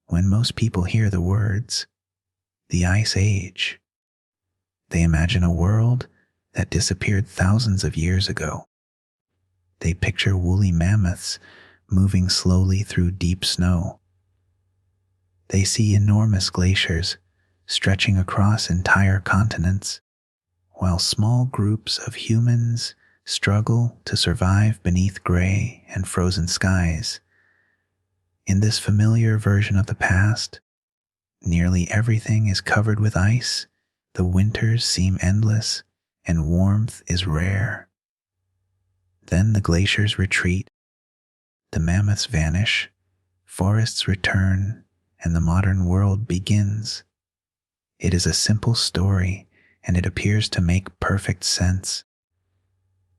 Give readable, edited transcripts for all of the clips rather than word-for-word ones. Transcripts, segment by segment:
When most people hear the words, the Ice Age, they imagine a world that disappeared thousands of years ago. They picture woolly mammoths moving slowly through deep snow. They see enormous glaciers stretching across entire continents, while small groups of humans struggle to survive beneath gray and frozen skies. In this familiar version of the past, nearly everything is covered with ice, the winters seem endless, and warmth is rare. Then the glaciers retreat, the mammoths vanish, forests return, and the modern world begins. It is a simple story, and it appears to make perfect sense.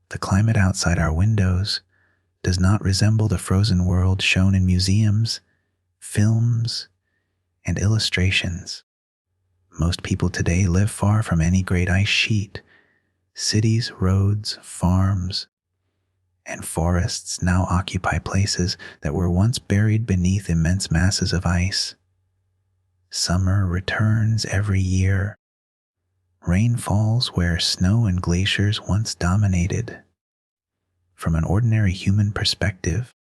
The climate outside our windows does not resemble the frozen world shown in museums, films, and illustrations. Most people today live far from any great ice sheet. Cities, roads, farms, and forests now occupy places that were once buried beneath immense masses of ice. Summer returns every year. Rain falls where snow and glaciers once dominated. From an ordinary human perspective,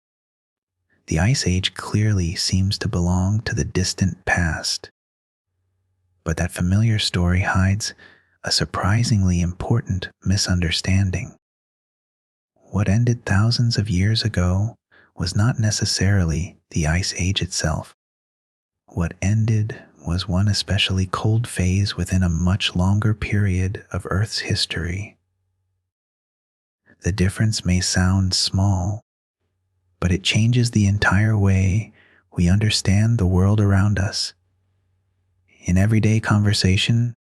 the Ice Age clearly seems to belong to the distant past. But that familiar story hides a surprisingly important misunderstanding. What ended thousands of years ago was not necessarily the Ice Age itself. What ended was one especially cold phase within a much longer period of Earth's history. The difference may sound small, but it changes the entire way we understand the world around us. In everyday conversation,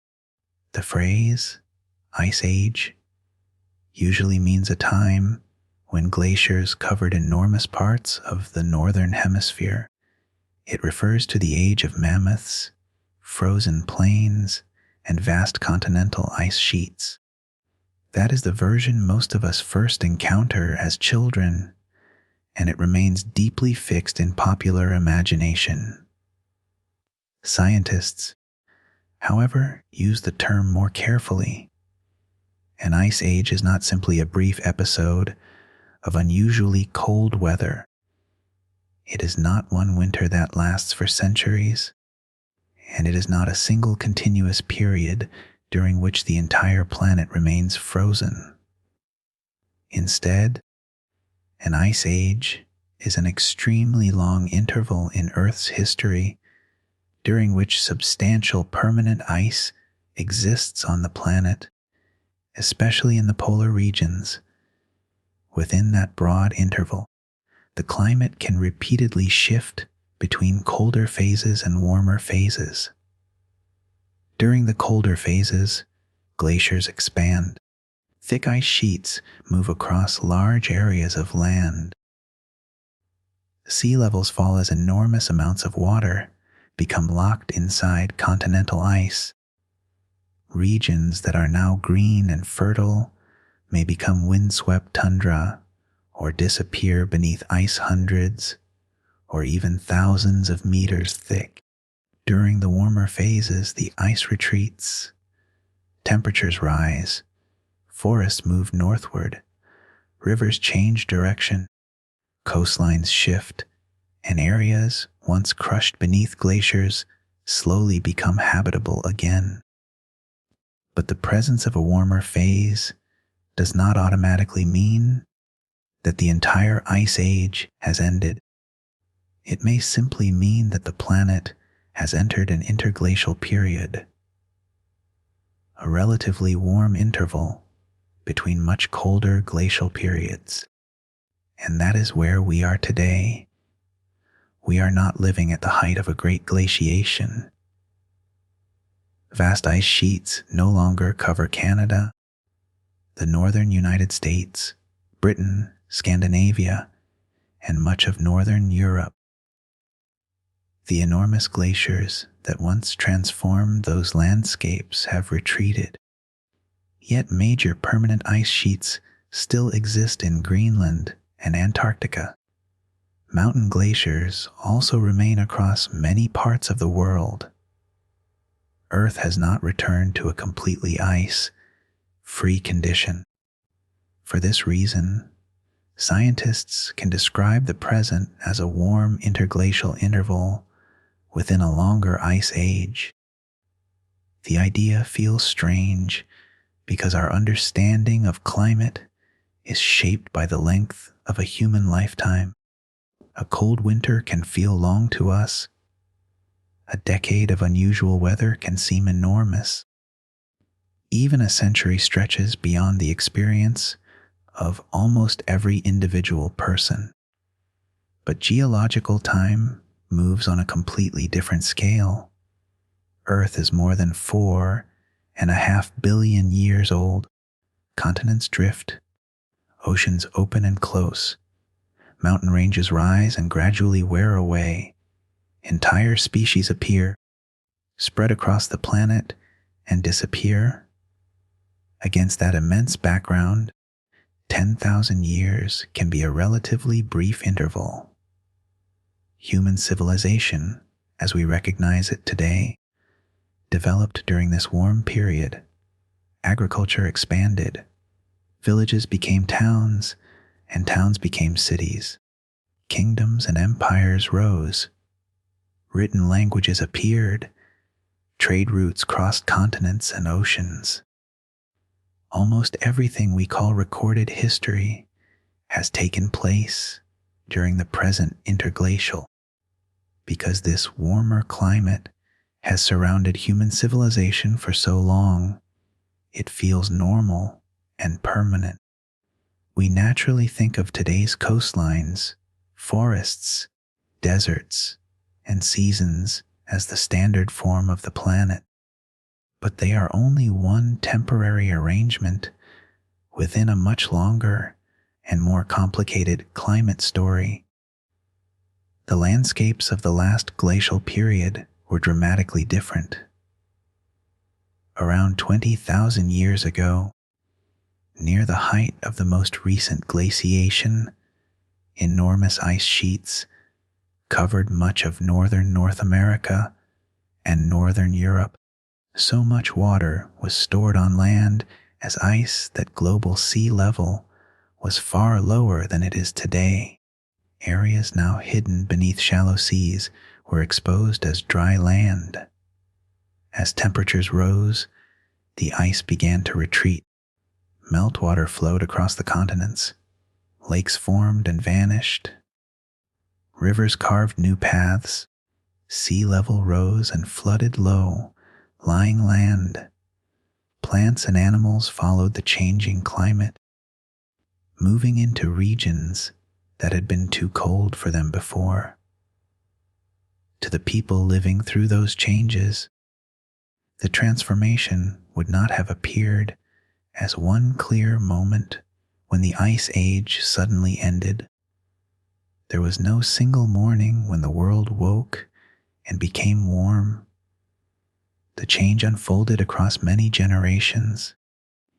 the phrase Ice Age usually means a time when glaciers covered enormous parts of the northern hemisphere. It refers to the age of mammoths, frozen plains, and vast continental ice sheets. That is the version most of us first encounter as children, and it remains deeply fixed in popular imagination. Scientists, however, use the term more carefully. An ice age is not simply a brief episode of unusually cold weather. It is not one winter that lasts for centuries, and it is not a single continuous period during which the entire planet remains frozen. Instead, an ice age is an extremely long interval in Earth's history during which substantial permanent ice exists on the planet, especially in the polar regions. Within that broad interval, the climate can repeatedly shift between colder phases and warmer phases. During the colder phases, glaciers expand. Thick ice sheets move across large areas of land. Sea levels fall as enormous amounts of water become locked inside continental ice. Regions that are now green and fertile may become windswept tundra or disappear beneath ice hundreds or even thousands of meters thick. During the warmer phases, the ice retreats, temperatures rise, forests move northward, rivers change direction, coastlines shift, and areas once crushed beneath glaciers slowly become habitable again. But the presence of a warmer phase does not automatically mean that the entire ice age has ended. It may simply mean that the planet has entered an interglacial period, a relatively warm interval between much colder glacial periods. And that is where we are today. We are not living at the height of a great glaciation. Vast ice sheets no longer cover Canada, the northern United States, Britain, Scandinavia, and much of northern Europe. The enormous glaciers that once transformed those landscapes have retreated. Yet major permanent ice sheets still exist in Greenland and Antarctica. Mountain glaciers also remain across many parts of the world. Earth has not returned to a completely ice-free condition. For this reason, scientists can describe the present as a warm interglacial interval within a longer ice age. The idea feels strange because our understanding of climate is shaped by the length of a human lifetime. A cold winter can feel long to us. A decade of unusual weather can seem enormous. Even a century stretches beyond the experience of almost every individual person. But geological time moves on a completely different scale. Earth is more than 4.5 billion years old. Continents drift, oceans open and close, mountain ranges rise and gradually wear away. Entire species appear, spread across the planet, and disappear. Against that immense background, 10,000 years can be a relatively brief interval. Human civilization, as we recognize it today, developed during this warm period. Agriculture expanded. Villages became towns, and towns became cities. Kingdoms and empires rose. Written languages appeared. Trade routes crossed continents and oceans. Almost everything we call recorded history has taken place during the present interglacial, because this warmer climate has surrounded human civilization for so long, it feels normal and permanent. We naturally think of today's coastlines, forests, deserts, and seasons as the standard form of the planet, but they are only one temporary arrangement within a much longer and more complicated climate story. The landscapes of the last glacial period were dramatically different. Around 20,000 years ago, near the height of the most recent glaciation, enormous ice sheets covered much of northern North America and northern Europe. So much water was stored on land as ice that global sea level was far lower than it is today. Areas now hidden beneath shallow seas were exposed as dry land. As temperatures rose, the ice began to retreat. Meltwater flowed across the continents. Lakes formed and vanished. Rivers carved new paths. Sea level rose and flooded low-lying land. Plants and animals followed the changing climate, moving into regions that had been too cold for them before. To the people living through those changes, the transformation would not have appeared as one clear moment when the ice age suddenly ended. There was no single morning when the world woke and became warm. The change unfolded across many generations.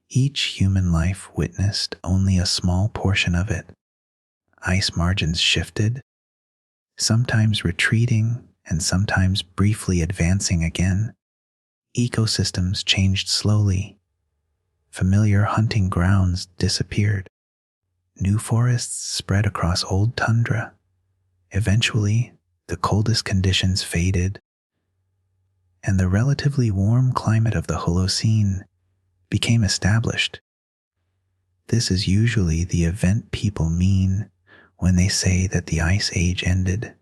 Each human life witnessed only a small portion of it. Ice margins shifted, sometimes retreating and sometimes briefly advancing again. Ecosystems changed slowly. Familiar hunting grounds disappeared. New forests spread across old tundra. Eventually, the coldest conditions faded, and the relatively warm climate of the Holocene became established. This is usually the event people mean when they say that the Ice Age ended.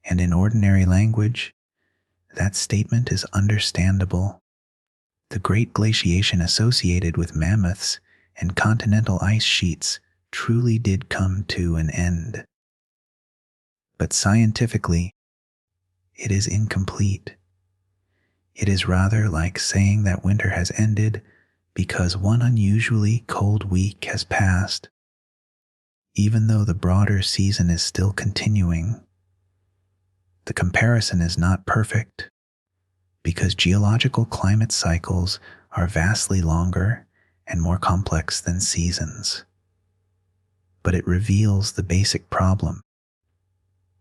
And in ordinary language, that statement is understandable. The great glaciation associated with mammoths and continental ice sheets truly did come to an end. But scientifically, it is incomplete. It is rather like saying that winter has ended because one unusually cold week has passed, even though the broader season is still continuing. The comparison is not perfect because geological climate cycles are vastly longer and more complex than seasons. But it reveals the basic problem.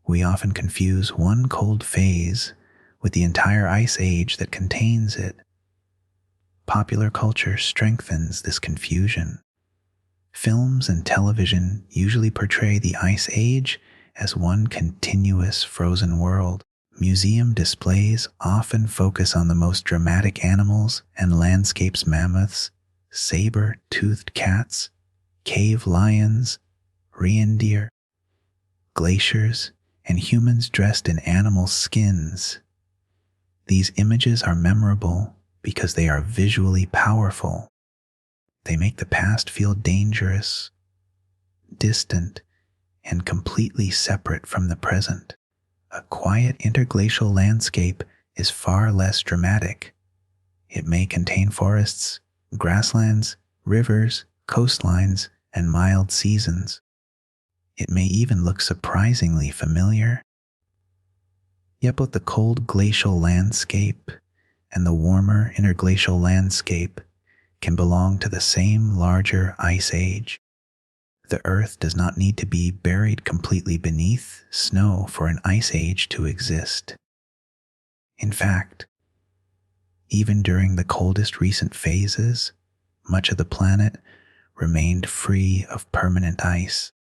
We often confuse one cold phase with the entire ice age that contains it. Popular culture strengthens this confusion. Films and television usually portray the Ice Age as one continuous frozen world. Museum displays often focus on the most dramatic animals and landscapes: mammoths, saber-toothed cats, cave lions, reindeer, glaciers, and humans dressed in animal skins. These images are memorable because they are visually powerful. They make the past feel dangerous, distant, and completely separate from the present. A quiet interglacial landscape is far less dramatic. It may contain forests, grasslands, rivers, coastlines, and mild seasons. It may even look surprisingly familiar. Yet both the cold glacial landscape and the warmer interglacial landscape can belong to the same larger ice age. The Earth does not need to be buried completely beneath snow for an ice age to exist. In fact, even during the coldest recent phases, much of the planet remained free of permanent ice.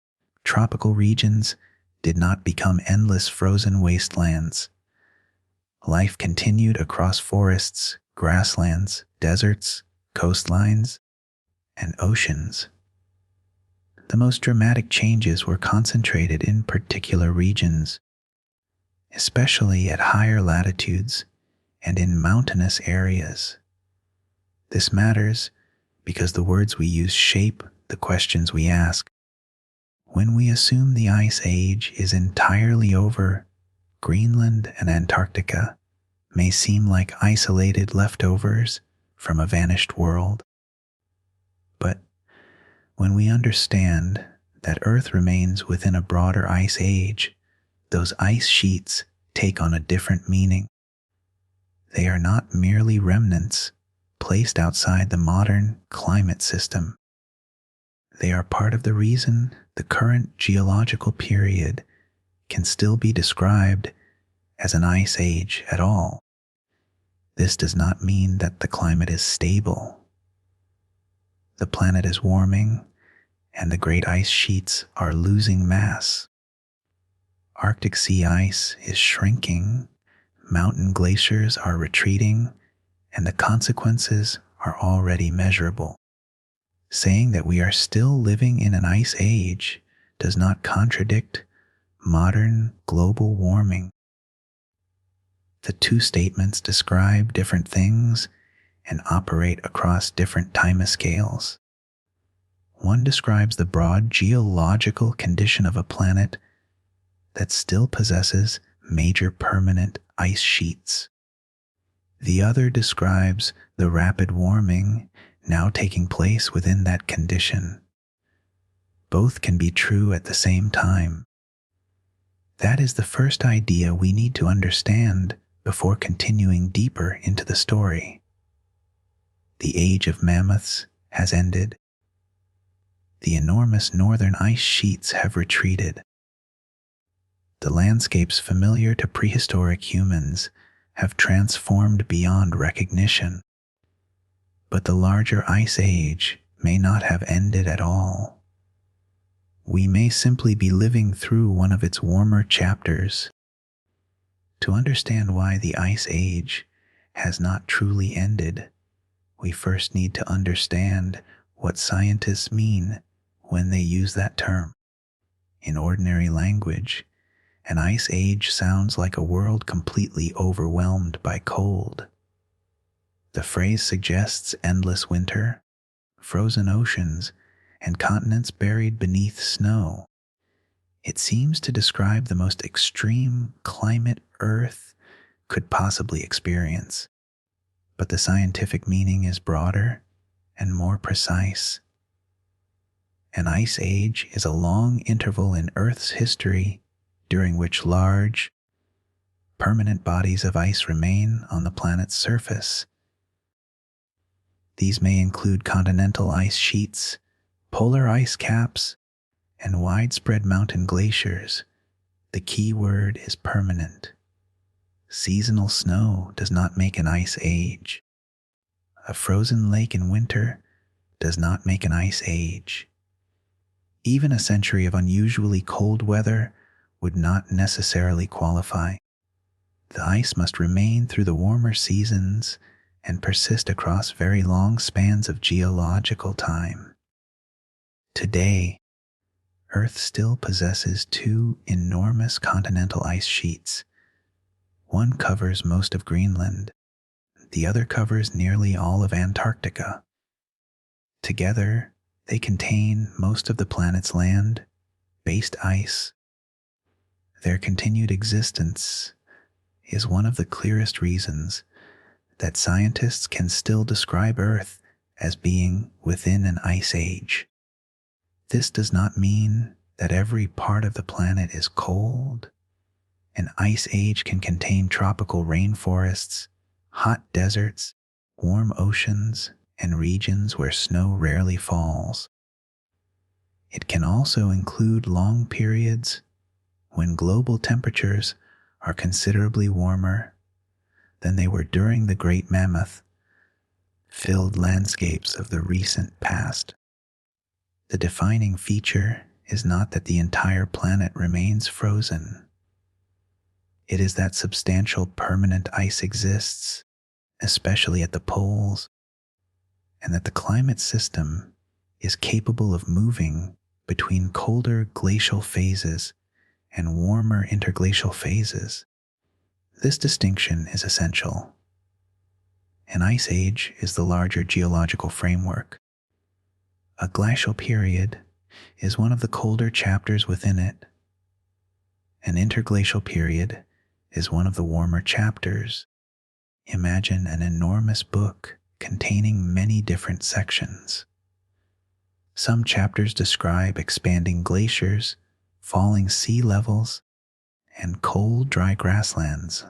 Tropical regions did not become endless frozen wastelands. Life continued across forests, grasslands, deserts, coastlines, and oceans. The most dramatic changes were concentrated in particular regions, especially at higher latitudes and in mountainous areas. This matters because the words we use shape the questions we ask. When we assume the Ice Age is entirely over, Greenland and Antarctica may seem like isolated leftovers from a vanished world. But when we understand that Earth remains within a broader ice age, those ice sheets take on a different meaning. They are not merely remnants placed outside the modern climate system. They are part of the reason the current geological period can still be described as an ice age at all. This does not mean that the climate is stable. The planet is warming, and the great ice sheets are losing mass. Arctic sea ice is shrinking, mountain glaciers are retreating, and the consequences are already measurable. Saying that we are still living in an ice age does not contradict modern global warming. The two statements describe different things and operate across different timescales. One describes the broad geological condition of a planet that still possesses major permanent ice sheets. The other describes the rapid warming now taking place within that condition. Both can be true at the same time. That is the first idea we need to understand before continuing deeper into the story. The age of mammoths has ended. The enormous northern ice sheets have retreated. The landscapes familiar to prehistoric humans have transformed beyond recognition. But the larger ice age may not have ended at all. We may simply be living through one of its warmer chapters. To understand why the Ice Age has not truly ended, we first need to understand what scientists mean when they use that term. In ordinary language, an ice age sounds like a world completely overwhelmed by cold. The phrase suggests endless winter, frozen oceans, and continents buried beneath snow. It seems to describe the most extreme climate Earth could possibly experience. But the scientific meaning is broader and more precise. An ice age is a long interval in Earth's history during which large, permanent bodies of ice remain on the planet's surface. These may include continental ice sheets, polar ice caps, and widespread mountain glaciers. The key word is permanent. Seasonal snow does not make an ice age. A frozen lake in winter does not make an ice age. Even a century of unusually cold weather would not necessarily qualify. The ice must remain through the warmer seasons and persist across very long spans of geological time. Today, Earth still possesses two enormous continental ice sheets. One covers most of Greenland, the other covers nearly all of Antarctica. Together, they contain most of the planet's land-based ice. Their continued existence is one of the clearest reasons that scientists can still describe Earth as being within an ice age. This does not mean that every part of the planet is cold. An ice age can contain tropical rainforests, hot deserts, warm oceans, and regions where snow rarely falls. It can also include long periods when global temperatures are considerably warmer than they were during the Great Mammoth-filled landscapes of the recent past. The defining feature is not that the entire planet remains frozen. It is that substantial permanent ice exists, especially at the poles, and that the climate system is capable of moving between colder glacial phases and warmer interglacial phases. This distinction is essential. An ice age is the larger geological framework. A glacial period is one of the colder chapters within it. An interglacial period is one of the warmer chapters. Imagine an enormous book containing many different sections. Some chapters describe expanding glaciers, falling sea levels, and cold, dry grasslands.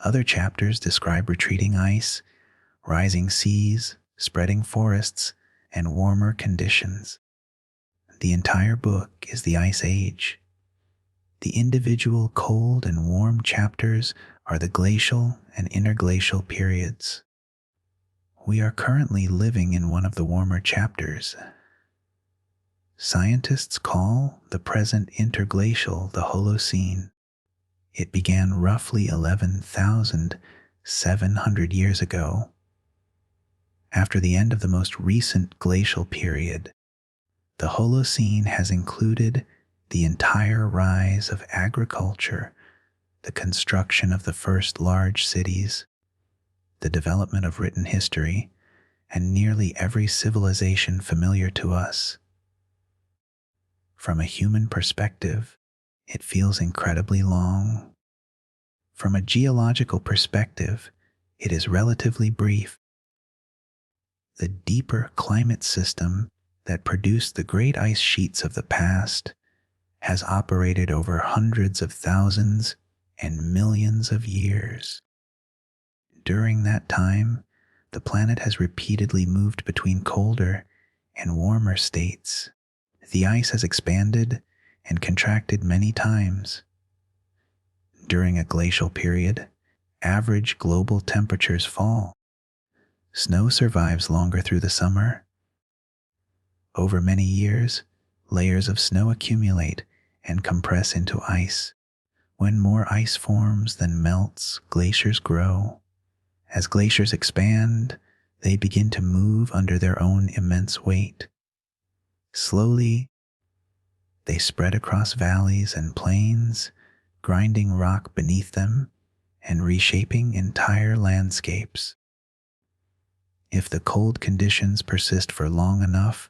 Other chapters describe retreating ice, rising seas, spreading forests, and warmer conditions. The entire book is the Ice Age. The individual cold and warm chapters are the glacial and interglacial periods. We are currently living in one of the warmer chapters. Scientists call the present interglacial the Holocene. It began roughly 11,700 years ago. After the end of the most recent glacial period, the Holocene has included the entire rise of agriculture, the construction of the first large cities, the development of written history, and nearly every civilization familiar to us. From a human perspective, it feels incredibly long. From a geological perspective, it is relatively brief. The deeper climate system that produced the great ice sheets of the past has operated over hundreds of thousands and millions of years. During that time, the planet has repeatedly moved between colder and warmer states. The ice has expanded and contracted many times. During a glacial period, average global temperatures fall. Snow survives longer through the summer. Over many years, layers of snow accumulate and compress into ice. When more ice forms than melts, glaciers grow. As glaciers expand, they begin to move under their own immense weight. Slowly, they spread across valleys and plains, grinding rock beneath them and reshaping entire landscapes. If the cold conditions persist for long enough,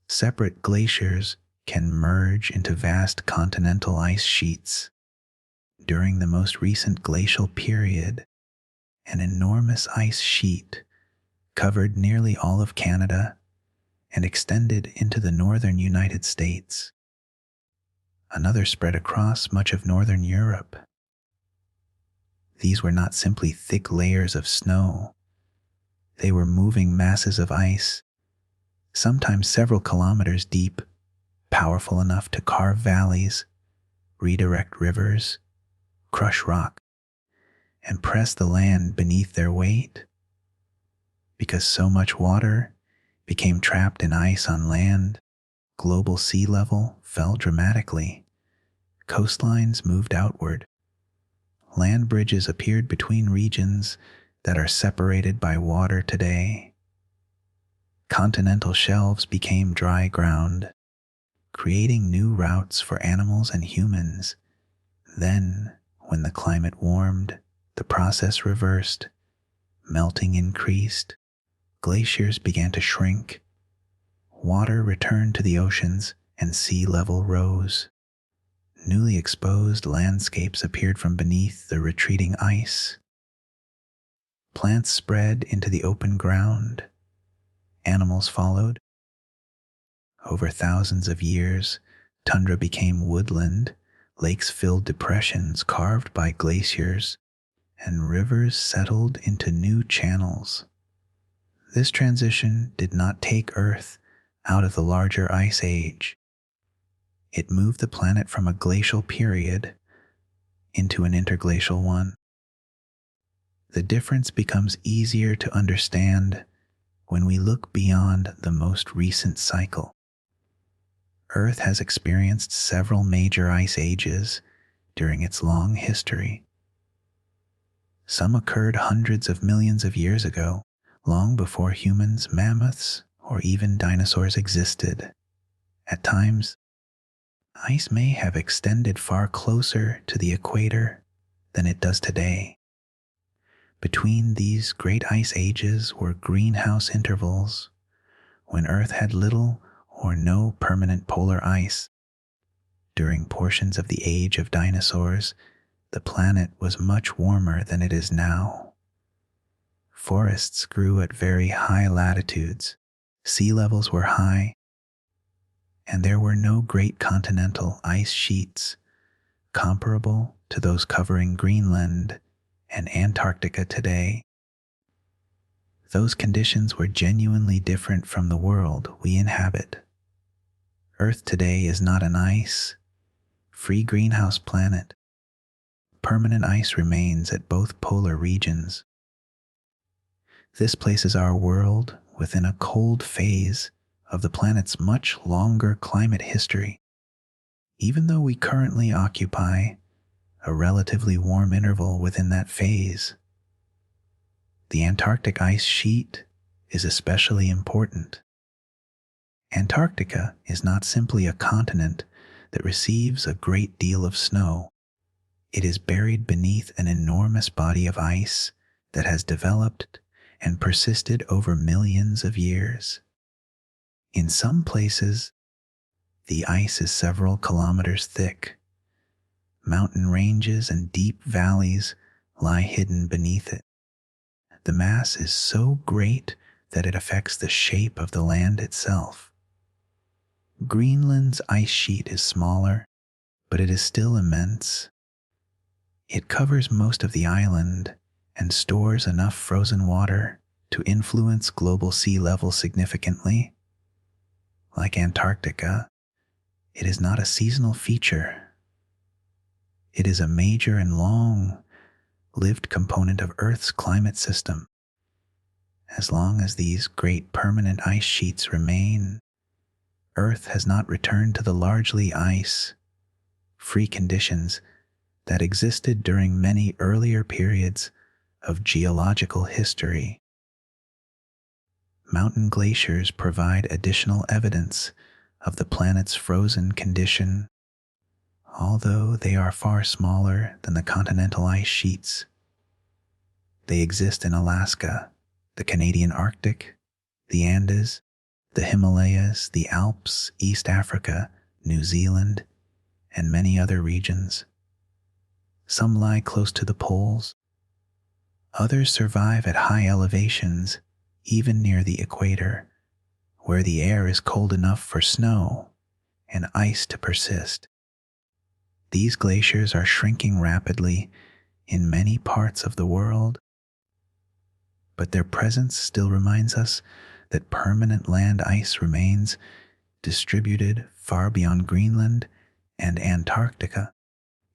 separate glaciers can merge into vast continental ice sheets. During the most recent glacial period, an enormous ice sheet covered nearly all of Canada and extended into the northern United States. Another spread across much of northern Europe. These were not simply thick layers of snow. They were moving masses of ice, sometimes several kilometers deep, powerful enough to carve valleys, redirect rivers, crush rock, and press the land beneath their weight. Because so much water became trapped in ice on land, global sea level fell dramatically. Coastlines moved outward. Land bridges appeared between regions that are separated by water today. Continental shelves became dry ground, creating new routes for animals and humans. Then, when the climate warmed, the process reversed. Melting increased. Glaciers began to shrink. Water returned to the oceans and sea level rose. Newly exposed landscapes appeared from beneath the retreating ice. Plants spread into the open ground. Animals followed. Over thousands of years, tundra became woodland, lakes filled depressions carved by glaciers, and rivers settled into new channels. This transition did not take Earth out of the larger ice age. It moved the planet from a glacial period into an interglacial one. The difference becomes easier to understand when we look beyond the most recent cycle. Earth has experienced several major ice ages during its long history. Some occurred hundreds of millions of years ago, long before humans, mammoths, or even dinosaurs existed. At times, ice may have extended far closer to the equator than it does today. Between these great ice ages were greenhouse intervals, when Earth had little or no permanent polar ice. During portions of the age of dinosaurs, the planet was much warmer than it is now. Forests grew at very high latitudes, sea levels were high, and there were no great continental ice sheets comparable to those covering Greenland and Antarctica today. Those conditions were genuinely different from the world we inhabit. Earth today is not an ice-free greenhouse planet. Permanent ice remains at both polar regions. This places our world within a cold phase of the planet's much longer climate history. Even though we currently occupy a relatively warm interval within that phase, the Antarctic ice sheet is especially important. Antarctica is not simply a continent that receives a great deal of snow. It is buried beneath an enormous body of ice that has developed and persisted over millions of years. In some places, the ice is several kilometers thick. Mountain ranges and deep valleys lie hidden beneath it. The mass is so great that it affects the shape of the land itself. Greenland's ice sheet is smaller, but it is still immense. It covers most of the island and stores enough frozen water to influence global sea level significantly. Like Antarctica, it is not a seasonal feature. It is a major and long-lived component of Earth's climate system. As long as these great permanent ice sheets remain, Earth has not returned to the largely ice-free conditions that existed during many earlier periods of geological history. Mountain glaciers provide additional evidence of the planet's frozen condition, although they are far smaller than the continental ice sheets. They exist in Alaska, the Canadian Arctic, the Andes, the Himalayas, the Alps, East Africa, New Zealand, and many other regions. Some lie close to the poles. Others survive at high elevations, even near the equator, where the air is cold enough for snow and ice to persist. These glaciers are shrinking rapidly in many parts of the world, but their presence still reminds us that permanent land ice remains distributed far beyond Greenland and Antarctica.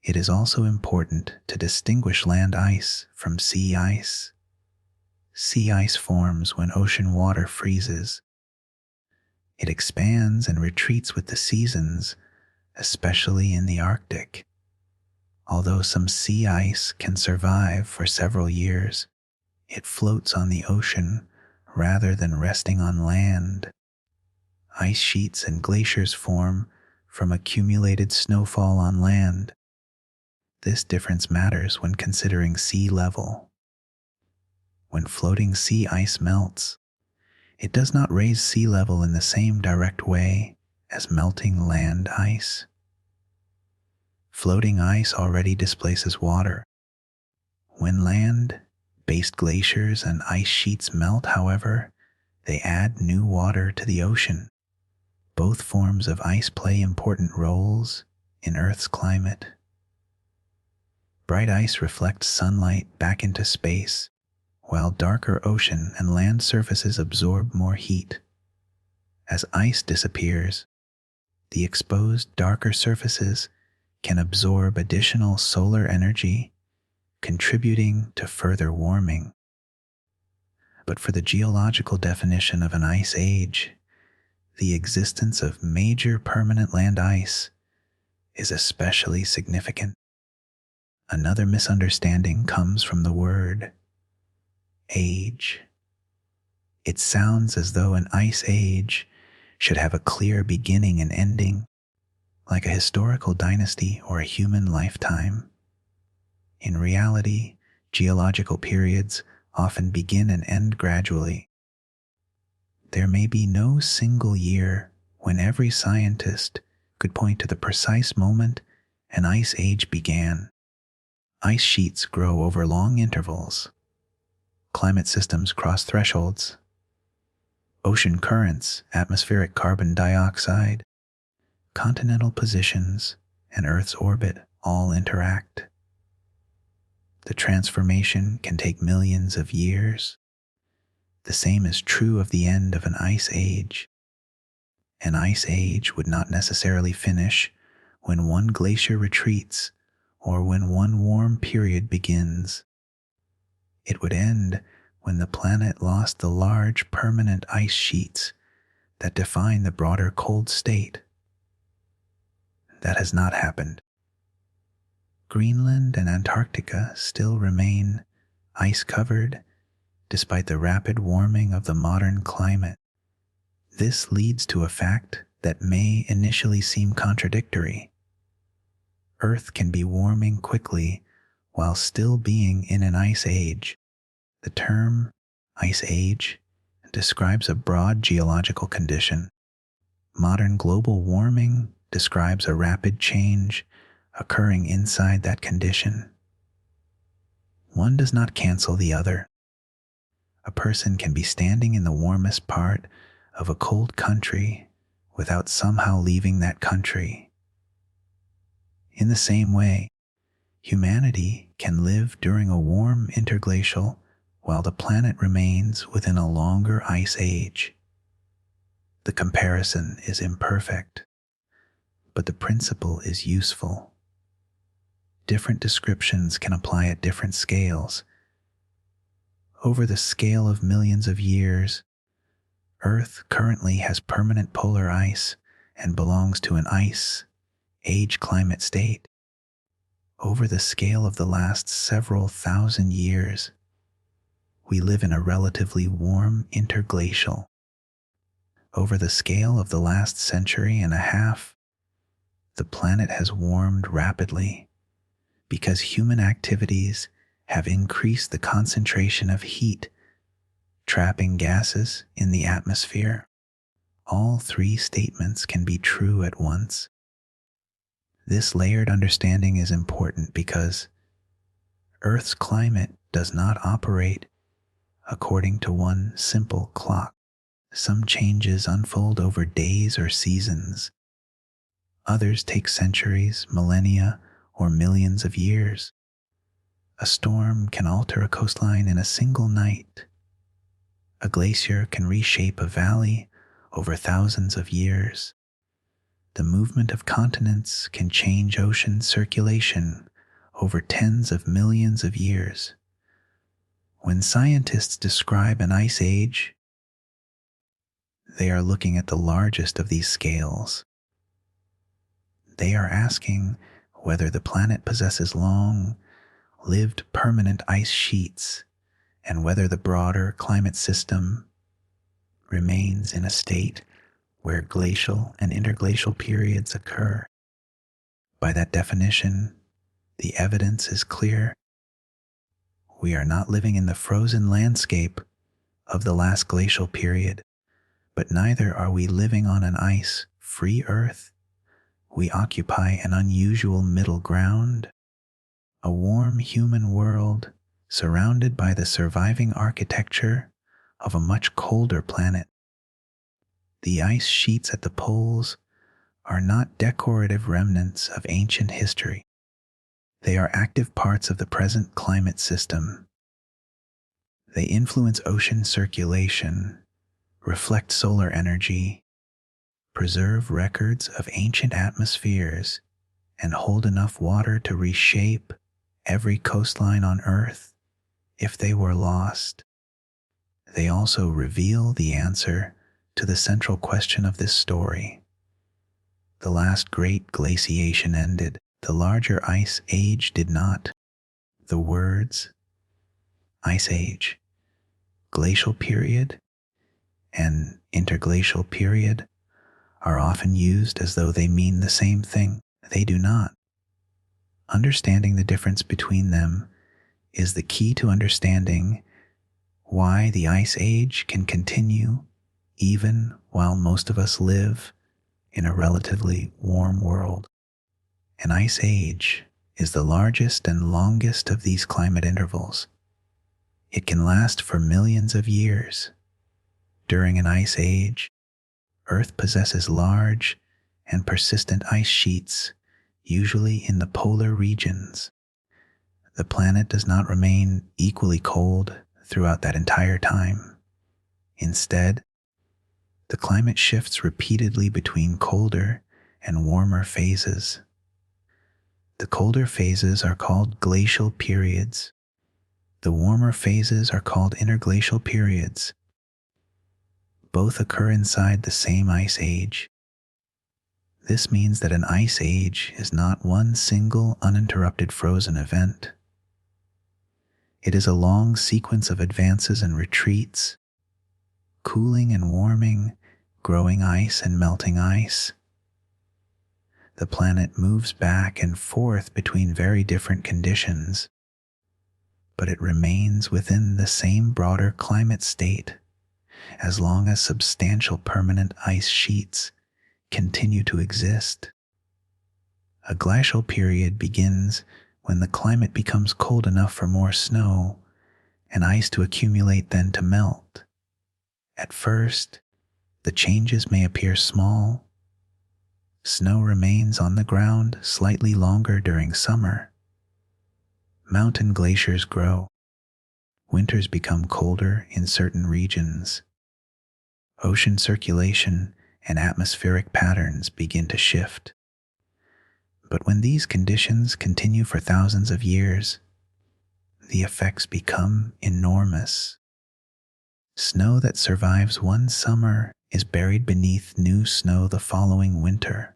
It is also important to distinguish land ice from sea ice. Sea ice forms when ocean water freezes. It expands and retreats with the seasons, especially in the Arctic. Although some sea ice can survive for several years, it floats on the ocean rather than resting on land. Ice sheets and glaciers form from accumulated snowfall on land. This difference matters when considering sea level. When floating sea ice melts, it does not raise sea level in the same direct way as melting land ice. Floating ice already displaces water. When land-based glaciers and ice sheets melt, however, they add new water to the ocean. Both forms of ice play important roles in Earth's climate. Bright ice reflects sunlight back into space, while darker ocean and land surfaces absorb more heat. As ice disappears, the exposed darker surfaces can absorb additional solar energy, contributing to further warming. But for the geological definition of an ice age, the existence of major permanent land ice is especially significant. Another misunderstanding comes from the word age. It sounds as though an ice age should have a clear beginning and ending, like a historical dynasty or a human lifetime. In reality, geological periods often begin and end gradually. There may be no single year when every scientist could point to the precise moment an ice age began. Ice sheets grow over long intervals. Climate systems cross thresholds. Ocean currents, atmospheric carbon dioxide, continental positions, and Earth's orbit all interact. The transformation can take millions of years. The same is true of the end of an ice age. An ice age would not necessarily finish when one glacier retreats or when one warm period begins. It would end when the planet lost the large permanent ice sheets that define the broader cold state. That has not happened. Greenland and Antarctica still remain ice-covered despite the rapid warming of the modern climate. This leads to a fact that may initially seem contradictory. Earth can be warming quickly while still being in an ice age. The term ice age describes a broad geological condition. Modern global warming describes a rapid change occurring inside that condition. One does not cancel the other. A person can be standing in the warmest part of a cold country without somehow leaving that country. In the same way, humanity can live during a warm interglacial while the planet remains within a longer ice age. The comparison is imperfect, but the principle is useful. Different descriptions can apply at different scales. Over the scale of millions of years, Earth currently has permanent polar ice and belongs to an ice age climate state. Over the scale of the last several thousand years, we live in a relatively warm interglacial. Over the scale of the last century and a half, the planet has warmed rapidly because human activities have increased the concentration of heat, trapping gases in the atmosphere. All three statements can be true at once. This layered understanding is important because Earth's climate does not operate according to one simple clock. Some changes unfold over days or seasons. Others take centuries, millennia, or millions of years. A storm can alter a coastline in a single night. A glacier can reshape a valley over thousands of years. The movement of continents can change ocean circulation over tens of millions of years. When scientists describe an ice age, they are looking at the largest of these scales. They are asking whether the planet possesses long-lived permanent ice sheets and whether the broader climate system remains in a state where glacial and interglacial periods occur. By that definition, the evidence is clear. We are not living in the frozen landscape of the last glacial period, but neither are we living on an ice-free Earth. We occupy an unusual middle ground, a warm human world surrounded by the surviving architecture of a much colder planet. The ice sheets at the poles are not decorative remnants of ancient history. They are active parts of the present climate system. They influence ocean circulation, reflect solar energy, preserve records of ancient atmospheres, and hold enough water to reshape every coastline on Earth if they were lost. They also reveal the answer to the central question of this story. The last great glaciation ended. The larger ice age did not. The words ice age, glacial period, and interglacial period are often used as though they mean the same thing. They do not. Understanding the difference between them is the key to understanding why the ice age can continue even while most of us live in a relatively warm world. An ice age is the largest and longest of these climate intervals. It can last for millions of years. During an ice age, Earth possesses large and persistent ice sheets, usually in the polar regions. The planet does not remain equally cold throughout that entire time. Instead, the climate shifts repeatedly between colder and warmer phases. The colder phases are called glacial periods. The warmer phases are called interglacial periods. Both occur inside the same ice age. This means that an ice age is not one single uninterrupted frozen event. It is a long sequence of advances and retreats, cooling and warming, growing ice and melting ice. The planet moves back and forth between very different conditions, but it remains within the same broader climate state as long as substantial permanent ice sheets continue to exist. A glacial period begins when the climate becomes cold enough for more snow and ice to accumulate, then to melt. At first, the changes may appear small. Snow remains on the ground slightly longer during summer. Mountain glaciers grow. Winters become colder in certain regions. Ocean circulation and atmospheric patterns begin to shift. But when these conditions continue for thousands of years, the effects become enormous. Snow that survives one summer is buried beneath new snow the following winter.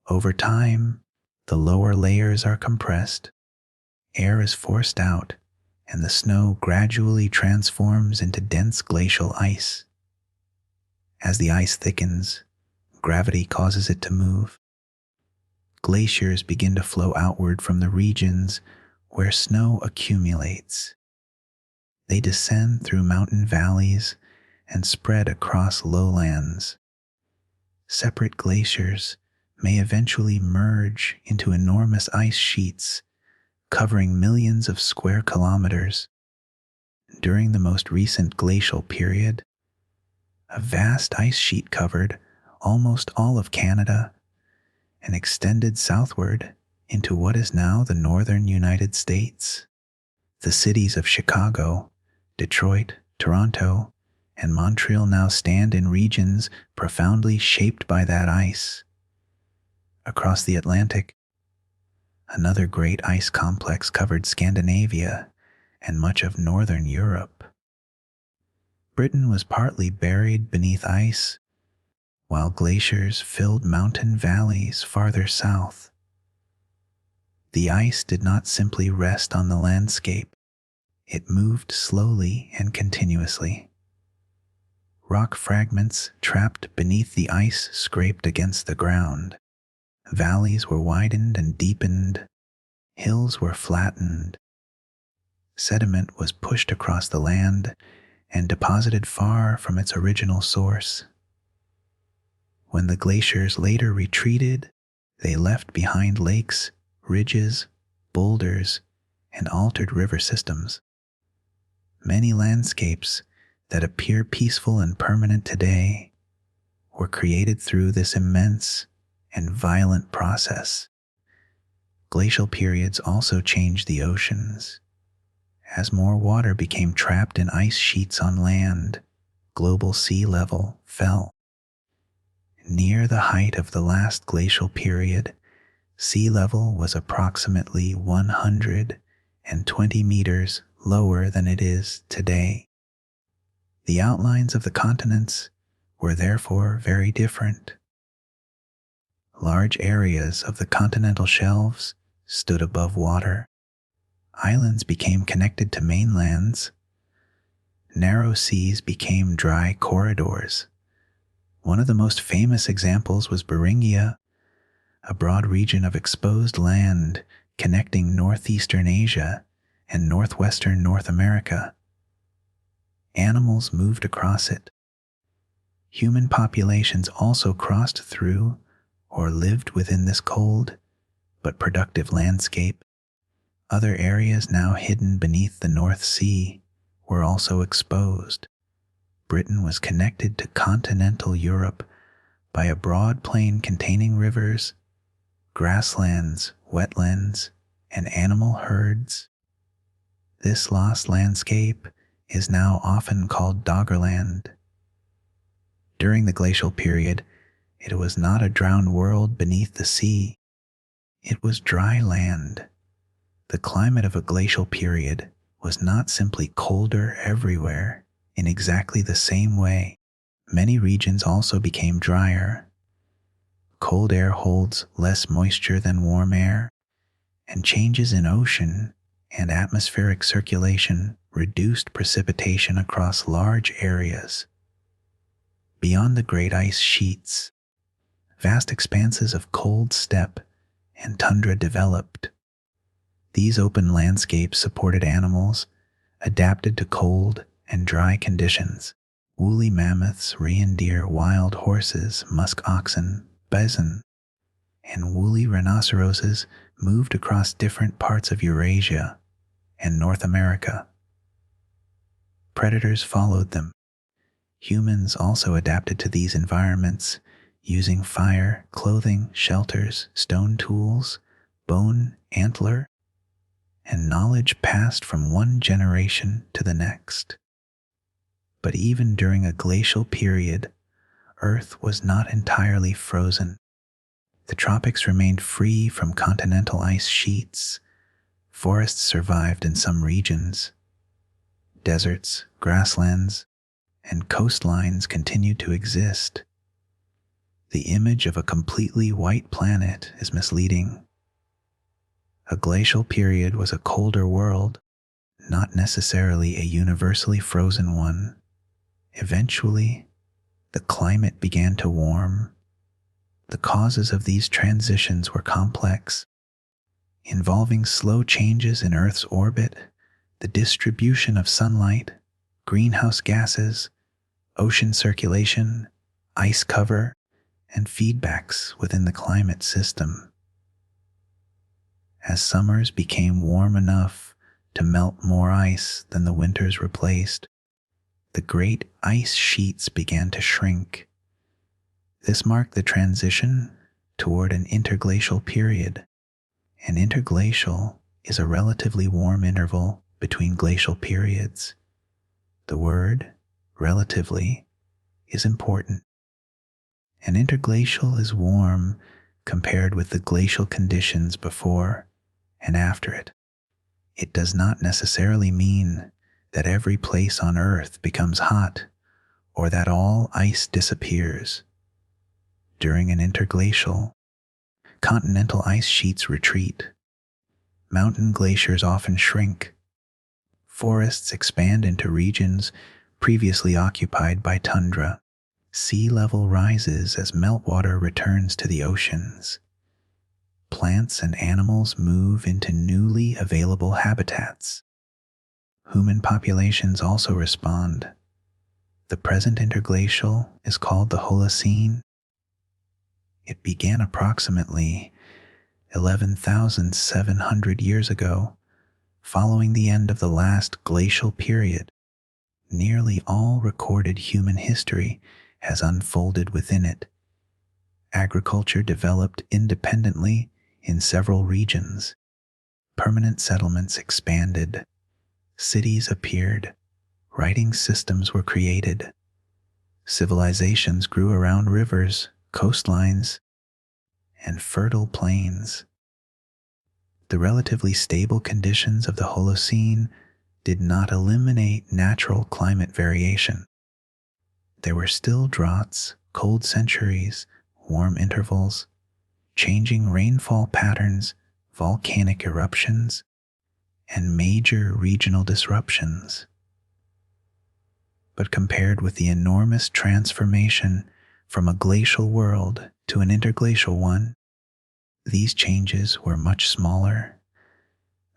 Over time, the lower layers are compressed, air is forced out, and the snow gradually transforms into dense glacial ice. As the ice thickens, gravity causes it to move. Glaciers begin to flow outward from the regions where snow accumulates. They descend through mountain valleys and spread across lowlands. Separate glaciers may eventually merge into enormous ice sheets covering millions of square kilometers. During the most recent glacial period, a vast ice sheet covered almost all of Canada and extended southward into what is now the northern United States. The cities of Chicago, Detroit, Toronto, and Montreal now stand in regions profoundly shaped by that ice. across the Atlantic. Another great ice complex covered Scandinavia and much of northern Europe. Britain was partly buried beneath ice, while glaciers filled mountain valleys farther south. The ice did not simply rest on the landscape, it moved slowly and continuously. Rock fragments trapped beneath the ice scraped against the ground. Valleys were widened and deepened, hills were flattened. Sediment was pushed across the land and deposited far from its original source. When the glaciers later retreated, they left behind lakes, ridges, boulders, and altered river systems. Many landscapes that appear peaceful and permanent today were created through this immense and violent process. Glacial periods also changed the oceans. As more water became trapped in ice sheets on land, global sea level fell. Near the height of the last glacial period, sea level was approximately 120 meters lower than it is today. The outlines of the continents were therefore very different. Large areas of the continental shelves stood above water. Islands became connected to mainlands. Narrow seas became dry corridors. One of the most famous examples was Beringia, a broad region of exposed land connecting northeastern Asia and northwestern North America. Animals moved across it. Human populations also crossed through or lived within this cold but productive landscape. Other areas now hidden beneath the North Sea were also exposed. Britain was connected to continental Europe by a broad plain containing rivers, grasslands, wetlands, and animal herds. This lost landscape is now often called Doggerland. During the glacial period, it was not a drowned world beneath the sea. It was dry land. The climate of a glacial period was not simply colder everywhere in exactly the same way. Many regions also became drier. Cold air holds less moisture than warm air, and changes in ocean and atmospheric circulation reduced precipitation across large areas. Beyond the great ice sheets, vast expanses of cold steppe and tundra developed. These open landscapes supported animals adapted to cold and dry conditions. Woolly mammoths, reindeer, wild horses, musk oxen, bison, and woolly rhinoceroses moved across different parts of Eurasia and North America. Predators followed them. Humans also adapted to these environments, using fire, clothing, shelters, stone tools, bone, antler, and knowledge passed from one generation to the next. But even during a glacial period, Earth was not entirely frozen. The tropics remained free from continental ice sheets. Forests survived in some regions. Deserts, grasslands, and coastlines continued to exist. The image of a completely white planet is misleading. A glacial period was a colder world, not necessarily a universally frozen one. Eventually, the climate began to warm. The causes of these transitions were complex, involving slow changes in Earth's orbit, the distribution of sunlight, greenhouse gases, ocean circulation, ice cover, and feedbacks within the climate system. As summers became warm enough to melt more ice than the winters replaced, the great ice sheets began to shrink. This marked the transition toward an interglacial period. An interglacial is a relatively warm interval between glacial periods. The word, relatively, is important. An interglacial is warm compared with the glacial conditions before and after it. It does not necessarily mean that every place on Earth becomes hot or that all ice disappears. During an interglacial, continental ice sheets retreat. Mountain glaciers often shrink. Forests expand into regions previously occupied by tundra. Sea level rises as meltwater returns to the oceans. Plants and animals move into newly available habitats. Human populations also respond. The present interglacial is called the Holocene. It began approximately 11,700 years ago, following the end of the last glacial period. Nearly all recorded human history has unfolded within it. Agriculture developed independently in several regions. Permanent settlements expanded. Cities appeared. Writing systems were created. Civilizations grew around rivers, coastlines, and fertile plains. The relatively stable conditions of the Holocene did not eliminate natural climate variation. There were still droughts, cold centuries, warm intervals, changing rainfall patterns, volcanic eruptions, and major regional disruptions. But compared with the enormous transformation from a glacial world to an interglacial one, these changes were much smaller.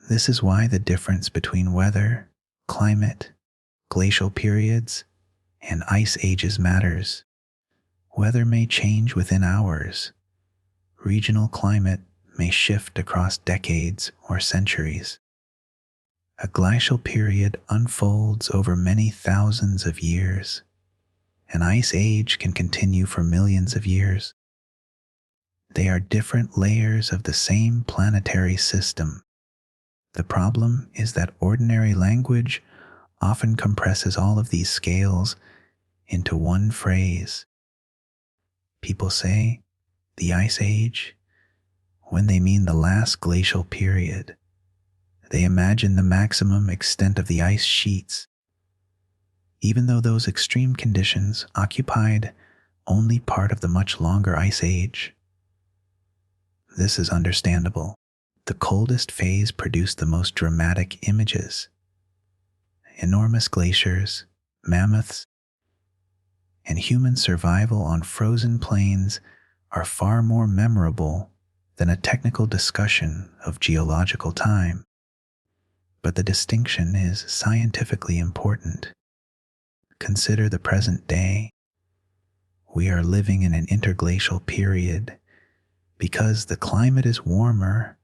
This is why the difference between weather, climate, glacial periods, and ice ages matters. Weather may change within hours. Regional climate may shift across decades or centuries. A glacial period unfolds over many thousands of years. An ice age can continue for millions of years. They are different layers of the same planetary system. The problem is that ordinary language often compresses all of these scales into one phrase. People say, the Ice Age, when they mean the last glacial period. They imagine the maximum extent of the ice sheets, even though those extreme conditions occupied only part of the much longer Ice Age. This is understandable. The coldest phase produced the most dramatic images. Enormous glaciers, mammoths, and human survival on frozen plains are far more memorable than a technical discussion of geological time. But the distinction is scientifically important. Consider the present day. We are living in an interglacial period because the climate is warmer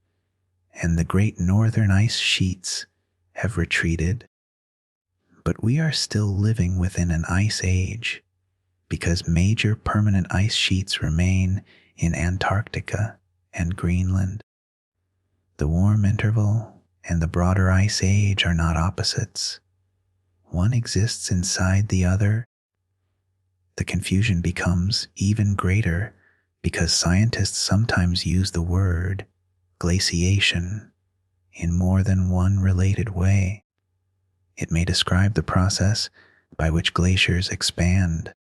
and the great northern ice sheets have retreated. But we are still living within an ice age because major permanent ice sheets remain in Antarctica and Greenland. The warm interval and the broader ice age are not opposites. One exists inside the other. The confusion becomes even greater because scientists sometimes use the word glaciation in more than one related way. It may describe the process by which glaciers expand.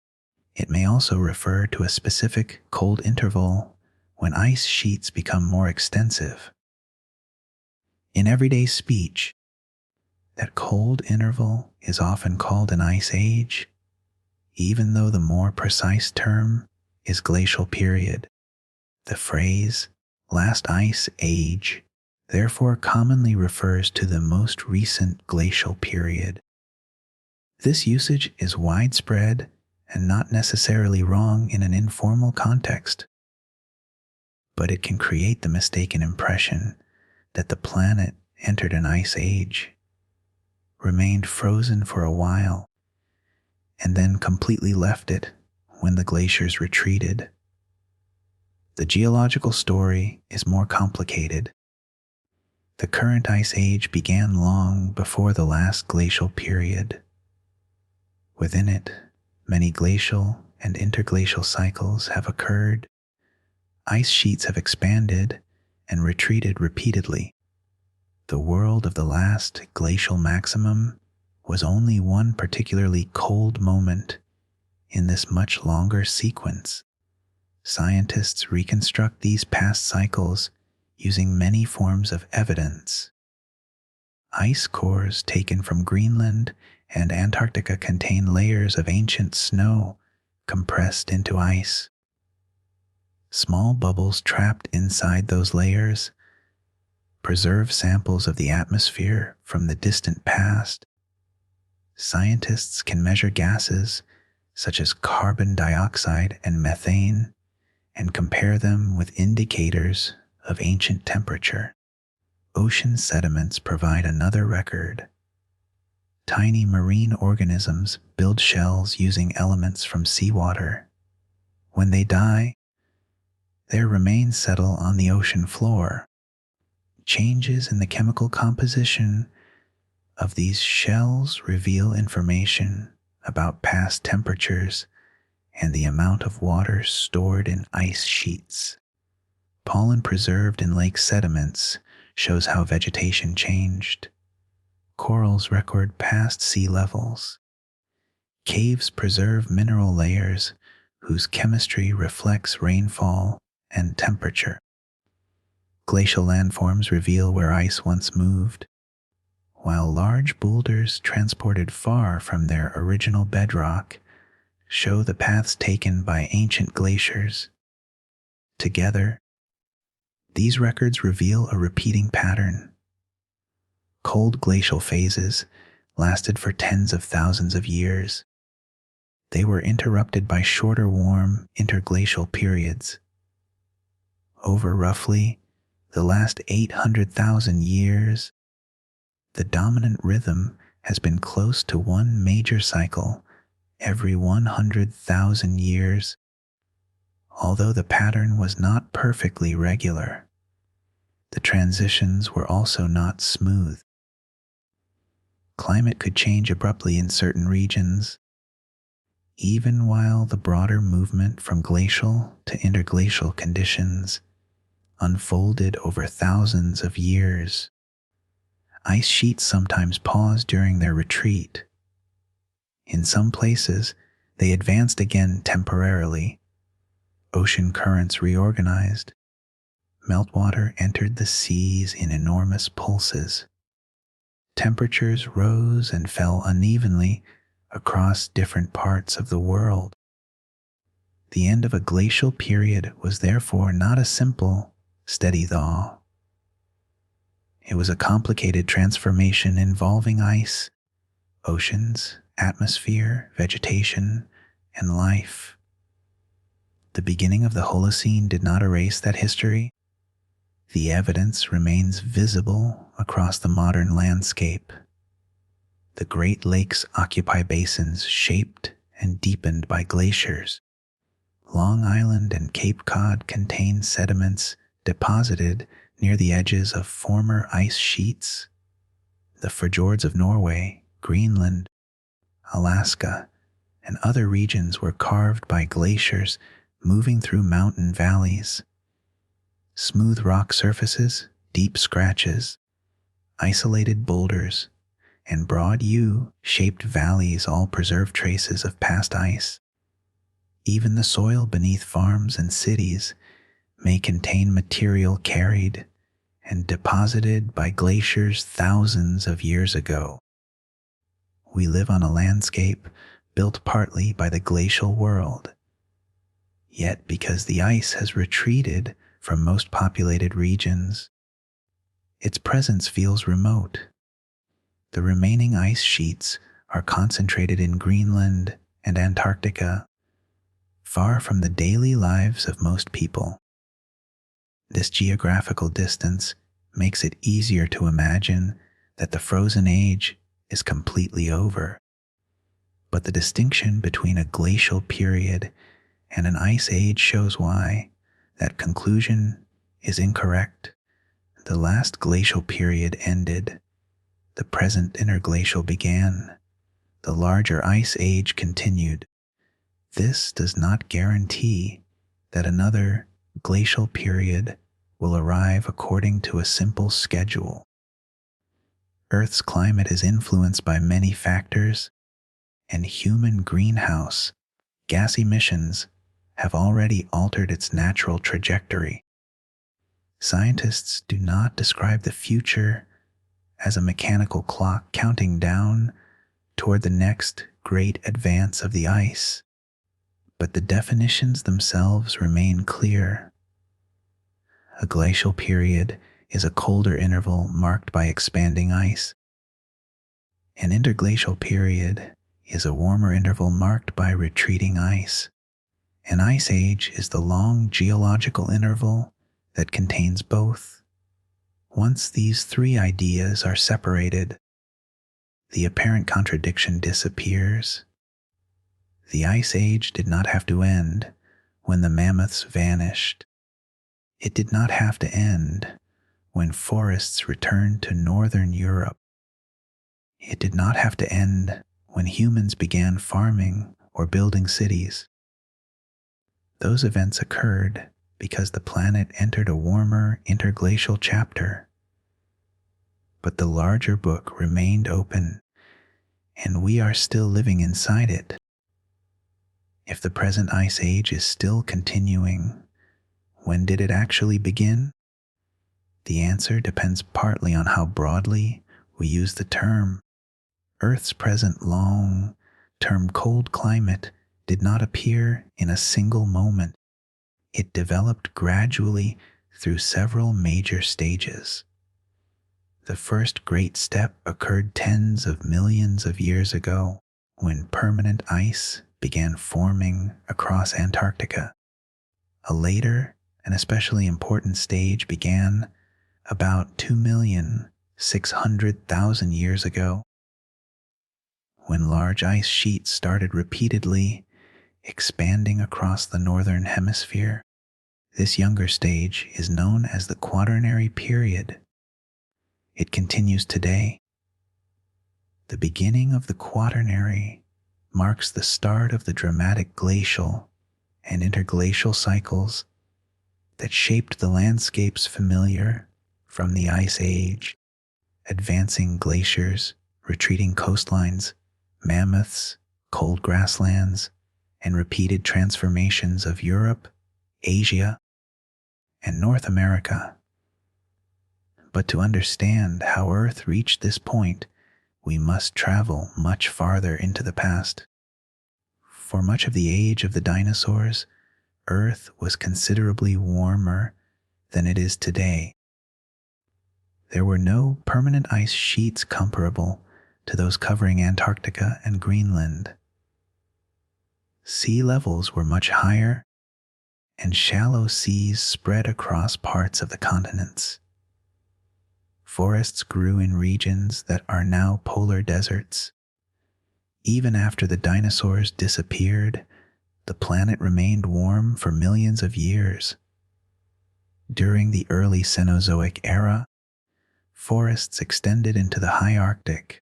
It may also refer to a specific cold interval when ice sheets become more extensive. In everyday speech, that cold interval is often called an ice age, even though the more precise term is glacial period. The phrase last ice age therefore commonly refers to the most recent glacial period. This usage is widespread and not necessarily wrong in an informal context, but it can create the mistaken impression that the planet entered an ice age, remained frozen for a while, and then completely left it when the glaciers retreated. The geological story is more complicated. The current ice age began long before the last glacial period. Within it, many glacial and interglacial cycles have occurred, Ice sheets have expanded and retreated repeatedly. The world of the last glacial maximum was only one particularly cold moment in this much longer sequence. Scientists reconstruct these past cycles using many forms of evidence. Ice cores taken from Greenland and Antarctica contain layers of ancient snow compressed into ice. Small bubbles trapped inside those layers preserve samples of the atmosphere from the distant past. Scientists can measure gases such as carbon dioxide and methane and compare them with indicators of ancient temperature. Ocean sediments provide another record. Tiny marine organisms build shells using elements from seawater. When they die, their remains settle on the ocean floor. Changes in the chemical composition of these shells reveal information about past temperatures and the amount of water stored in ice sheets. Pollen preserved in lake sediments shows how vegetation changed. Corals record past sea levels. Caves preserve mineral layers whose chemistry reflects rainfall and temperature. Glacial landforms reveal where ice once moved, while large boulders transported far from their original bedrock show the paths taken by ancient glaciers. Together, these records reveal a repeating pattern. Cold glacial phases lasted for tens of thousands of years. They were interrupted by shorter warm interglacial periods. Over roughly the last 800,000 years, the dominant rhythm has been close to one major cycle every 100,000 years. Although the pattern was not perfectly regular, the transitions were also not smooth. Climate could change abruptly in certain regions, even while the broader movement from glacial to interglacial conditions unfolded over thousands of years. Ice sheets sometimes paused during their retreat. In some places, they advanced again temporarily. Ocean currents reorganized. Meltwater entered the seas in enormous pulses. Temperatures rose and fell unevenly across different parts of the world. The end of a glacial period was therefore not a simple, steady thaw. It was a complicated transformation involving ice, oceans, atmosphere, vegetation, and life. The beginning of the Holocene did not erase that history. The evidence remains visible across the modern landscape. The Great Lakes occupy basins shaped and deepened by glaciers. Long Island and Cape Cod contain sediments deposited near the edges of former ice sheets. The fjords of Norway, Greenland, Alaska, and other regions were carved by glaciers moving through mountain valleys. Smooth rock surfaces, deep scratches, isolated boulders, and broad U-shaped valleys all preserve traces of past ice. Even the soil beneath farms and cities may contain material carried and deposited by glaciers thousands of years ago. We live on a landscape built partly by the glacial world. Yet because the ice has retreated from most populated regions, its presence feels remote. The remaining ice sheets are concentrated in Greenland and Antarctica, far from the daily lives of most people. This geographical distance makes it easier to imagine that the frozen age is completely over. But the distinction between a glacial period and an ice age shows why that conclusion is incorrect. The last glacial period ended. The present interglacial began. The larger ice age continued. This does not guarantee that another glacial period will arrive according to a simple schedule. Earth's climate is influenced by many factors, and human greenhouse gas emissions have already altered its natural trajectory. Scientists do not describe the future as a mechanical clock counting down toward the next great advance of the ice, but the definitions themselves remain clear. A glacial period is a colder interval marked by expanding ice. An interglacial period is a warmer interval marked by retreating ice. An ice age is the long geological interval that contains both. Once these three ideas are separated, the apparent contradiction disappears. The ice age did not have to end when the mammoths vanished. It did not have to end when forests returned to northern Europe. It did not have to end when humans began farming or building cities. Those events occurred because the planet entered a warmer interglacial chapter. But the larger book remained open, and we are still living inside it. If the present ice age is still continuing, when did it actually begin? The answer depends partly on how broadly we use the term. Earth's present long-term cold climate did not appear in a single moment. It developed gradually through several major stages. The first great step occurred tens of millions of years ago when permanent ice began forming across Antarctica. A later and especially important stage began about 2,600,000 years ago, when large ice sheets started repeatedly expanding across the northern hemisphere. This younger stage is known as the Quaternary period. It continues today. The beginning of the Quaternary marks the start of the dramatic glacial and interglacial cycles that shaped the landscapes familiar from the Ice Age: advancing glaciers, retreating coastlines, mammoths, cold grasslands, and repeated transformations of Europe, Asia, and North America. But to understand how Earth reached this point, we must travel much farther into the past. For much of the age of the dinosaurs, Earth was considerably warmer than it is today. There were no permanent ice sheets comparable to those covering Antarctica and Greenland. Sea levels were much higher, and shallow seas spread across parts of the continents. Forests grew in regions that are now polar deserts. Even after the dinosaurs disappeared, the planet remained warm for millions of years. During the early Cenozoic era, forests extended into the high Arctic.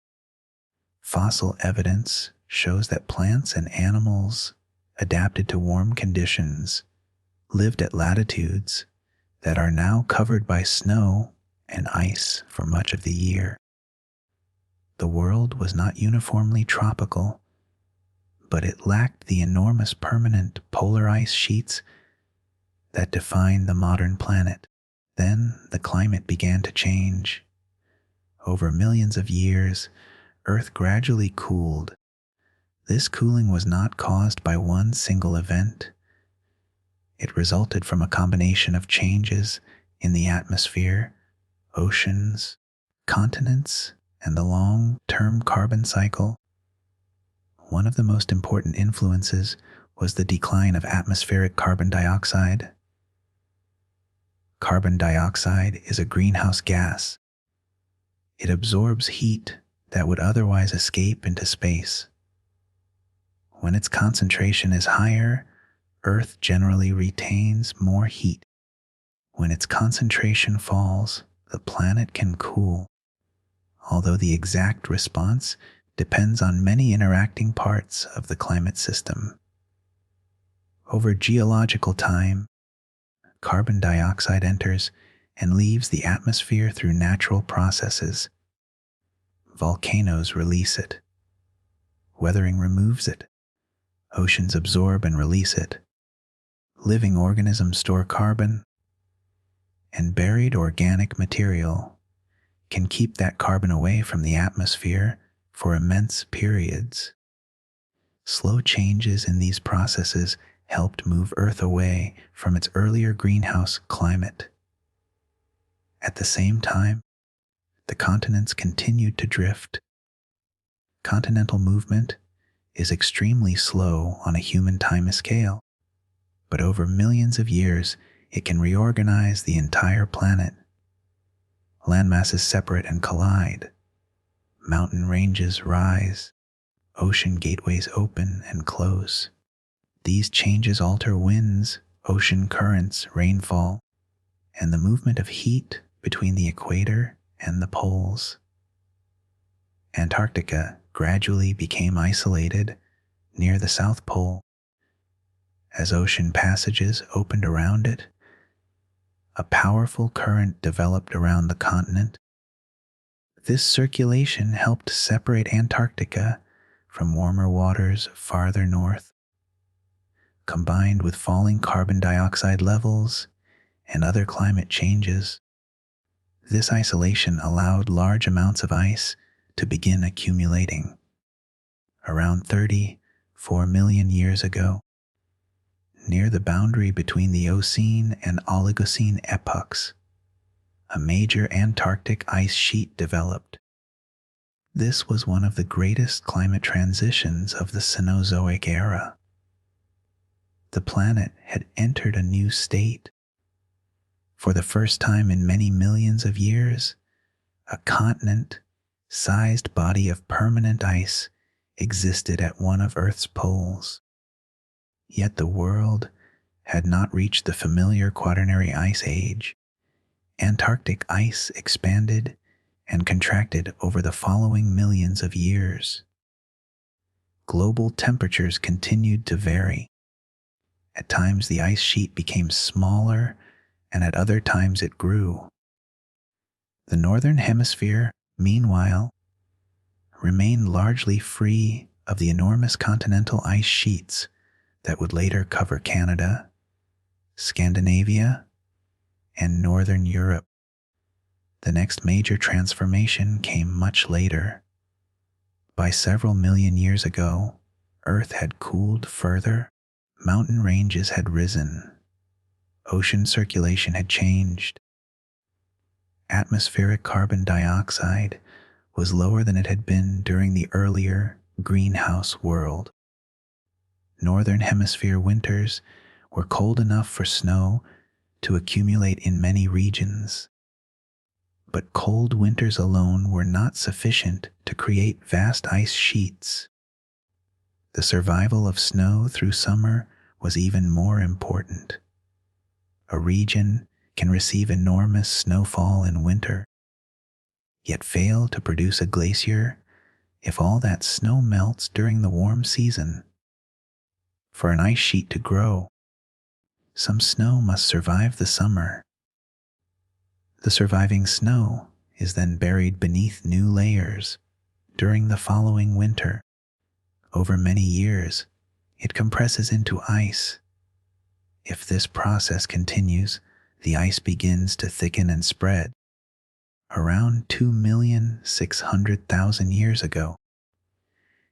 Fossil evidence shows that plants and animals adapted to warm conditions lived at latitudes that are now covered by snow and ice for much of the year. The world was not uniformly tropical, but it lacked the enormous permanent polar ice sheets that define the modern planet. Then the climate began to change. Over millions of years, Earth gradually cooled. This cooling was not caused by one single event. It resulted from a combination of changes in the atmosphere, oceans, continents, and the long-term carbon cycle. One of the most important influences was the decline of atmospheric carbon dioxide. Carbon dioxide is a greenhouse gas. It absorbs heat that would otherwise escape into space. When its concentration is higher, Earth generally retains more heat. When its concentration falls, the planet can cool, although the exact response depends on many interacting parts of the climate system. Over geological time, carbon dioxide enters and leaves the atmosphere through natural processes. Volcanoes release it. Weathering removes it. Oceans absorb and release it. Living organisms store carbon, and buried organic material can keep that carbon away from the atmosphere for immense periods. Slow changes in these processes helped move Earth away from its earlier greenhouse climate. At the same time, the continents continued to drift. Continental movement is extremely slow on a human time scale, but over millions of years, it can reorganize the entire planet. Landmasses separate and collide. Mountain ranges rise. Ocean gateways open and close. These changes alter winds, ocean currents, rainfall, and the movement of heat between the equator and the poles. Antarctica gradually became isolated near the South Pole. As ocean passages opened around it, a powerful current developed around the continent. This circulation helped separate Antarctica from warmer waters farther north. Combined with falling carbon dioxide levels and other climate changes, this isolation allowed large amounts of ice to begin accumulating. Around 34 million years ago, near the boundary between the Eocene and Oligocene epochs, a major Antarctic ice sheet developed. This was one of the greatest climate transitions of the Cenozoic era. The planet had entered a new state. For the first time in many millions of years, a continent-sized body of permanent ice existed at one of Earth's poles. Yet the world had not reached the familiar Quaternary Ice Age. Antarctic ice expanded and contracted over the following millions of years. Global temperatures continued to vary. At times the ice sheet became smaller, and at other times it grew. The northern hemisphere, meanwhile, remained largely free of the enormous continental ice sheets that would later cover Canada, Scandinavia, and northern Europe. The next major transformation came much later. By several million years ago, Earth had cooled further, mountain ranges had risen, ocean circulation had changed. Atmospheric carbon dioxide was lower than it had been during the earlier greenhouse world. Northern hemisphere winters were cold enough for snow to accumulate in many regions. But cold winters alone were not sufficient to create vast ice sheets. The survival of snow through summer was even more important. A region can receive enormous snowfall in winter, yet fail to produce a glacier if all that snow melts during the warm season. For an ice sheet to grow, some snow must survive the summer. The surviving snow is then buried beneath new layers during the following winter. Over many years, it compresses into ice. If this process continues, the ice begins to thicken and spread. Around 2,600,000 years ago,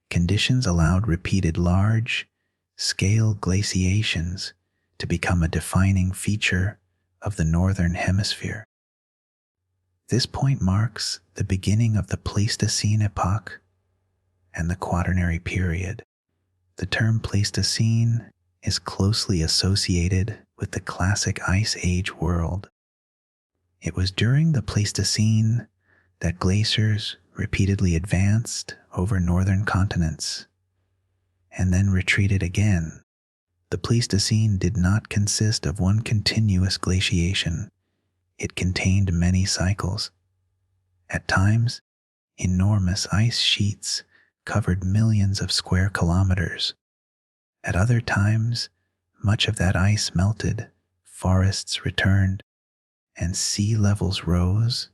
conditions allowed repeated large-scale glaciations to become a defining feature of the northern hemisphere. This point marks the beginning of the Pleistocene epoch and the Quaternary period. The term Pleistocene is closely associated with the classic Ice Age world. It was during the Pleistocene that glaciers repeatedly advanced over northern continents and then retreated again. The Pleistocene did not consist of one continuous glaciation. It contained many cycles. At times, enormous ice sheets covered millions of square kilometers. At other times, much of that ice melted forests returned, and sea levels rose,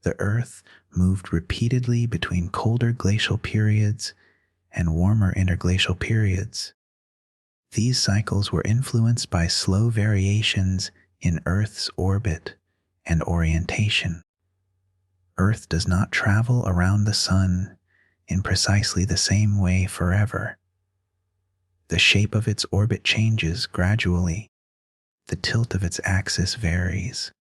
the Earth moved repeatedly between colder glacial periods and warmer interglacial periods. These cycles were influenced by slow variations in Earth's orbit and orientation. Earth does not travel around the Sun in precisely the same way forever. The shape of its orbit changes gradually. The tilt of its axis varies.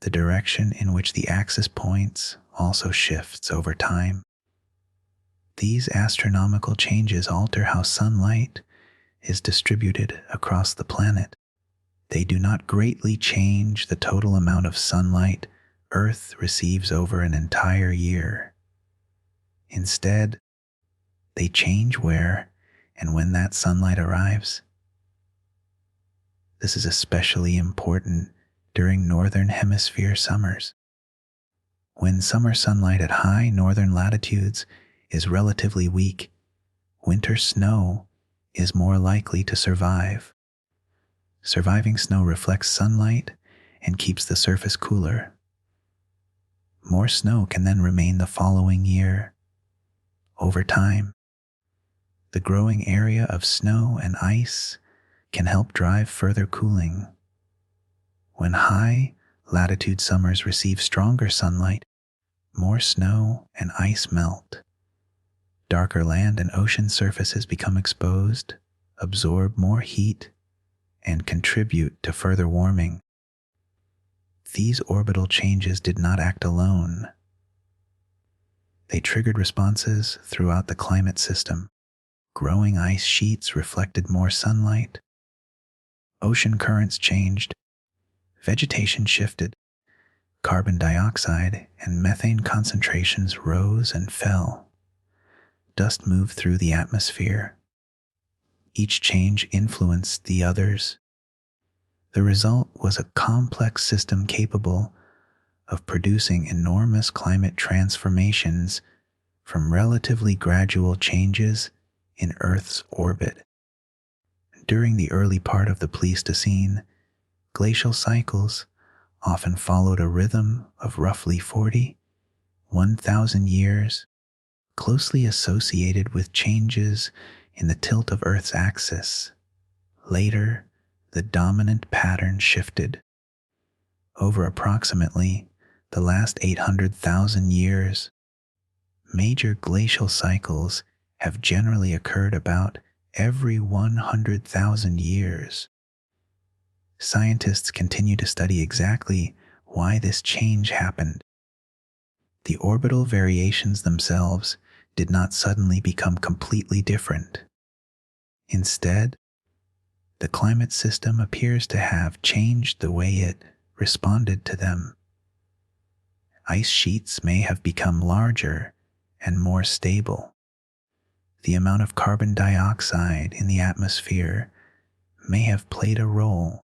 The direction in which the axis points also shifts over time. These astronomical changes alter how sunlight is distributed across the planet. They do not greatly change the total amount of sunlight Earth receives over an entire year. Instead, they change where and when that sunlight arrives. This is especially important during Northern Hemisphere summers. When summer sunlight at high northern latitudes is relatively weak, winter snow is more likely to survive. Surviving snow reflects sunlight and keeps the surface cooler. More snow can then remain the following year. Over time, the growing area of snow and ice can help drive further cooling. When high latitude summers receive stronger sunlight, more snow and ice melt. Darker land and ocean surfaces become exposed, absorb more heat, and contribute to further warming. These orbital changes did not act alone. They triggered responses throughout the climate system. Growing ice sheets reflected more sunlight. Ocean currents changed. Vegetation shifted. Carbon dioxide and methane concentrations rose and fell. Dust moved through the atmosphere. Each change influenced the others. The result was a complex system capable of producing enormous climate transformations from relatively gradual changes in Earth's orbit. During the early part of the Pleistocene, glacial cycles often followed a rhythm of roughly 1,000 years, closely associated with changes in the tilt of Earth's axis. Later, the dominant pattern shifted. Over approximately the last 800,000 years, major glacial cycles have generally occurred about every 100,000 years. Scientists continue to study exactly why this change happened. The orbital variations themselves did not suddenly become completely different. Instead, the climate system appears to have changed the way it responded to them. Ice sheets may have become larger and more stable. The amount of carbon dioxide in the atmosphere may have played a role.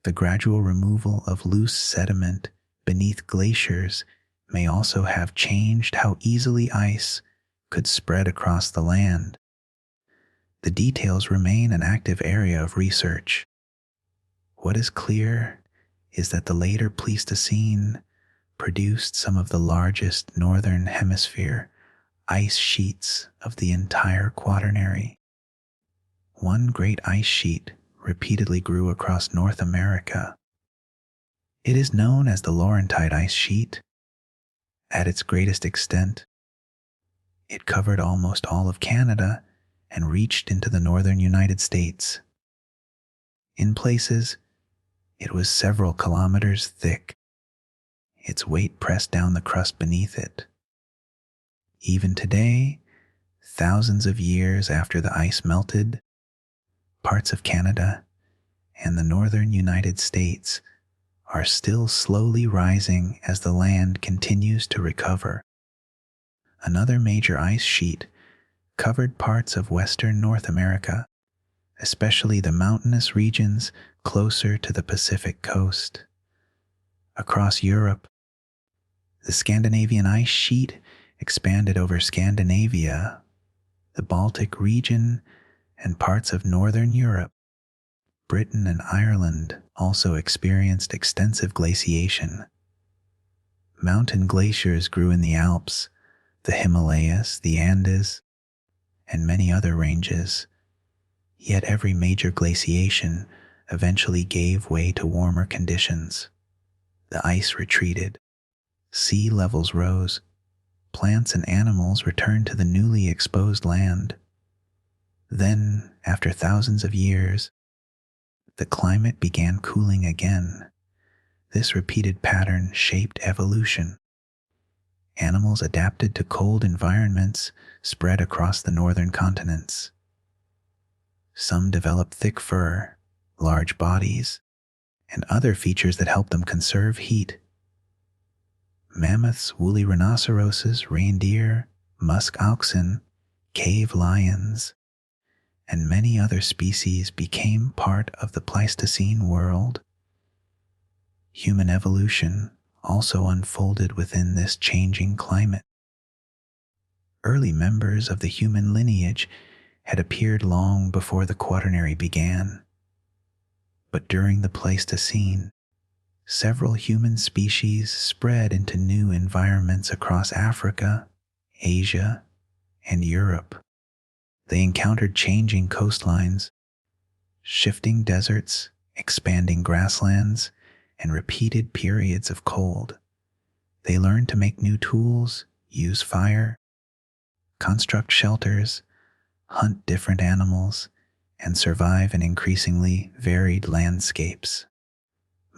The gradual removal of loose sediment beneath glaciers may also have changed how easily ice could spread across the land. The details remain an active area of research. What is clear is that the later Pleistocene produced some of the largest northern hemisphere ice sheets of the entire Quaternary. One great ice sheet repeatedly grew across North America. It is known as the Laurentide ice sheet. At its greatest extent, it covered almost all of Canada and reached into the northern United States. In places, it was several kilometers thick. Its weight pressed down the crust beneath it. Even today, thousands of years after the ice melted, parts of Canada and the northern United States are still slowly rising as the land continues to recover. Another major ice sheet covered parts of western North America, especially the mountainous regions closer to the Pacific coast. Across Europe, the Scandinavian ice sheet expanded over Scandinavia, the Baltic region, and parts of northern Europe. Britain and Ireland also experienced extensive glaciation. Mountain glaciers grew in the Alps, the Himalayas, the Andes, and many other ranges. Yet every major glaciation eventually gave way to warmer conditions. The ice retreated, sea levels rose, plants and animals returned to the newly exposed land. Then, after thousands of years, the climate began cooling again. This repeated pattern shaped evolution. Animals adapted to cold environments spread across the northern continents. Some developed thick fur, large bodies, and other features that helped them conserve heat. Mammoths, woolly rhinoceroses, reindeer, musk oxen, cave lions, and many other species became part of the Pleistocene world. Human evolution also unfolded within this changing climate. Early members of the human lineage had appeared long before the Quaternary began. But during the Pleistocene, several human species spread into new environments across Africa, Asia, and Europe. They encountered changing coastlines, shifting deserts, expanding grasslands, and repeated periods of cold. They learned to make new tools, use fire, construct shelters, hunt different animals, and survive in increasingly varied landscapes.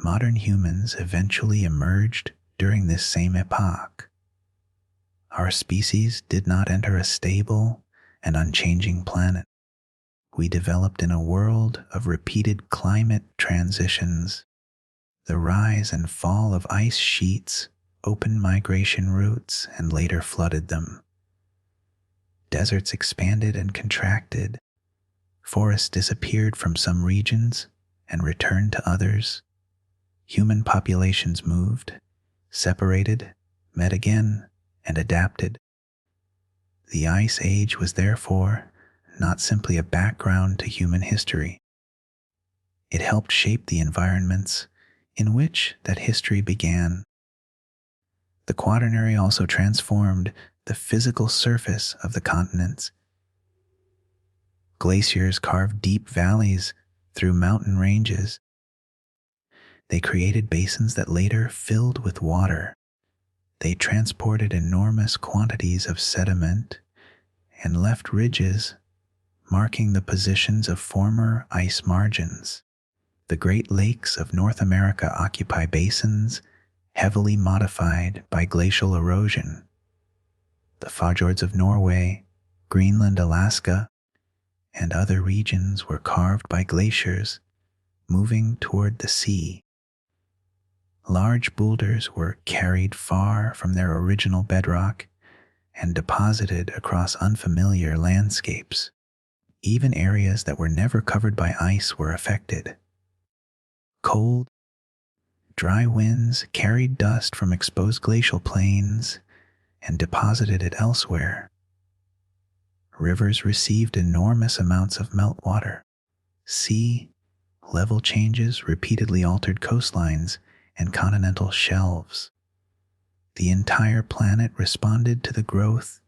Modern humans eventually emerged during this same epoch. Our species did not enter a stable and unchanging planet. We developed in a world of repeated climate transitions. The rise and fall of ice sheets opened migration routes and later flooded them. Deserts expanded and contracted. Forests disappeared from some regions and returned to others. Human populations moved, separated, met again, and adapted. The Ice Age was therefore not simply a background to human history. It helped shape the environments in which that history began. The Quaternary also transformed the physical surface of the continents. Glaciers carved deep valleys through mountain ranges. They created basins that later filled with water. They transported enormous quantities of sediment and left ridges marking the positions of former ice margins. The Great Lakes of North America occupy basins heavily modified by glacial erosion. The fjords of Norway, Greenland, Alaska, and other regions were carved by glaciers moving toward the sea. Large boulders were carried far from their original bedrock and deposited across unfamiliar landscapes. Even areas that were never covered by ice were affected. Cold, dry winds carried dust from exposed glacial plains and deposited it elsewhere. Rivers received enormous amounts of meltwater. Sea level changes repeatedly altered coastlines and continental shelves. The entire planet responded to the growth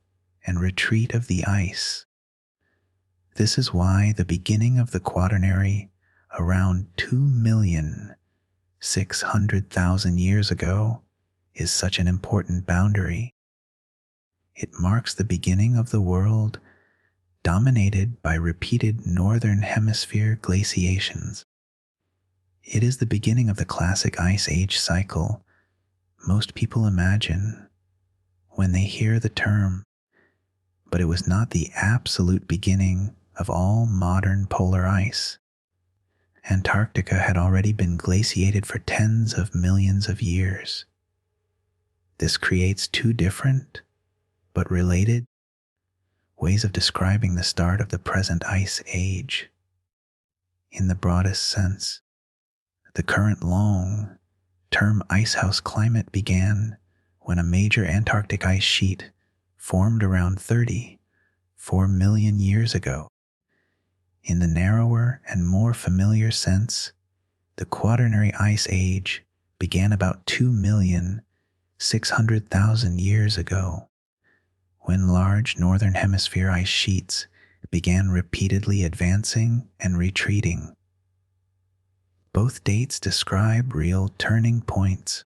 and retreat of the ice. This is why the beginning of the Quaternary, around 2,600,000 years ago, is such an important boundary. It marks the beginning of the world dominated by repeated northern hemisphere glaciations. It is the beginning of the classic Ice Age cycle most people imagine when they hear the term, but it was not the absolute beginning of all modern polar ice. Antarctica had already been glaciated for tens of millions of years. This creates two different, but related, ways of describing the start of the present Ice Age. In the broadest sense, the current long-term icehouse climate began when a major Antarctic ice sheet formed around 34 million years ago. In the narrower and more familiar sense, the Quaternary Ice Age began about 2,600,000 years ago, when large northern hemisphere ice sheets began repeatedly advancing and retreating. Both dates describe real turning points.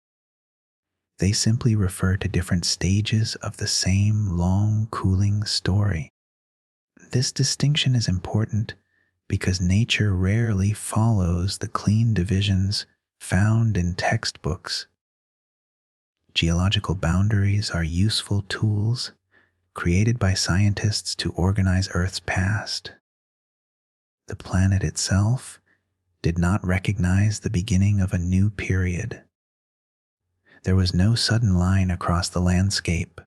They simply refer to different stages of the same long cooling story. This distinction is important because nature rarely follows the clean divisions found in textbooks. Geological boundaries are useful tools created by scientists to organize Earth's past. The planet itself did not recognize the beginning of a new period. There was no sudden line across the landscape.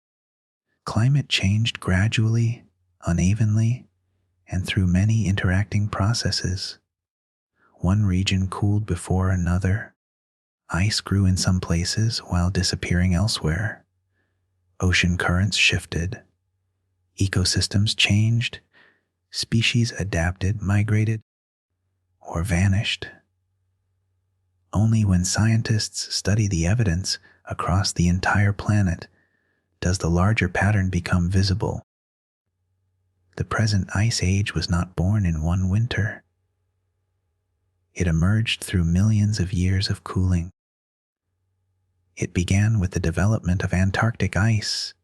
Climate changed gradually, unevenly, and through many interacting processes. One region cooled before another. Ice grew in some places while disappearing elsewhere. Ocean currents shifted. Ecosystems changed. Species adapted, migrated, or vanished. Only when scientists study the evidence across the entire planet does the larger pattern become visible. The present ice age was not born in one winter. It emerged through millions of years of cooling. It began with the development of Antarctic ice,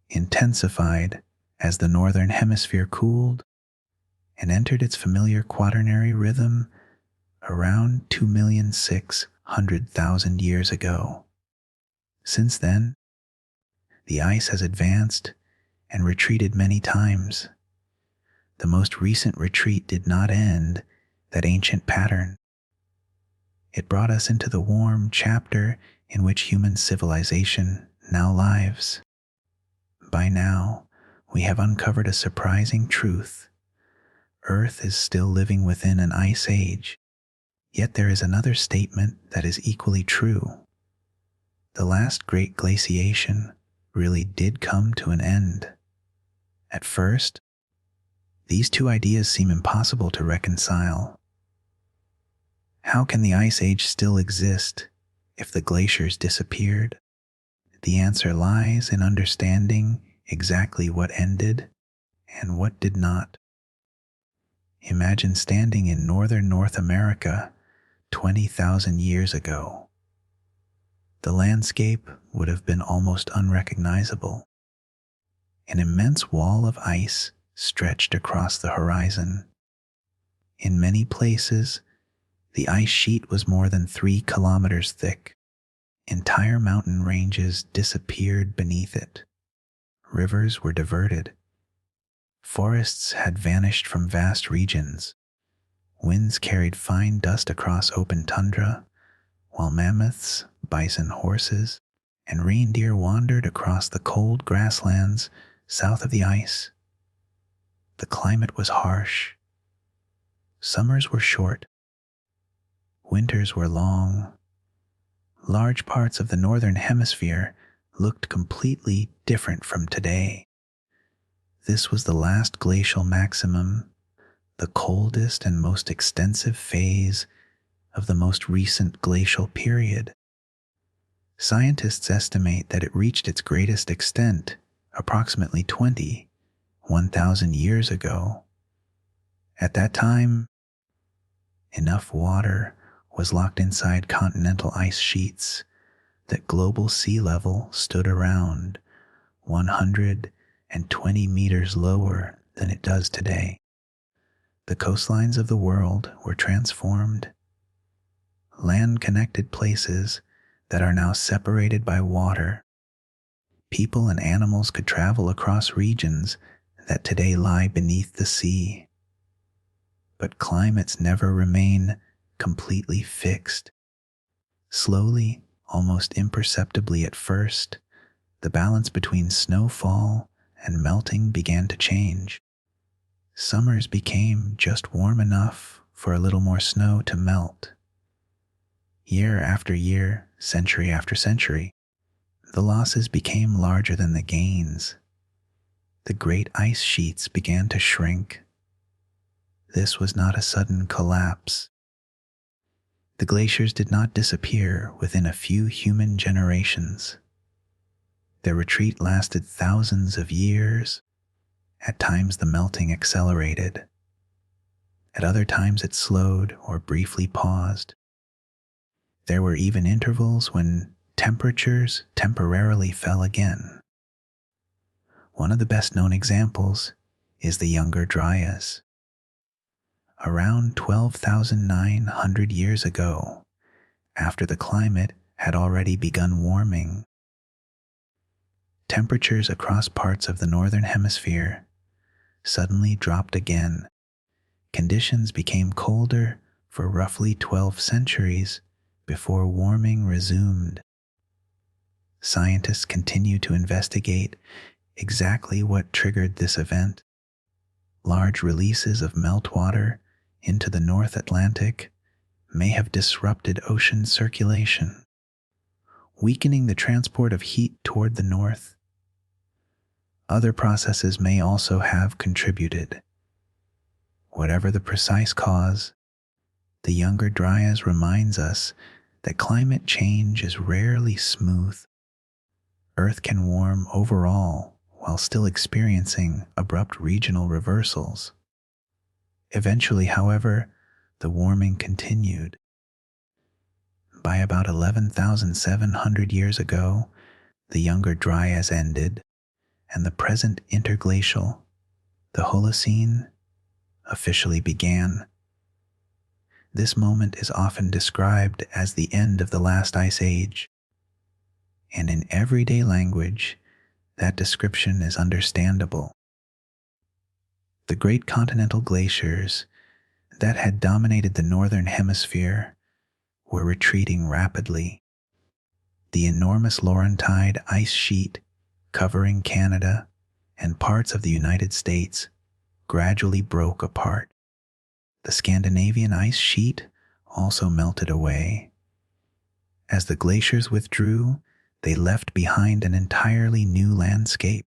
intensified as the northern hemisphere cooled, and entered its familiar quaternary rhythm around 2,600,000 years ago. Since then, the ice has advanced and retreated many times. The most recent retreat did not end that ancient pattern. It brought us into the warm chapter in which human civilization now lives. By now, we have uncovered a surprising truth. Earth is still living within an ice age. Yet there is another statement that is equally true. The last great glaciation really did come to an end. At first, these two ideas seem impossible to reconcile. How can the ice age still exist if the glaciers disappeared? The answer lies in understanding exactly what ended and what did not. Imagine standing in northern North America 20,000 years ago. The landscape would have been almost unrecognizable. An immense wall of ice stretched across the horizon. In many places, the ice sheet was more than 3 kilometers thick. Entire mountain ranges disappeared beneath it. Rivers were diverted. Forests had vanished from vast regions. Winds carried fine dust across open tundra, while mammoths, bison, horses, and reindeer wandered across the cold grasslands south of the ice. The climate was harsh. Summers were short. Winters were long. Large parts of the northern hemisphere looked completely different from today. This was the last glacial maximum, the coldest and most extensive phase of the most recent glacial period. Scientists estimate that it reached its greatest extent approximately 1,000 years ago. At that time, enough water was locked inside continental ice sheets that global sea level stood around 120 meters lower than it does today. The coastlines of the world were transformed. Land-connected places that are now separated by water. People and animals could travel across regions that today lie beneath the sea. But climates never remain completely fixed. Slowly, almost imperceptibly at first, the balance between snowfall and melting began to change. Summers became just warm enough for a little more snow to melt. Year after year, century after century, the losses became larger than the gains. The great ice sheets began to shrink. this was not a sudden collapse. The glaciers did not disappear within a few human generations. Their retreat lasted thousands of years. At times the melting accelerated. At other times it slowed or briefly paused. There were even intervals when temperatures temporarily fell again. One of the best known examples is the Younger Dryas. Around 12,900 years ago, after the climate had already begun warming, temperatures across parts of the northern hemisphere suddenly dropped again. Conditions became colder for roughly 12 centuries before warming resumed. Scientists continue to investigate exactly what triggered this event. Large releases of meltwater into the North Atlantic may have disrupted ocean circulation, weakening the transport of heat toward the north. Other processes may also have contributed. Whatever the precise cause, the Younger Dryas reminds us that climate change is rarely smooth. Earth can warm overall while still experiencing abrupt regional reversals. Eventually, however, the warming continued. By about 11,700 years ago, the Younger Dryas ended, and the present interglacial, the Holocene, officially began. This moment is often described as the end of the last ice age, and in everyday language, that description is understandable. The great continental glaciers that had dominated the northern hemisphere were retreating rapidly. The enormous Laurentide ice sheet covering Canada and parts of the United States gradually broke apart. The Scandinavian ice sheet also melted away. As the glaciers withdrew, they left behind an entirely new landscape.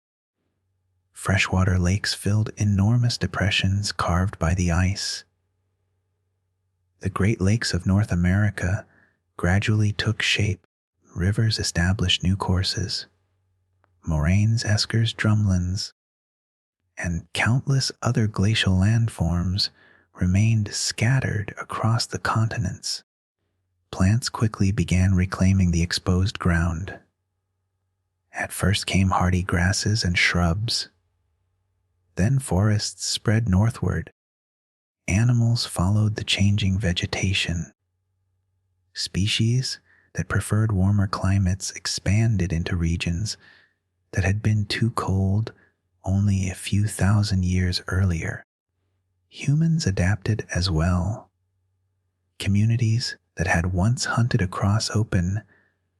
Freshwater lakes filled enormous depressions carved by the ice. The Great Lakes of North America gradually took shape. Rivers established new courses. Moraines, eskers, drumlins, and countless other glacial landforms remained scattered across the continents. Plants quickly began reclaiming the exposed ground. At first came hardy grasses and shrubs. Then forests spread northward. Animals followed the changing vegetation. Species that preferred warmer climates expanded into regions that had been too cold only a few thousand years earlier. Humans adapted as well. Communities that had once hunted across open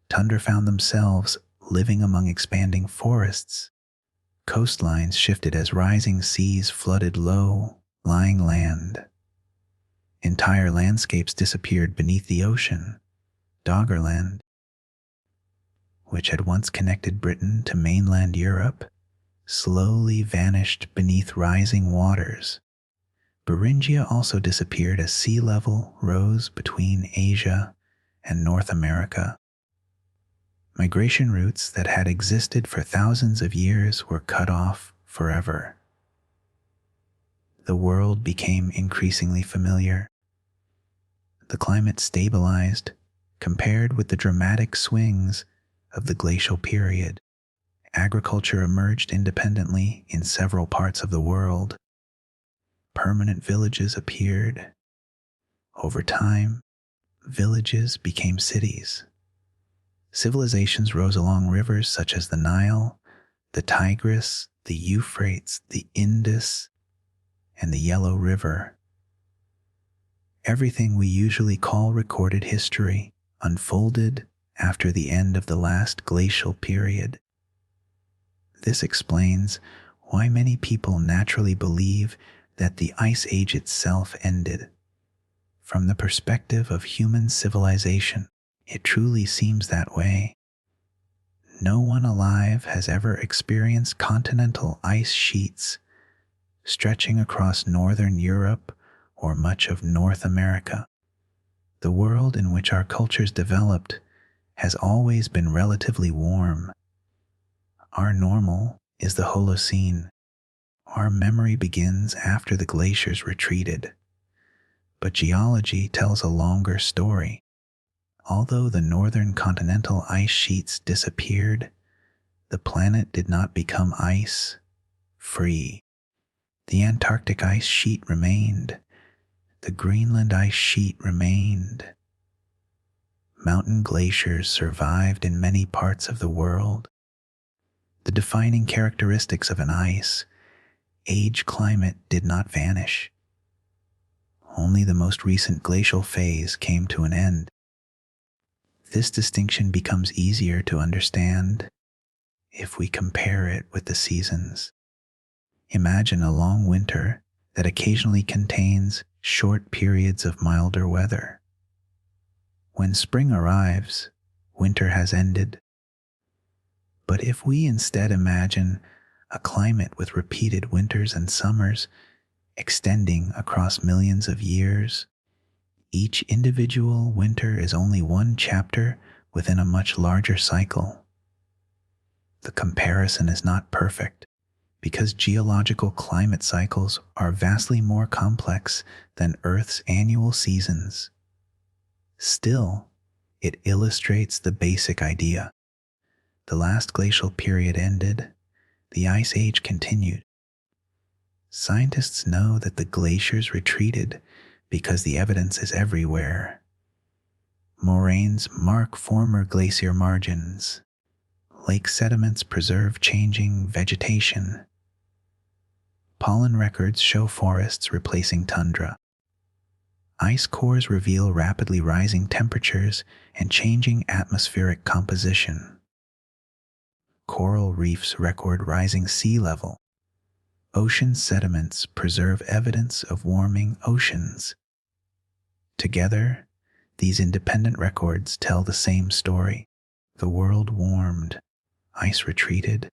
tundra found themselves living among expanding forests. Coastlines shifted as rising seas flooded low-lying land. Entire landscapes disappeared beneath the ocean. Doggerland, which had once connected Britain to mainland Europe, slowly vanished beneath rising waters. Beringia also disappeared as sea level rose between Asia and North America. Migration routes that had existed for thousands of years were cut off forever. The world became increasingly familiar. The climate stabilized compared with the dramatic swings of the glacial period. Agriculture emerged independently in several parts of the world. Permanent villages appeared. Over time, villages became cities. Civilizations rose along rivers such as the Nile, the Tigris, the Euphrates, the Indus, and the Yellow River. Everything we usually call recorded history unfolded after the end of the last glacial period. This explains why many people naturally believe that the Ice Age itself ended. From the perspective of human civilization, it truly seems that way. No one alive has ever experienced continental ice sheets stretching across northern Europe or much of North America. The world in which our cultures developed has always been relatively warm. Our normal is the Holocene. Our memory begins after the glaciers retreated. But geology tells a longer story. Although the northern continental ice sheets disappeared, the planet did not become ice-free. The Antarctic ice sheet remained. The Greenland ice sheet remained. Mountain glaciers survived in many parts of the world. The defining characteristics of an ice age climate did not vanish. Only the most recent glacial phase came to an end. This distinction becomes easier to understand if we compare it with the seasons. Imagine a long winter that occasionally contains short periods of milder weather. When spring arrives, winter has ended. But if we instead imagine a climate with repeated winters and summers extending across millions of years, each individual winter is only one chapter within a much larger cycle. The comparison is not perfect because geological climate cycles are vastly more complex than Earth's annual seasons. Still, it illustrates the basic idea. The last glacial period ended, the Ice Age continued. Scientists know that the glaciers retreated because the evidence is everywhere. Moraines mark former glacier margins. Lake sediments preserve changing vegetation. Pollen records show forests replacing tundra. Ice cores reveal rapidly rising temperatures and changing atmospheric composition. Coral reefs record rising sea level. Ocean sediments preserve evidence of warming oceans. Together, these independent records tell the same story. The world warmed, ice retreated,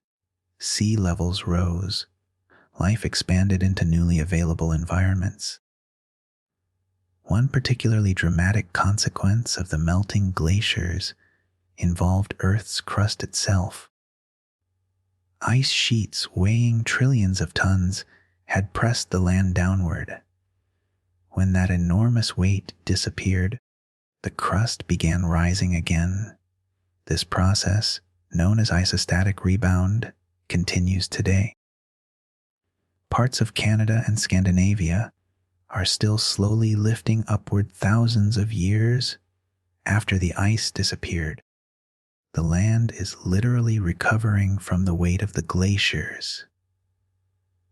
sea levels rose, life expanded into newly available environments. One particularly dramatic consequence of the melting glaciers involved Earth's crust itself. Ice sheets weighing trillions of tons had pressed the land downward. When that enormous weight disappeared, the crust began rising again. This process, known as isostatic rebound, continues today. Parts of Canada and Scandinavia are still slowly lifting upward thousands of years after the ice disappeared. The land is literally recovering from the weight of the glaciers.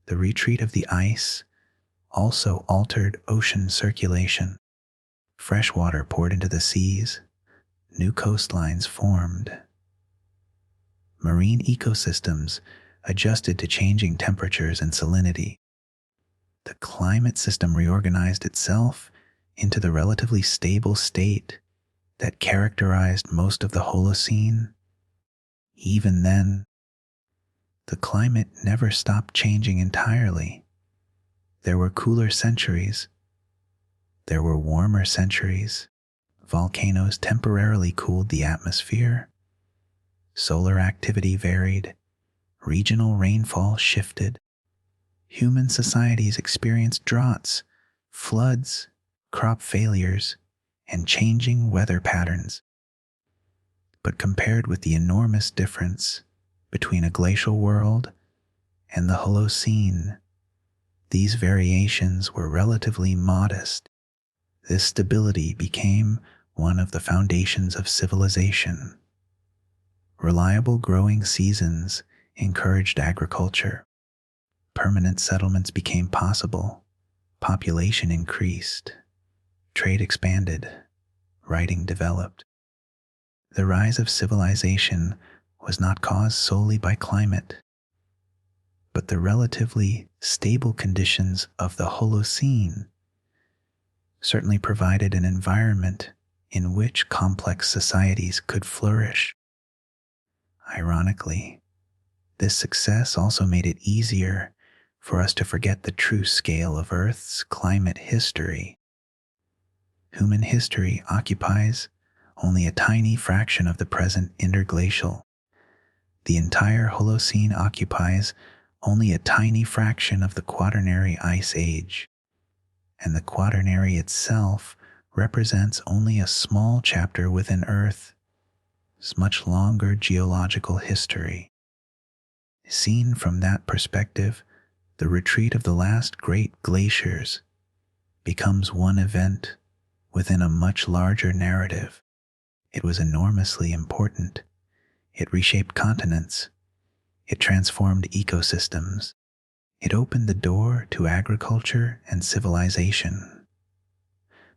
The retreat of the ice also altered ocean circulation. Fresh water poured into the seas, new coastlines formed. Marine ecosystems adjusted to changing temperatures and salinity. The climate system reorganized itself into the relatively stable state that characterized most of the Holocene. Even then, the climate never stopped changing entirely. There were cooler centuries. There were warmer centuries. Volcanoes temporarily cooled the atmosphere. Solar activity varied. Regional rainfall shifted. Human societies experienced droughts, floods, crop failures, and changing weather patterns. But compared with the enormous difference between a glacial world and the Holocene, these variations were relatively modest. This stability became one of the foundations of civilization. Reliable growing seasons encouraged agriculture. Permanent settlements became possible. Population increased. Trade expanded. Writing developed. The rise of civilization was not caused solely by climate, but the relatively stable conditions of the Holocene certainly provided an environment in which complex societies could flourish. Ironically, this success also made it easier for us to forget the true scale of Earth's climate history. Human history occupies only a tiny fraction of the present interglacial. The entire Holocene occupies only a tiny fraction of the Quaternary Ice Age, and the Quaternary itself represents only a small chapter within Earth's much longer geological history. Seen from that perspective, the retreat of the last great glaciers becomes one event within a much larger narrative. It was enormously important. It reshaped continents. It transformed ecosystems. It opened the door to agriculture and civilization.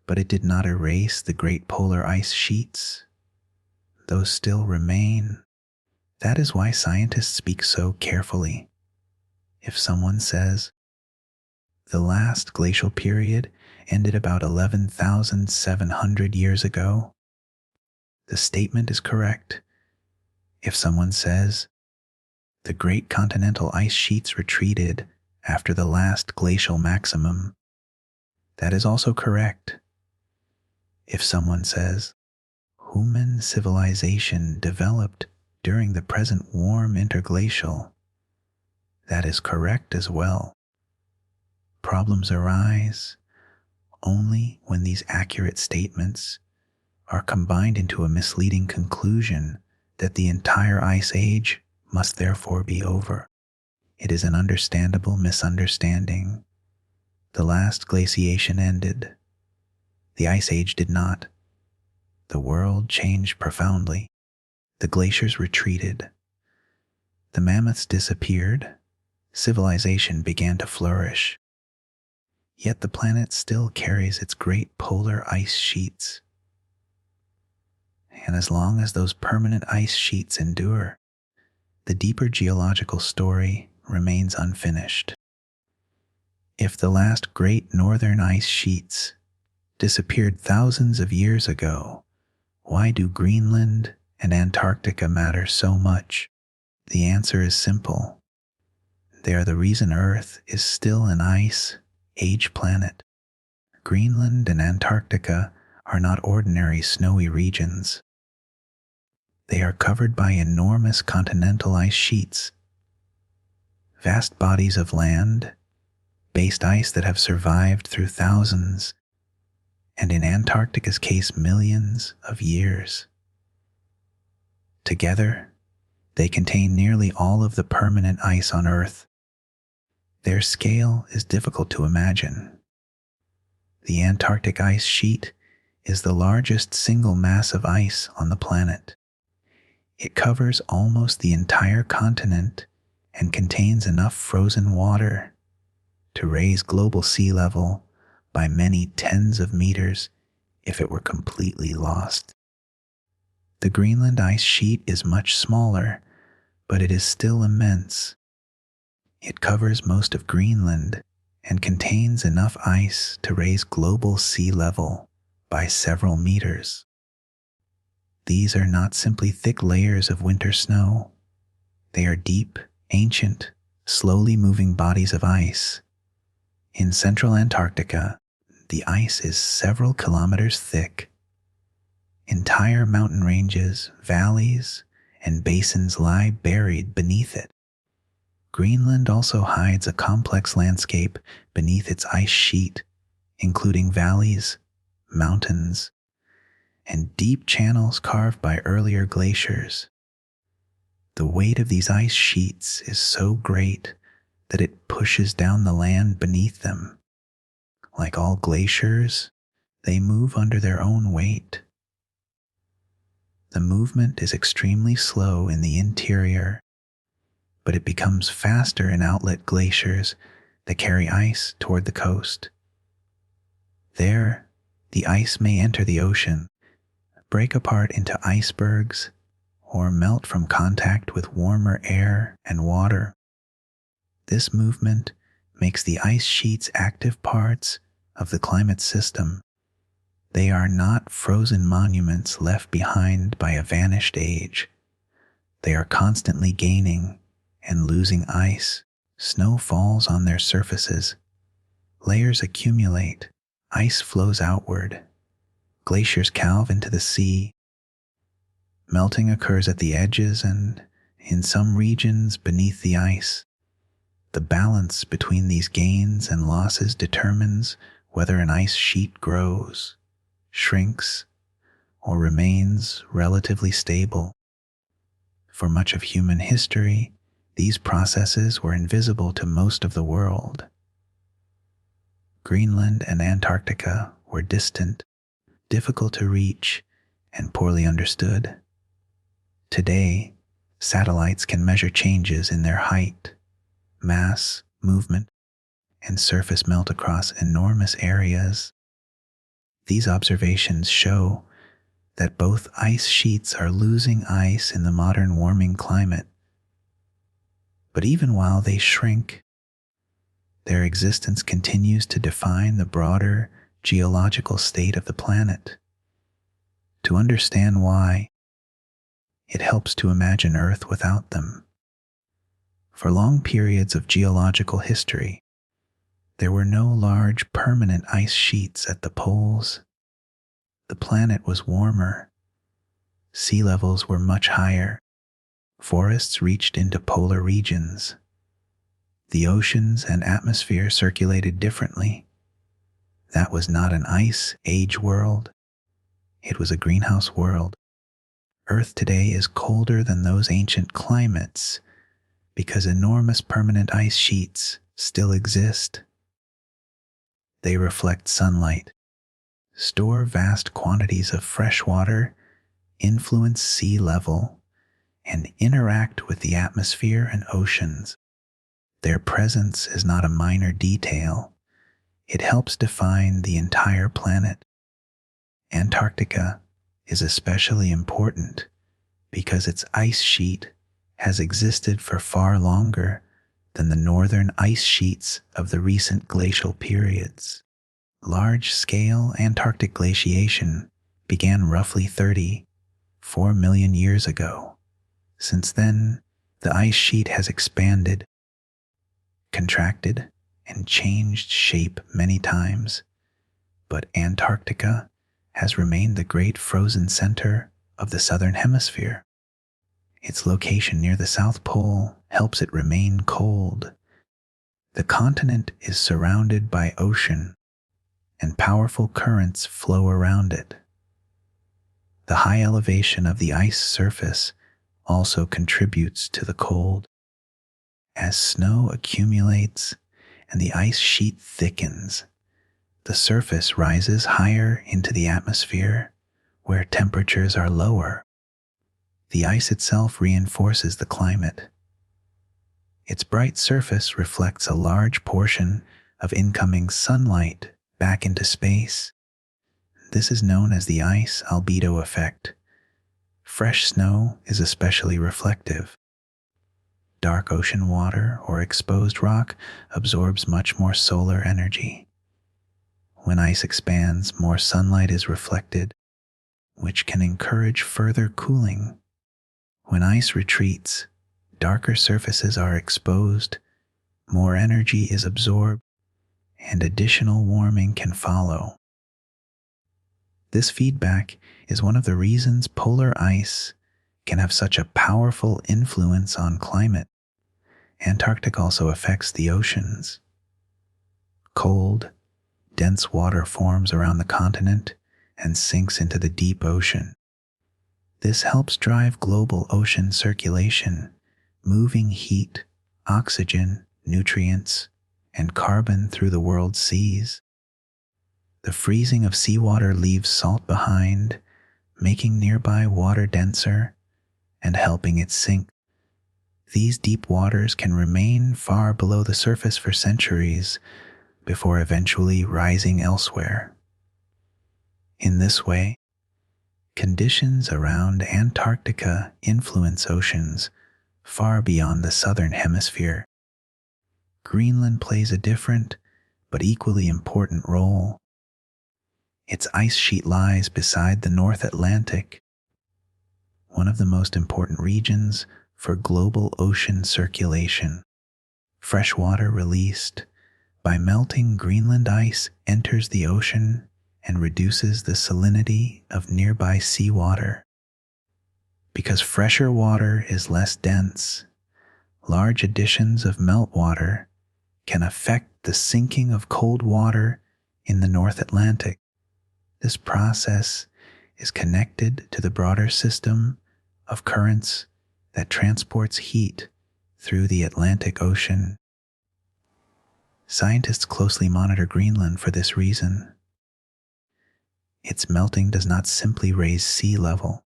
But it did not erase the great polar ice sheets. Those still remain. That is why scientists speak so carefully. If someone says, the last glacial period ended about 11,700 years ago, the statement is correct. If someone says, the great continental ice sheets retreated after the last glacial maximum, that is also correct. If someone says, human civilization developed during the present warm interglacial, that is correct as well. Problems arise only when these accurate statements are combined into a misleading conclusion that the entire ice age must therefore be over. It is an understandable misunderstanding. The last glaciation ended. The ice age did not. The world changed profoundly. The glaciers retreated. The mammoths disappeared. Civilization began to flourish. Yet the planet still carries its great polar ice sheets. And as long as those permanent ice sheets endure, the deeper geological story remains unfinished. If the last great northern ice sheets disappeared thousands of years ago, why do Greenland and Antarctica matter so much? The answer is simple. They are the reason Earth is still an ice age planet. Greenland and Antarctica are not ordinary snowy regions. They are covered by enormous continental ice sheets, vast bodies of land-based ice that have survived through thousands, and in Antarctica's case, millions of years. Together, they contain nearly all of the permanent ice on Earth. Their scale is difficult to imagine. The Antarctic ice sheet is the largest single mass of ice on the planet. It covers almost the entire continent and contains enough frozen water to raise global sea level by many tens of meters if it were completely lost. The Greenland ice sheet is much smaller, but it is still immense. It covers most of Greenland and contains enough ice to raise global sea level by several meters. These are not simply thick layers of winter snow. They are deep, ancient, slowly moving bodies of ice. In central Antarctica, the ice is several kilometers thick. Entire mountain ranges, valleys, and basins lie buried beneath it. Greenland also hides a complex landscape beneath its ice sheet, including valleys, mountains, and deep channels carved by earlier glaciers. The weight of these ice sheets is so great that it pushes down the land beneath them. Like all glaciers, they move under their own weight. The movement is extremely slow in the interior, but it becomes faster in outlet glaciers that carry ice toward the coast. There, the ice may enter the ocean, break apart into icebergs, or melt from contact with warmer air and water. This movement makes the ice sheets active parts of the climate system. They are not frozen monuments left behind by a vanished age. They are constantly gaining and losing ice, Snow falls on their surfaces, layers accumulate, ice flows outward, glaciers calve into the sea. Melting occurs at the edges and, in some regions, beneath the ice. The balance between these gains and losses determines whether an ice sheet grows, shrinks, or remains relatively stable. For much of human history, these processes were invisible to most of the world. Greenland and Antarctica were distant, difficult to reach, and poorly understood. Today, satellites can measure changes in their height, mass, movement, and surface melt across enormous areas. These observations show that both ice sheets are losing ice in the modern warming climate. But even while they shrink, their existence continues to define the broader geological state of the planet. To understand why, it helps to imagine Earth without them. For long periods of geological history, there were no large permanent ice sheets at the poles. The planet was warmer, sea levels were much higher, forests reached into polar regions. The oceans and atmosphere circulated differently. That was not an ice age world. It was a greenhouse world. Earth today is colder than those ancient climates because enormous permanent ice sheets still exist. They reflect sunlight, store vast quantities of fresh water, influence sea level, and interact with the atmosphere and oceans. Their presence is not a minor detail. It helps define the entire planet. Antarctica is especially important because its ice sheet has existed for far longer than the northern ice sheets of the recent glacial periods. Large-scale Antarctic glaciation began roughly 34 million years ago. Since then, the ice sheet has expanded, contracted, and changed shape many times, but Antarctica has remained the great frozen center of the southern hemisphere. Its location near the South Pole helps it remain cold. The continent is surrounded by ocean, and powerful currents flow around it. The high elevation of the ice surface also contributes to the cold. As snow accumulates and the ice sheet thickens, the surface rises higher into the atmosphere where temperatures are lower. The ice itself reinforces the climate. Its bright surface reflects a large portion of incoming sunlight back into space. This is known as the ice albedo effect. Fresh snow is especially reflective. Dark ocean water or exposed rock absorbs much more solar energy. When ice expands, more sunlight is reflected, which can encourage further cooling. When ice retreats, darker surfaces are exposed, more energy is absorbed, and additional warming can follow. This feedback is one of the reasons polar ice can have such a powerful influence on climate. Antarctic also affects the oceans. Cold, dense water forms around the continent and sinks into the deep ocean. This helps drive global ocean circulation, moving heat, oxygen, nutrients, and carbon through the world's seas. The freezing of seawater leaves salt behind, making nearby water denser and helping it sink. These deep waters can remain far below the surface for centuries before eventually rising elsewhere. In this way, conditions around Antarctica influence oceans far beyond the southern hemisphere. Greenland plays a different but equally important role. Its ice sheet lies beside the North Atlantic, one of the most important regions for global ocean circulation. Fresh water released by melting Greenland ice enters the ocean and reduces the salinity of nearby seawater. Because fresher water is less dense, large additions of meltwater can affect the sinking of cold water in the North Atlantic. This process is connected to the broader system of currents that transports heat through the Atlantic Ocean. Scientists closely monitor Greenland for this reason. Its melting does not simply raise sea level.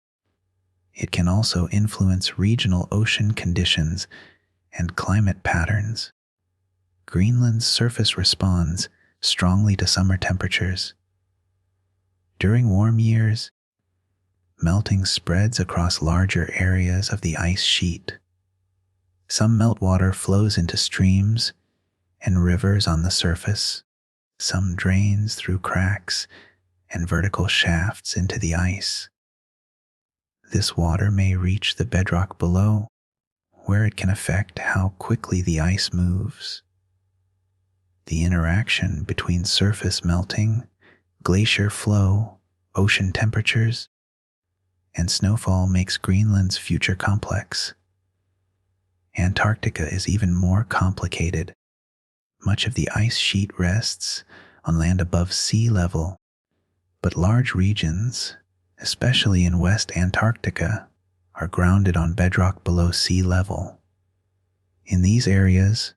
It can also influence regional ocean conditions and climate patterns. Greenland's surface responds strongly to summer temperatures. During warm years, melting spreads across larger areas of the ice sheet. Some meltwater flows into streams and rivers on the surface. Some drains through cracks and vertical shafts into the ice. This water may reach the bedrock below, where it can affect how quickly the ice moves. The interaction between surface melting, glacier flow, ocean temperatures, and snowfall makes Greenland's future complex. Antarctica is even more complicated. Much of the ice sheet rests on land above sea level, but large regions, especially in West Antarctica, are grounded on bedrock below sea level. In these areas,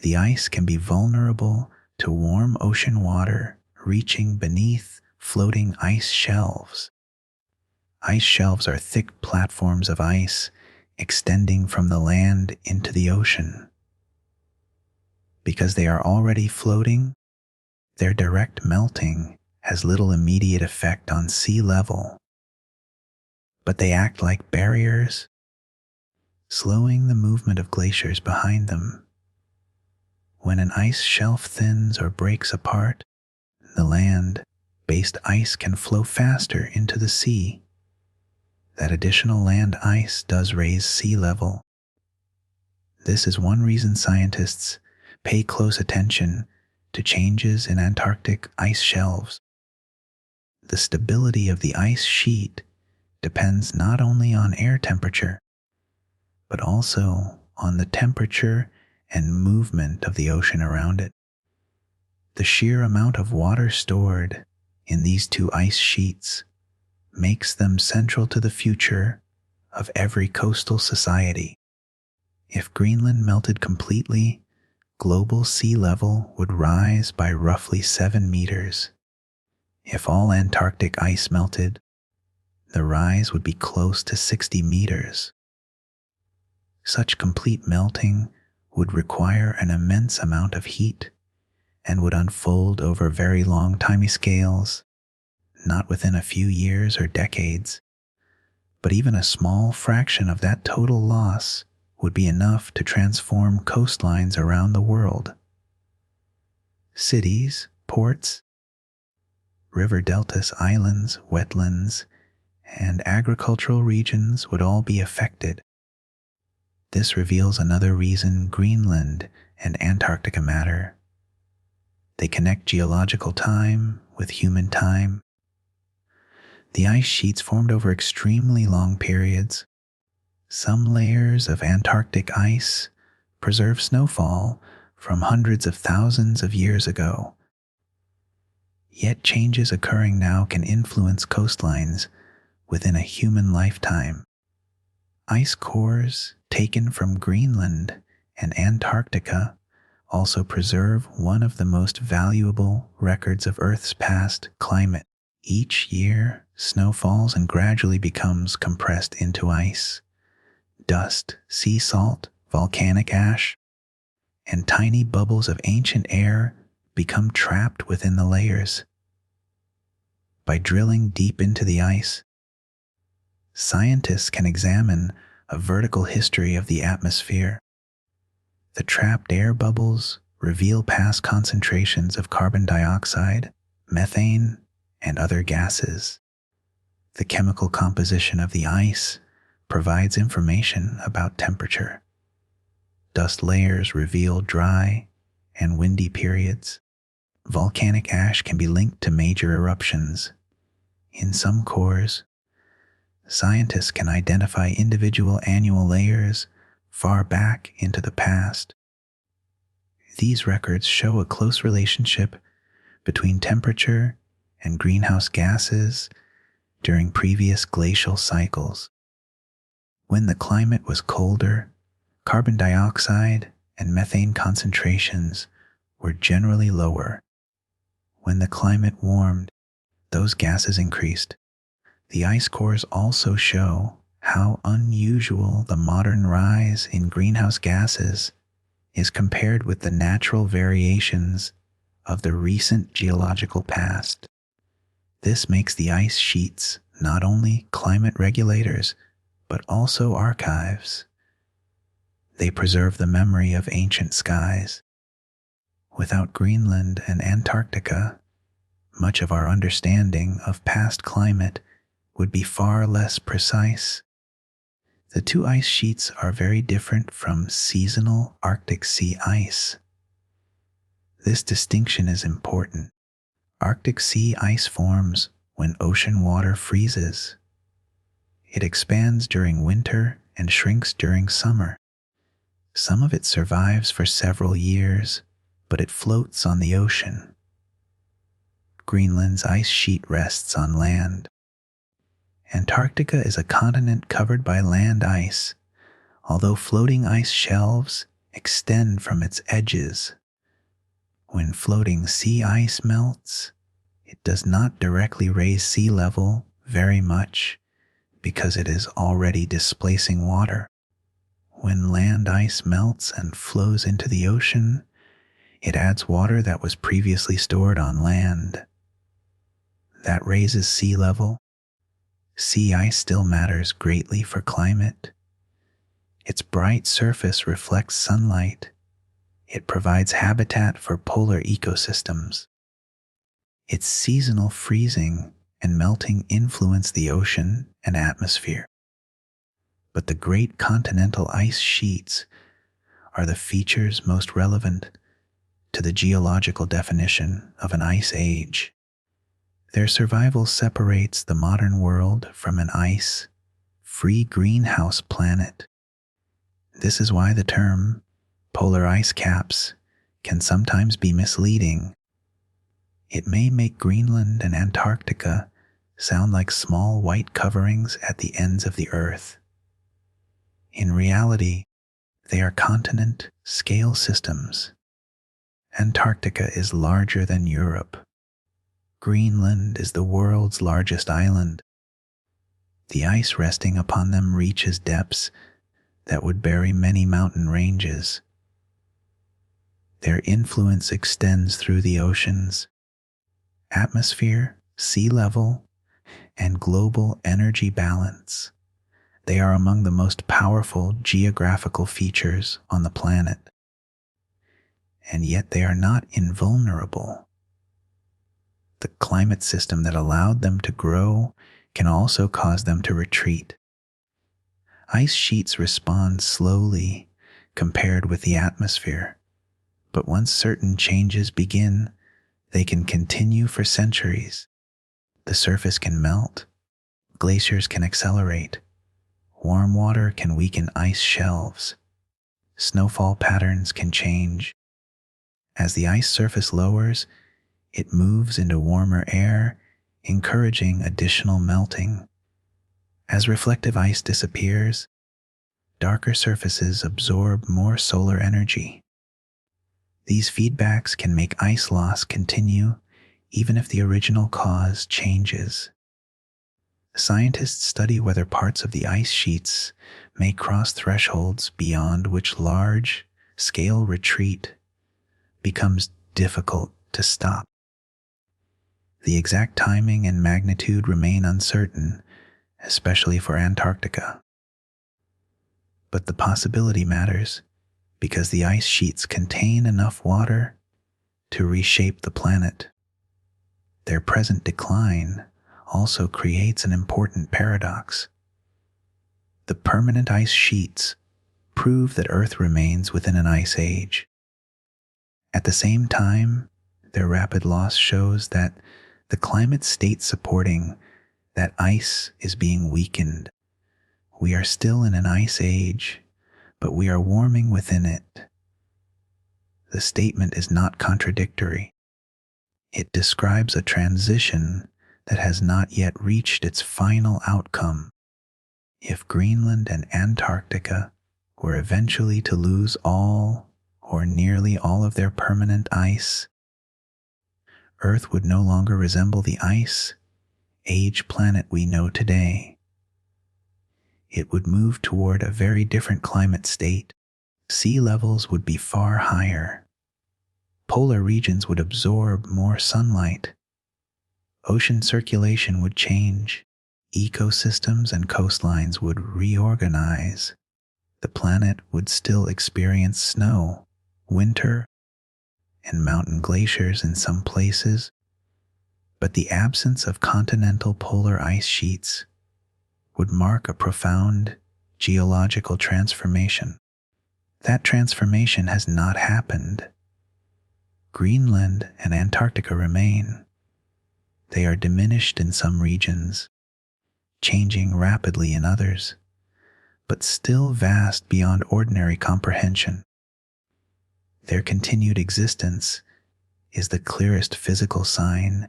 the ice can be vulnerable to warm ocean water reaching beneath floating ice shelves. Ice shelves are thick platforms of ice extending from the land into the ocean. Because they are already floating, their direct melting has little immediate effect on sea level. But they act like barriers, slowing the movement of glaciers behind them. When an ice shelf thins or breaks apart, the land-based ice can flow faster into the sea. That additional land ice does raise sea level. This is one reason scientists pay close attention to changes in Antarctic ice shelves. The stability of the ice sheet depends not only on air temperature, but also on the temperature and movement of the ocean around it. The sheer amount of water stored in these two ice sheets makes them central to the future of every coastal society. If Greenland melted completely, global sea level would rise by roughly 7 meters. If all Antarctic ice melted, the rise would be close to 60 meters. Such complete melting would require an immense amount of heat and would unfold over very long timescales, not within a few years or decades. But even a small fraction of that total loss would be enough to transform coastlines around the world. Cities, ports, river deltas, islands, wetlands, and agricultural regions would all be affected. This reveals another reason Greenland and Antarctica matter. They connect geological time with human time. The ice sheets formed over extremely long periods. Some layers of Antarctic ice preserve snowfall from hundreds of thousands of years ago. Yet changes occurring now can influence coastlines within a human lifetime. Ice cores taken from Greenland and Antarctica also preserve one of the most valuable records of Earth's past climate. Each year, snow falls and gradually becomes compressed into ice. Dust, sea salt, volcanic ash, and tiny bubbles of ancient air become trapped within the layers. By drilling deep into the ice, scientists can examine a vertical history of the atmosphere. The trapped air bubbles reveal past concentrations of carbon dioxide, methane, and other gases. The chemical composition of the ice provides information about temperature. dust layers reveal dry and windy periods. Volcanic ash can be linked to major eruptions. In some cores, scientists can identify individual annual layers far back into the past. These records show a close relationship between temperature and greenhouse gases during previous glacial cycles. When the climate was colder, carbon dioxide and methane concentrations were generally lower. When the climate warmed, those gases increased. The ice cores also show how unusual the modern rise in greenhouse gases is compared with the natural variations of the recent geological past. This makes the ice sheets not only climate regulators, but also archives. They preserve the memory of ancient skies. Without Greenland and Antarctica, much of our understanding of past climate would be far less precise. The two ice sheets are very different from seasonal Arctic sea ice. This distinction is important. Arctic sea ice forms when ocean water freezes. It expands during winter and shrinks during summer. Some of it survives for several years, but it floats on the ocean. Greenland's ice sheet rests on land. Antarctica is a continent covered by land ice, although floating ice shelves extend from its edges. When floating sea ice melts, it does not directly raise sea level very much because it is already displacing water. When land ice melts and flows into the ocean, it adds water that was previously stored on land. That raises sea level. Sea ice still matters greatly for climate. Its bright surface reflects sunlight. It provides habitat for polar ecosystems. Its seasonal freezing and melting influence the ocean and atmosphere. But the great continental ice sheets are the features most relevant to the geological definition of an ice age. Their survival separates the modern world from an ice-free greenhouse planet. This is why the term polar ice caps can sometimes be misleading. It may make Greenland and Antarctica sound like small white coverings at the ends of the Earth. In reality, they are continent-scale systems. Antarctica is larger than Europe. Greenland is the world's largest island. The ice resting upon them reaches depths that would bury many mountain ranges. Their influence extends through the oceans, atmosphere, sea level, and global energy balance. They are among the most powerful geographical features on the planet. And yet they are not invulnerable. The climate system that allowed them to grow can also cause them to retreat. Ice sheets respond slowly compared with the atmosphere, but once certain changes begin, they can continue for centuries. The surface can melt, glaciers can accelerate, warm water can weaken ice shelves, snowfall patterns can change. As the ice surface lowers, it moves into warmer air, encouraging additional melting. As reflective ice disappears, darker surfaces absorb more solar energy. These feedbacks can make ice loss continue even if the original cause changes. Scientists study whether parts of the ice sheets may cross thresholds beyond which large-scale retreat becomes difficult to stop. The exact timing and magnitude remain uncertain, especially for Antarctica. But the possibility matters because the ice sheets contain enough water to reshape the planet. Their present decline also creates an important paradox. The permanent ice sheets prove that Earth remains within an ice age. At the same time, their rapid loss shows that the climate state supporting that ice is being weakened. We are still in an ice age, but we are warming within it. The statement is not contradictory. It describes a transition that has not yet reached its final outcome. If Greenland and Antarctica were eventually to lose all or nearly all of their permanent ice, Earth would no longer resemble the ice age planet we know today. It would move toward a very different climate state. Sea levels would be far higher. Polar regions would absorb more sunlight. Ocean circulation would change. Ecosystems and coastlines would reorganize. The planet would still experience snow, winter, and mountain glaciers in some places, but the absence of continental polar ice sheets would mark a profound geological transformation. That transformation has not happened. Greenland and Antarctica remain. They are diminished in some regions, changing rapidly in others, but still vast beyond ordinary comprehension. Their continued existence is the clearest physical sign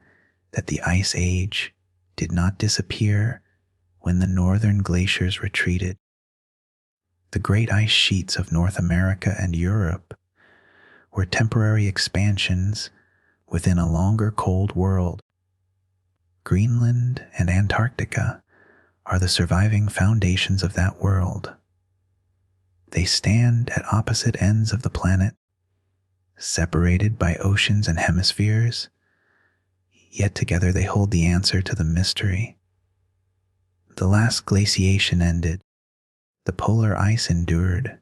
that the Ice Age did not disappear when the northern glaciers retreated. The great ice sheets of North America and Europe were temporary expansions within a longer cold world. Greenland and Antarctica are the surviving foundations of that world. They stand at opposite ends of the planet, separated by oceans and hemispheres, yet together they hold the answer to the mystery. The last glaciation ended, the polar ice endured,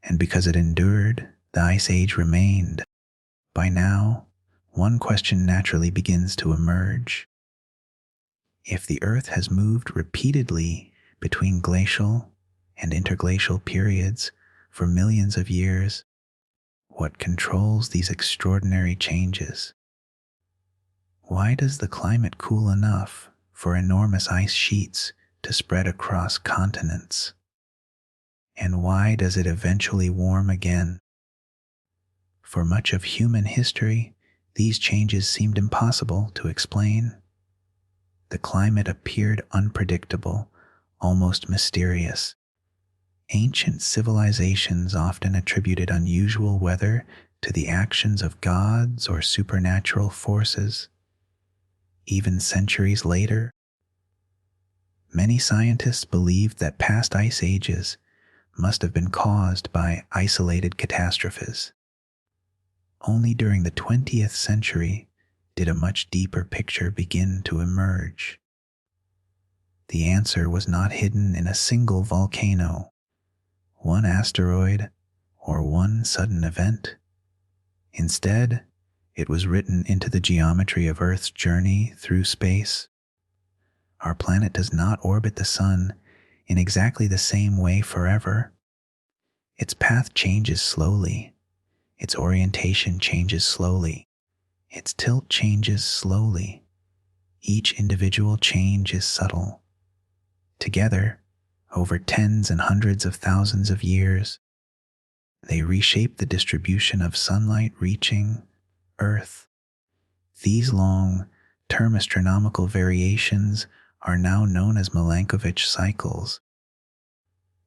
and because it endured, the Ice Age remained. By now, one question naturally begins to emerge. If the Earth has moved repeatedly between glacial and interglacial periods for millions of years, what controls these extraordinary changes? Why does the climate cool enough for enormous ice sheets to spread across continents? And why does it eventually warm again? For much of human history, these changes seemed impossible to explain. The climate appeared unpredictable, almost mysterious. Ancient civilizations often attributed unusual weather to the actions of gods or supernatural forces. Even centuries later, many scientists believed that past ice ages must have been caused by isolated catastrophes. Only during the 20th century did a much deeper picture begin to emerge. The answer was not hidden in a single volcano, one asteroid, or one sudden event. Instead, it was written into the geometry of Earth's journey through space. Our planet does not orbit the sun in exactly the same way forever. Its path changes slowly. Its orientation changes slowly. Its tilt changes slowly. Each individual change is subtle. Together, over tens and hundreds of thousands of years, they reshape the distribution of sunlight reaching Earth. These long-term astronomical variations are now known as Milankovitch cycles,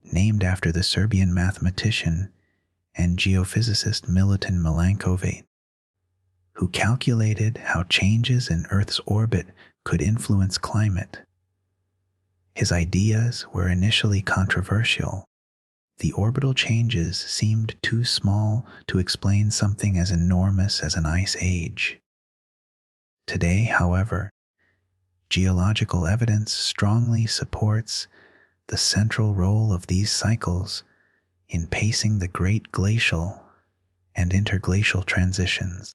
named after the Serbian mathematician and geophysicist Milutin Milankovitch, who calculated how changes in Earth's orbit could influence climate. His ideas were initially controversial. The orbital changes seemed too small to explain something as enormous as an ice age. Today, however, geological evidence strongly supports the central role of these cycles in pacing the great glacial and interglacial transitions.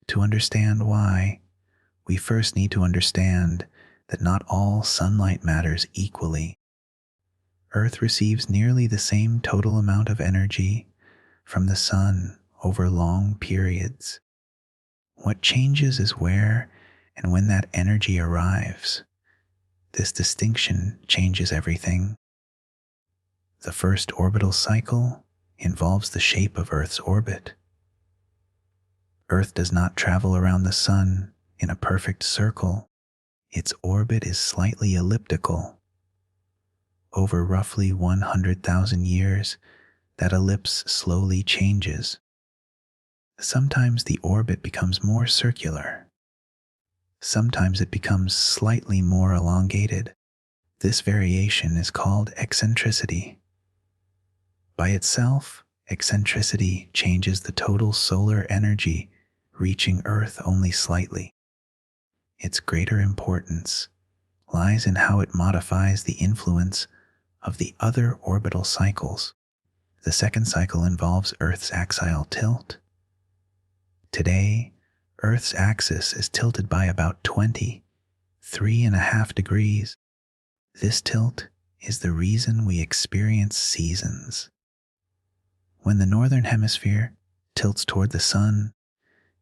To understand why, we first need to understand that not all sunlight matters equally. Earth receives nearly the same total amount of energy from the sun over long periods. What changes is where and when that energy arrives. This distinction changes everything. The first orbital cycle involves the shape of Earth's orbit. Earth does not travel around the sun in a perfect circle. Its orbit is slightly elliptical. Over roughly 100,000 years, that ellipse slowly changes. Sometimes the orbit becomes more circular. Sometimes it becomes slightly more elongated. This variation is called eccentricity. By itself, eccentricity changes the total solar energy, reaching Earth only slightly. Its greater importance lies in how it modifies the influence of the other orbital cycles. The second cycle involves Earth's axial tilt. Today, Earth's axis is tilted by about 3.5 degrees. This tilt is the reason we experience seasons. When the northern hemisphere tilts toward the sun,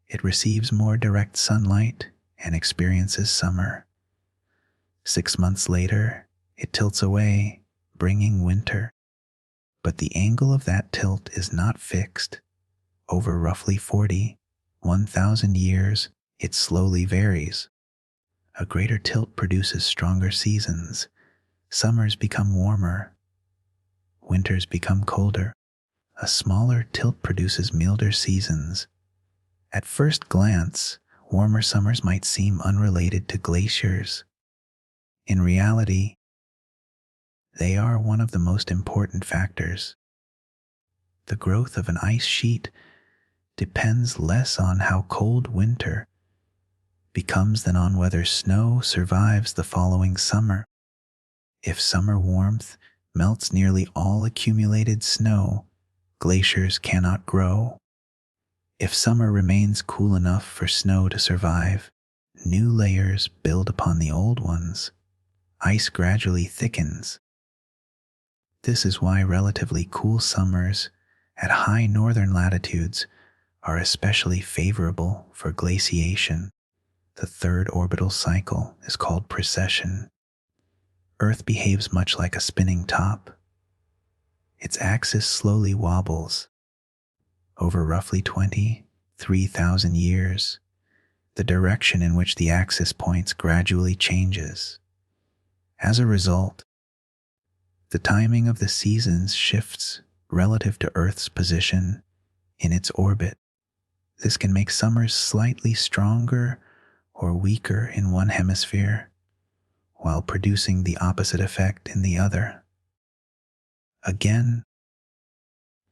it receives more direct sunlight and experiences summer. 6 months later, it tilts away, bringing winter. But the angle of that tilt is not fixed. Over roughly 1,000 years, it slowly varies. A greater tilt produces stronger seasons. Summers become warmer. Winters become colder. A smaller tilt produces milder seasons. At first glance, warmer summers might seem unrelated to glaciers. In reality, they are one of the most important factors. The growth of an ice sheet depends less on how cold winter becomes than on whether snow survives the following summer. If summer warmth melts nearly all accumulated snow, glaciers cannot grow. If summer remains cool enough for snow to survive, new layers build upon the old ones. Ice gradually thickens. This is why relatively cool summers at high northern latitudes are especially favorable for glaciation. The third orbital cycle is called precession. Earth behaves much like a spinning top. Its axis slowly wobbles. Over roughly 23,000 years, the direction in which the axis points gradually changes. As a result, the timing of the seasons shifts relative to Earth's position in its orbit. This can make summers slightly stronger or weaker in one hemisphere, while producing the opposite effect in the other. Again,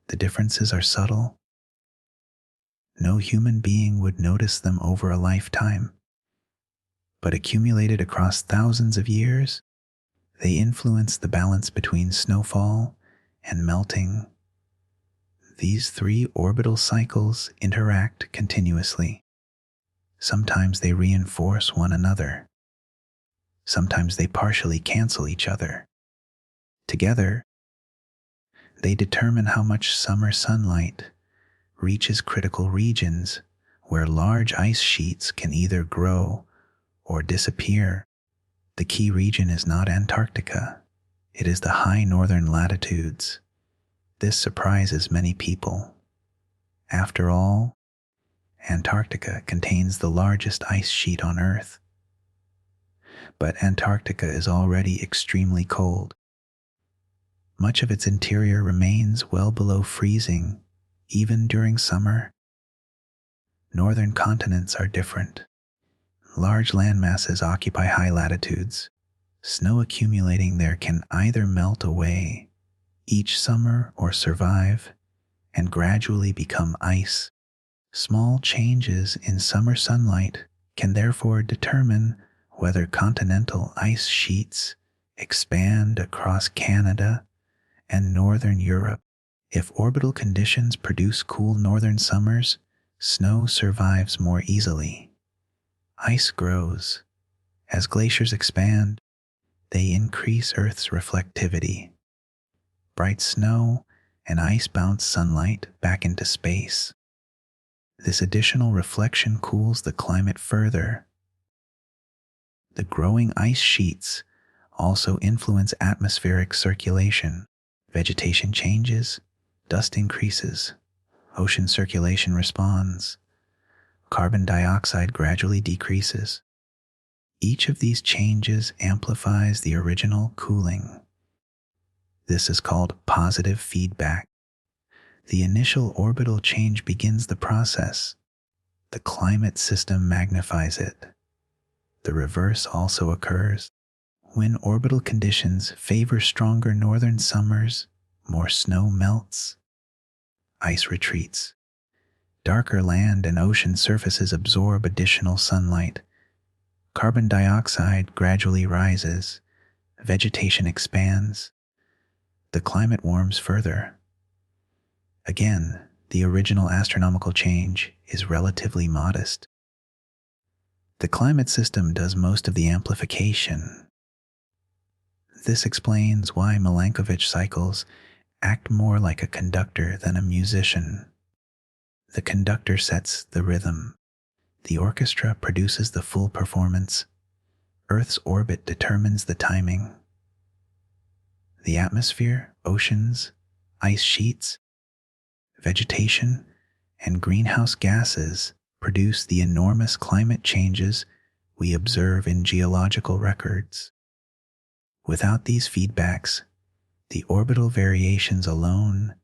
the differences are subtle. No human being would notice them over a lifetime, but accumulated across thousands of years, they influence the balance between snowfall and melting. These three orbital cycles interact continuously. Sometimes they reinforce one another. Sometimes they partially cancel each other. Together, they determine how much summer sunlight reaches critical regions where large ice sheets can either grow or disappear. The key region is not Antarctica. It is the high northern latitudes. This surprises many people. After all, Antarctica contains the largest ice sheet on Earth. But Antarctica is already extremely cold. Much of its interior remains well below freezing, even during summer. Northern continents are different. Large landmasses occupy high latitudes. Snow accumulating there can either melt away each summer or survive and gradually become ice. Small changes in summer sunlight can therefore determine whether continental ice sheets expand across Canada and northern Europe. If orbital conditions produce cool northern summers, snow survives more easily. Ice grows. As glaciers expand, they increase Earth's reflectivity. bright snow, and ice-bound sunlight back into space. This additional reflection cools the climate further. The growing ice sheets also influence atmospheric circulation. Vegetation changes, dust increases, ocean circulation responds, carbon dioxide gradually decreases. Each of these changes amplifies the original cooling. This is called positive feedback. The initial orbital change begins the process. The climate system magnifies it. The reverse also occurs. When orbital conditions favor stronger northern summers, more snow melts, ice retreats. Darker land and ocean surfaces absorb additional sunlight. Carbon dioxide gradually rises. Vegetation expands. The climate warms further. Again, the original astronomical change is relatively modest. The climate system does most of the amplification. This explains why Milankovitch cycles act more like a conductor than a musician. The conductor sets the rhythm. The orchestra produces the full performance. Earth's orbit determines the timing. The atmosphere, oceans, ice sheets, vegetation, and greenhouse gases produce the enormous climate changes we observe in geological records. Without these feedbacks, the orbital variations alone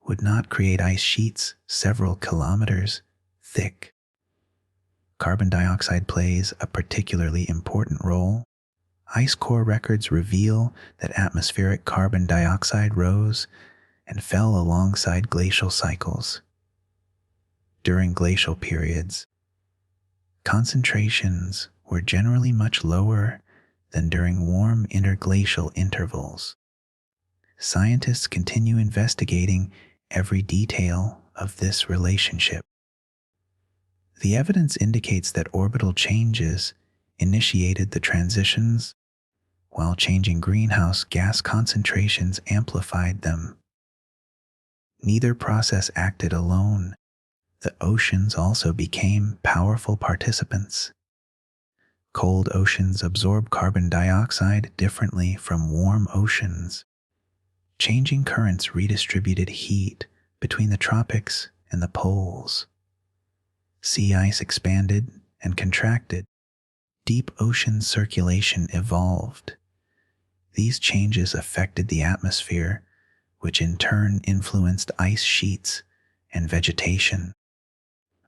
would not create ice sheets several kilometers thick. Carbon dioxide plays a particularly important role. Ice core records reveal that atmospheric carbon dioxide rose and fell alongside glacial cycles. During glacial periods, concentrations were generally much lower than during warm interglacial intervals. Scientists continue investigating every detail of this relationship. The evidence indicates that orbital changes initiated the transitions, while changing greenhouse gas concentrations amplified them. Neither process acted alone. The oceans also became powerful participants. Cold oceans absorb carbon dioxide differently from warm oceans. Changing currents redistributed heat between the tropics and the poles. Sea ice expanded and contracted. Deep ocean circulation evolved. These changes affected the atmosphere, which in turn influenced ice sheets and vegetation.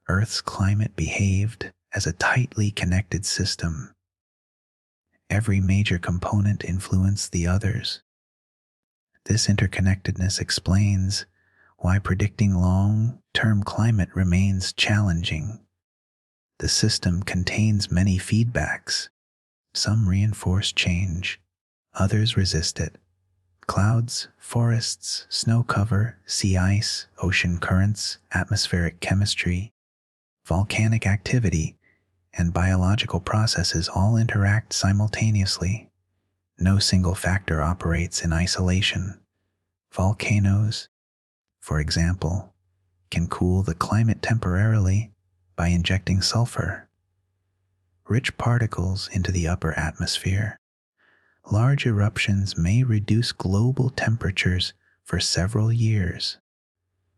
Earth's climate behaved as a tightly connected system. Every major component influenced the others. This interconnectedness explains why predicting long-term climate remains challenging. The system contains many feedbacks. Some reinforce change, others resist it. Clouds, forests, snow cover, sea ice, ocean currents, atmospheric chemistry, volcanic activity, and biological processes all interact simultaneously. No single factor operates in isolation. Volcanoes, for example, can cool the climate temporarily by injecting sulfur, rich particles into the upper atmosphere. Large eruptions may reduce global temperatures for several years,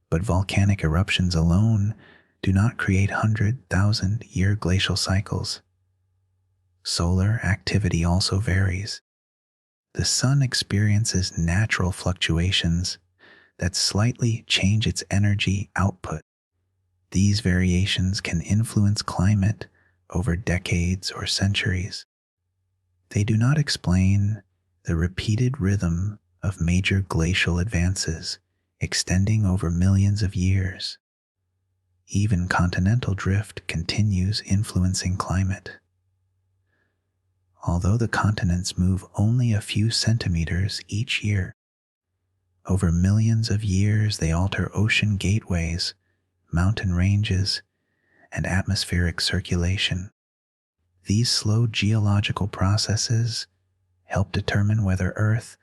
but volcanic eruptions alone do not create 100,000-year glacial cycles. Solar activity also varies. The sun experiences natural fluctuations that slightly change its energy output. These variations can influence climate over decades or centuries. They do not explain the repeated rhythm of major glacial advances extending over millions of years. Even continental drift continues influencing climate. Although the continents move only a few centimeters each year, over millions of years they alter ocean gateways, mountain ranges, and atmospheric circulation. These slow geological processes help determine whether Earth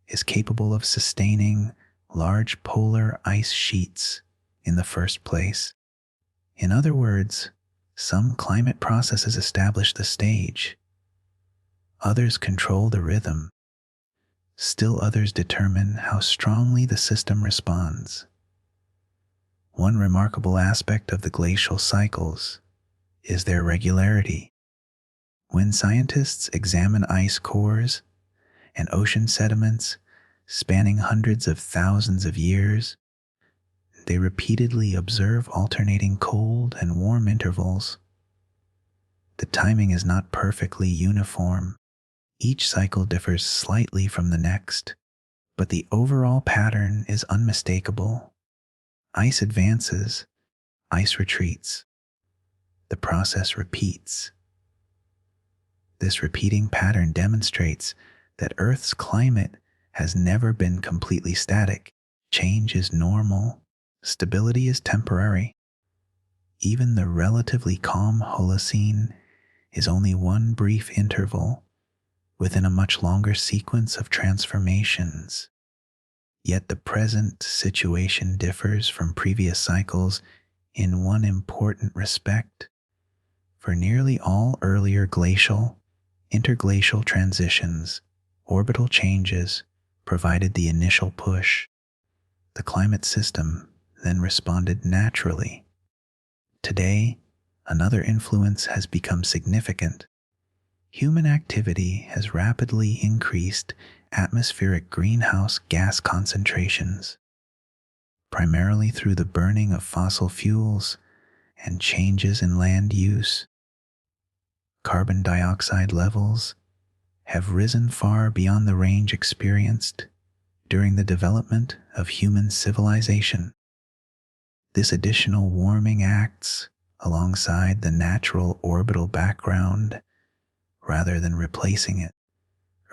is capable of sustaining large polar ice sheets in the first place. In other words, some climate processes establish the stage. Others control the rhythm. Still others determine how strongly the system responds. One remarkable aspect of the glacial cycles is their regularity. When scientists examine ice cores and ocean sediments spanning hundreds of thousands of years, they repeatedly observe alternating cold and warm intervals. The timing is not perfectly uniform. Each cycle differs slightly from the next, but the overall pattern is unmistakable. Ice advances, ice retreats. The process repeats. This repeating pattern demonstrates that Earth's climate has never been completely static. Change is normal. Stability is temporary. Even the relatively calm Holocene is only one brief interval within a much longer sequence of transformations. Yet the present situation differs from previous cycles in one important respect. For nearly all earlier glacial, interglacial transitions, orbital changes provided the initial push. The climate system then responded naturally. Today, another influence has become significant. Human activity has rapidly increased atmospheric greenhouse gas concentrations, primarily through the burning of fossil fuels and changes in land use. Carbon dioxide levels have risen far beyond the range experienced during the development of human civilization. This additional warming acts alongside the natural orbital background rather than replacing it.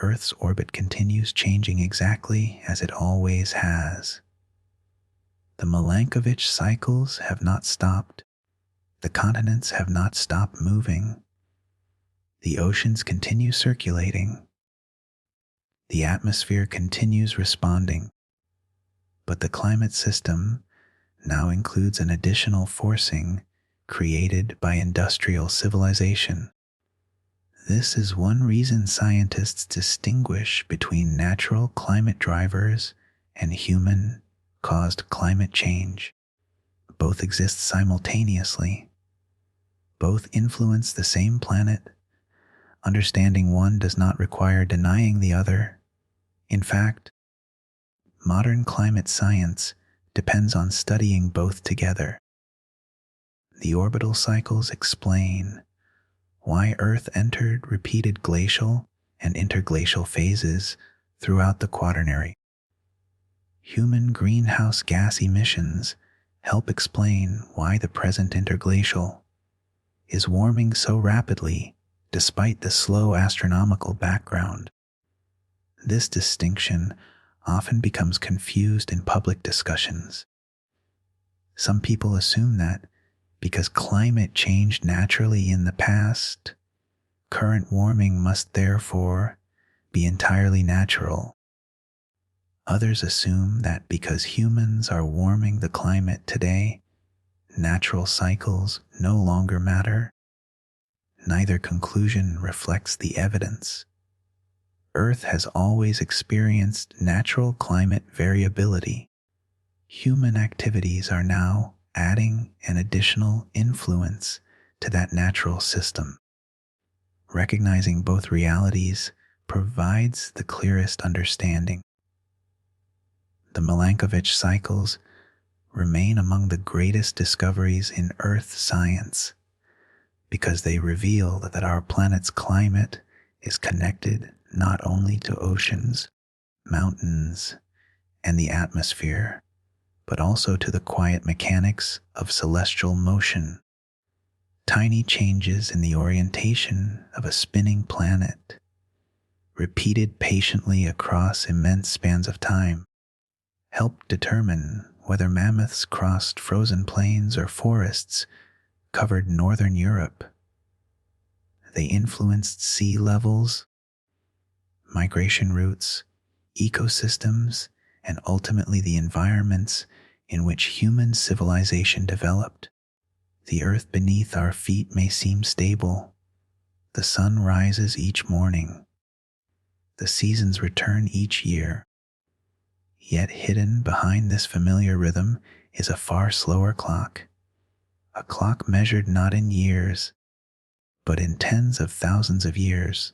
Earth's orbit continues changing exactly as it always has. The Milankovitch cycles have not stopped. The continents have not stopped moving. The oceans continue circulating. The atmosphere continues responding. But the climate system now includes an additional forcing created by industrial civilization. This is one reason scientists distinguish between natural climate drivers and human-caused climate change. Both exist simultaneously. Both influence the same planet. Understanding one does not require denying the other. In fact, modern climate science depends on studying both together. The orbital cycles explain why Earth entered repeated glacial and interglacial phases throughout the Quaternary. Human greenhouse gas emissions help explain why the present interglacial is warming so rapidly despite the slow astronomical background. This distinction often becomes confused in public discussions. Some people assume that because climate changed naturally in the past, current warming must therefore be entirely natural. Others assume that because humans are warming the climate today, natural cycles no longer matter. Neither conclusion reflects the evidence. Earth has always experienced natural climate variability. Human activities are now adding an additional influence to that natural system. Recognizing both realities provides the clearest understanding. The Milankovitch cycles remain among the greatest discoveries in Earth science because they reveal that our planet's climate is connected not only to oceans, mountains, and the atmosphere, but also to the quiet mechanics of celestial motion. Tiny changes in the orientation of a spinning planet, repeated patiently across immense spans of time, help determine whether mammoths crossed frozen plains or forests covered northern Europe. They influenced sea levels, migration routes, ecosystems, and ultimately the environments in which human civilization developed. The earth beneath our feet may seem stable. The sun rises each morning. The seasons return each year. Yet hidden behind this familiar rhythm is a far slower clock, a clock measured not in years, but in tens of thousands of years.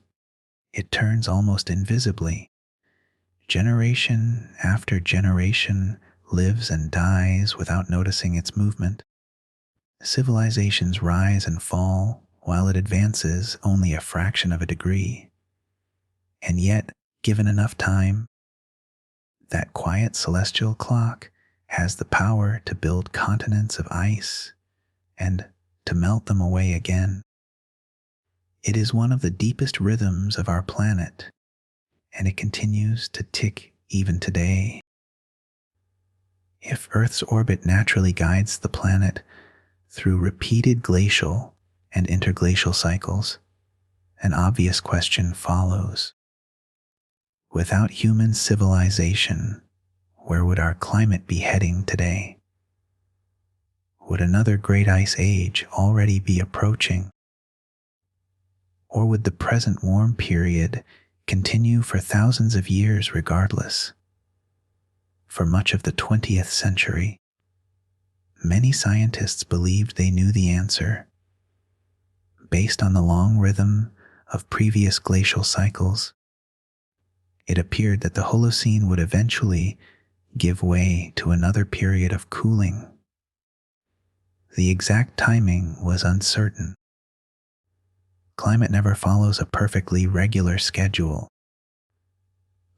It turns almost invisibly. Generation after generation lives and dies without noticing its movement. Civilizations rise and fall while it advances only a fraction of a degree. And yet, given enough time, that quiet celestial clock has the power to build continents of ice and to melt them away again. It is one of the deepest rhythms of our planet, and it continues to tick even today. If Earth's orbit naturally guides the planet through repeated glacial and interglacial cycles, an obvious question follows. Without human civilization, where would our climate be heading today? Would another great ice age already be approaching? Or would the present warm period continue for thousands of years regardless? For much of the 20th century, many scientists believed they knew the answer. Based on the long rhythm of previous glacial cycles, it appeared that the Holocene would eventually give way to another period of cooling. The exact timing was uncertain. Climate never follows a perfectly regular schedule,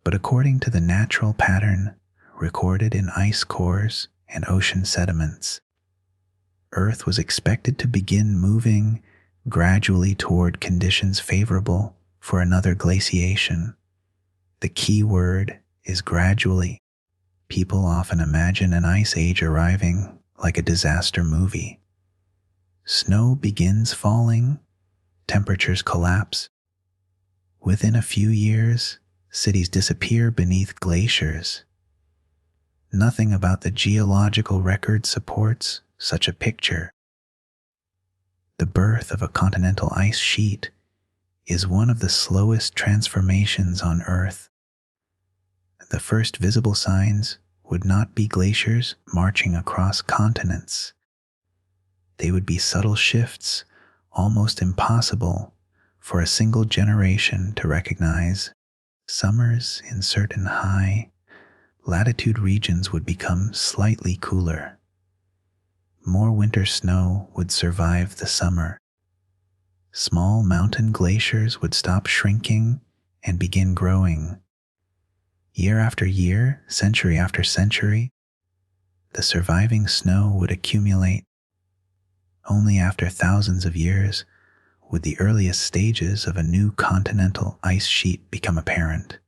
but according to the natural pattern recorded in ice cores and ocean sediments, Earth was expected to begin moving gradually toward conditions favorable for another glaciation. The key word is gradually. People often imagine an ice age arriving like a disaster movie. Snow begins falling, temperatures collapse. Within a few years, cities disappear beneath glaciers. Nothing about the geological record supports such a picture. The birth of a continental ice sheet is one of the slowest transformations on Earth. The first visible signs would not be glaciers marching across continents. They would be subtle shifts, almost impossible for a single generation to recognize. Summers in certain high latitude regions would become slightly cooler. More winter snow would survive the summer. Small mountain glaciers would stop shrinking and begin growing. Year after year, century after century, the surviving snow would accumulate. Only after thousands of years would the earliest stages of a new continental ice sheet become apparent.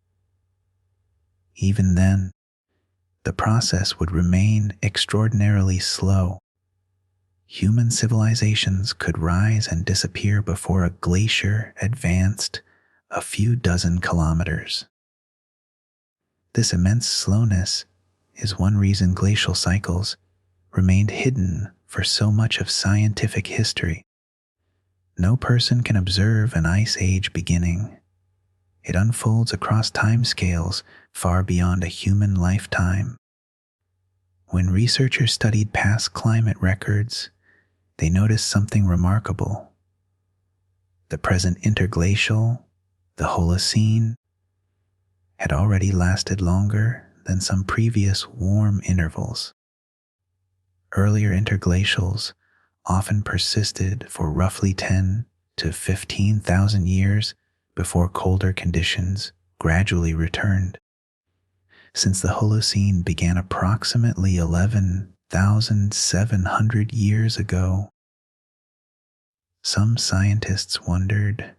Even then, the process would remain extraordinarily slow. Human civilizations could rise and disappear before a glacier advanced a few dozen kilometers. This immense slowness is one reason glacial cycles remained hidden for so much of scientific history. No person can observe an ice age beginning. It unfolds across timescales far beyond a human lifetime. When researchers studied past climate records, they noticed something remarkable. The present interglacial, the Holocene, had already lasted longer than some previous warm intervals. Earlier interglacials often persisted for roughly 10 to 15,000 years before colder conditions gradually returned. Since the Holocene began approximately 11,700 years ago, some scientists wondered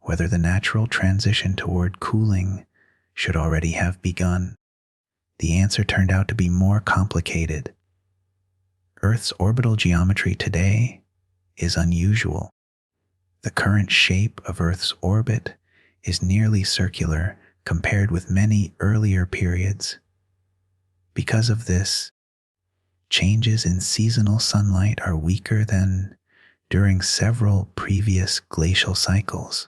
whether the natural transition toward cooling should already have begun. The answer turned out to be more complicated. Earth's orbital geometry today is unusual. The current shape of Earth's orbit is nearly circular, compared with many earlier periods. Because of this, changes in seasonal sunlight are weaker than during several previous glacial cycles.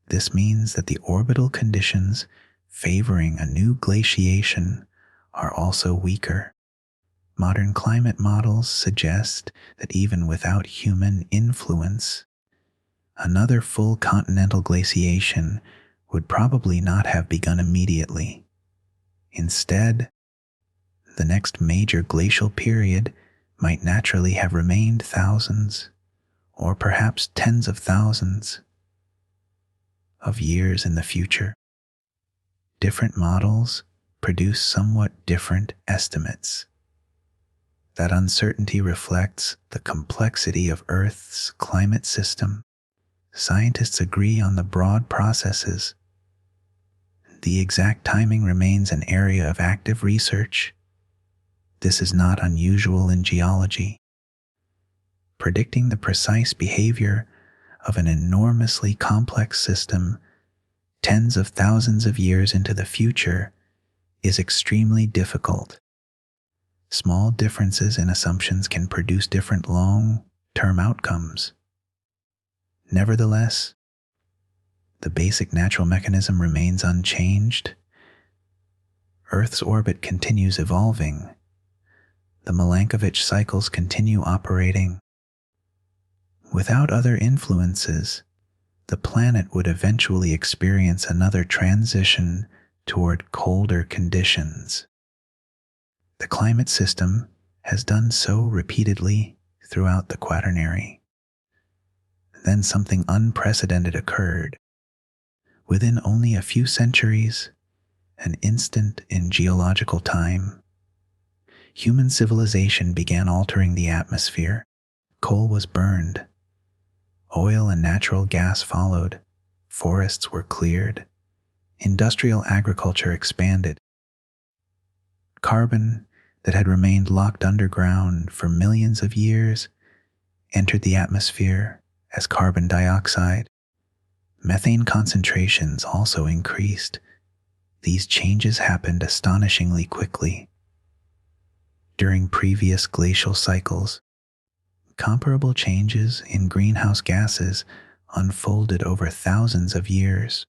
This means that the orbital conditions favoring a new glaciation are also weaker. Modern climate models suggest that even without human influence, another full continental glaciation would probably not have begun immediately. Instead, the next major glacial period might naturally have remained thousands, or perhaps tens of thousands, of years in the future. Different models produce somewhat different estimates. That uncertainty reflects the complexity of Earth's climate system. Scientists agree on the broad processes. The exact timing remains an area of active research. This is not unusual in geology. Predicting the precise behavior of an enormously complex system tens of thousands of years into the future is extremely difficult. Small differences in assumptions can produce different long-term outcomes. Nevertheless, the basic natural mechanism remains unchanged. Earth's orbit continues evolving. The Milankovitch cycles continue operating. Without other influences, the planet would eventually experience another transition toward colder conditions. The climate system has done so repeatedly throughout the Quaternary. Then something unprecedented occurred. Within only a few centuries, an instant in geological time, human civilization began altering the atmosphere. Coal was burned. Oil and natural gas followed. Forests were cleared. Industrial agriculture expanded. Carbon that had remained locked underground for millions of years entered the atmosphere as carbon dioxide. Methane concentrations also increased. These changes happened astonishingly quickly. During previous glacial cycles, comparable changes in greenhouse gases unfolded over thousands of years.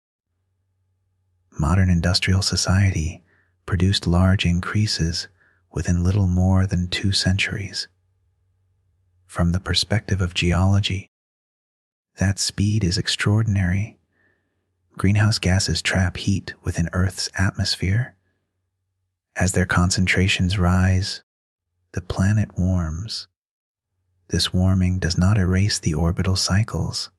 Modern industrial society produced large increases within little more than 2 centuries. From the perspective of geology, that speed is extraordinary. Greenhouse gases trap heat within Earth's atmosphere. As their concentrations rise, the planet warms. This warming does not erase the orbital cycles.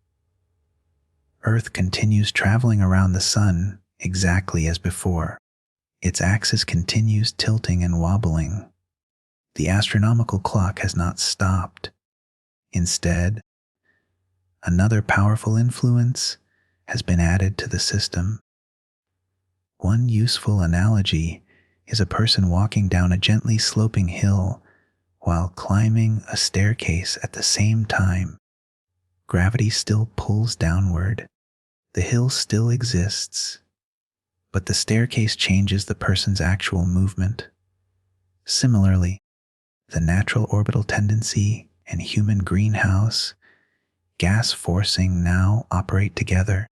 Earth continues traveling around the Sun exactly as before. Its axis continues tilting and wobbling. The astronomical clock has not stopped. Instead, another powerful influence has been added to the system. One useful analogy is a person walking down a gently sloping hill while climbing a staircase at the same time. Gravity still pulls downward. The hill still exists, but the staircase changes the person's actual movement. Similarly, the natural orbital tendency and human greenhouse gas forcing now operate together.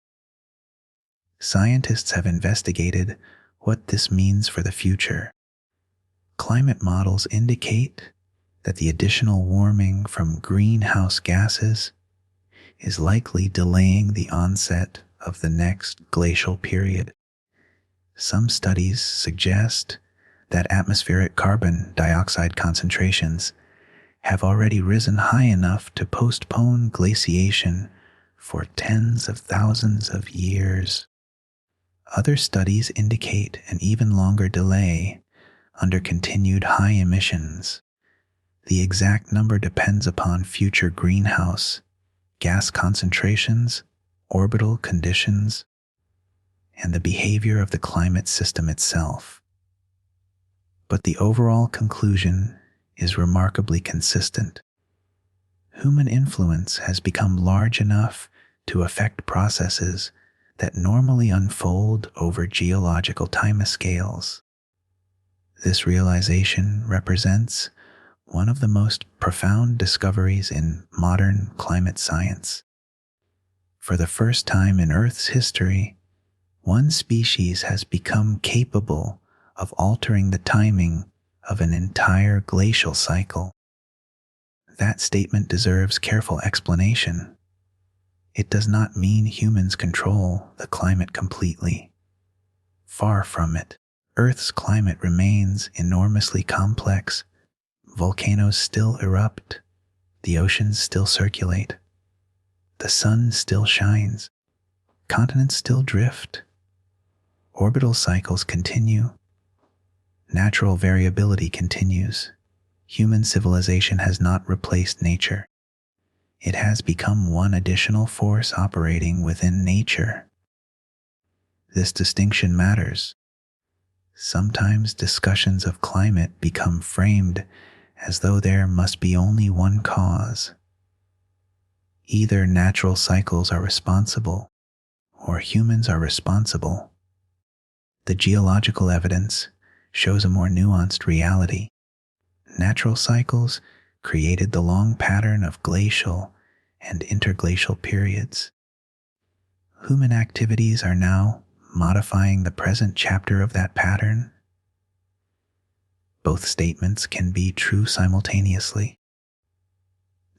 Scientists have investigated what this means for the future. Climate models indicate that the additional warming from greenhouse gases is likely delaying the onset of the next glacial period. Some studies suggest that atmospheric carbon dioxide concentrations have already risen high enough to postpone glaciation for tens of thousands of years. Other studies indicate an even longer delay under continued high emissions. The exact number depends upon future greenhouse gas concentrations, orbital conditions, and the behavior of the climate system itself. But the overall conclusion is remarkably consistent. Human influence has become large enough to affect processes that normally unfold over geological timescales. This realization represents one of the most profound discoveries in modern climate science. For the first time in Earth's history, one species has become capable of altering the timing of an entire glacial cycle. That statement deserves careful explanation. It does not mean humans control the climate completely. Far from it. Earth's climate remains enormously complex. Volcanoes still erupt. The oceans still circulate. The sun still shines. Continents still drift. Orbital cycles continue. Natural variability continues. Human civilization has not replaced nature. It has become one additional force operating within nature. This distinction matters. Sometimes discussions of climate become framed as though there must be only one cause. Either natural cycles are responsible, or humans are responsible. The geological evidence shows a more nuanced reality. Natural cycles created the long pattern of glacial and interglacial periods. Human activities are now modifying the present chapter of that pattern. Both statements can be true simultaneously.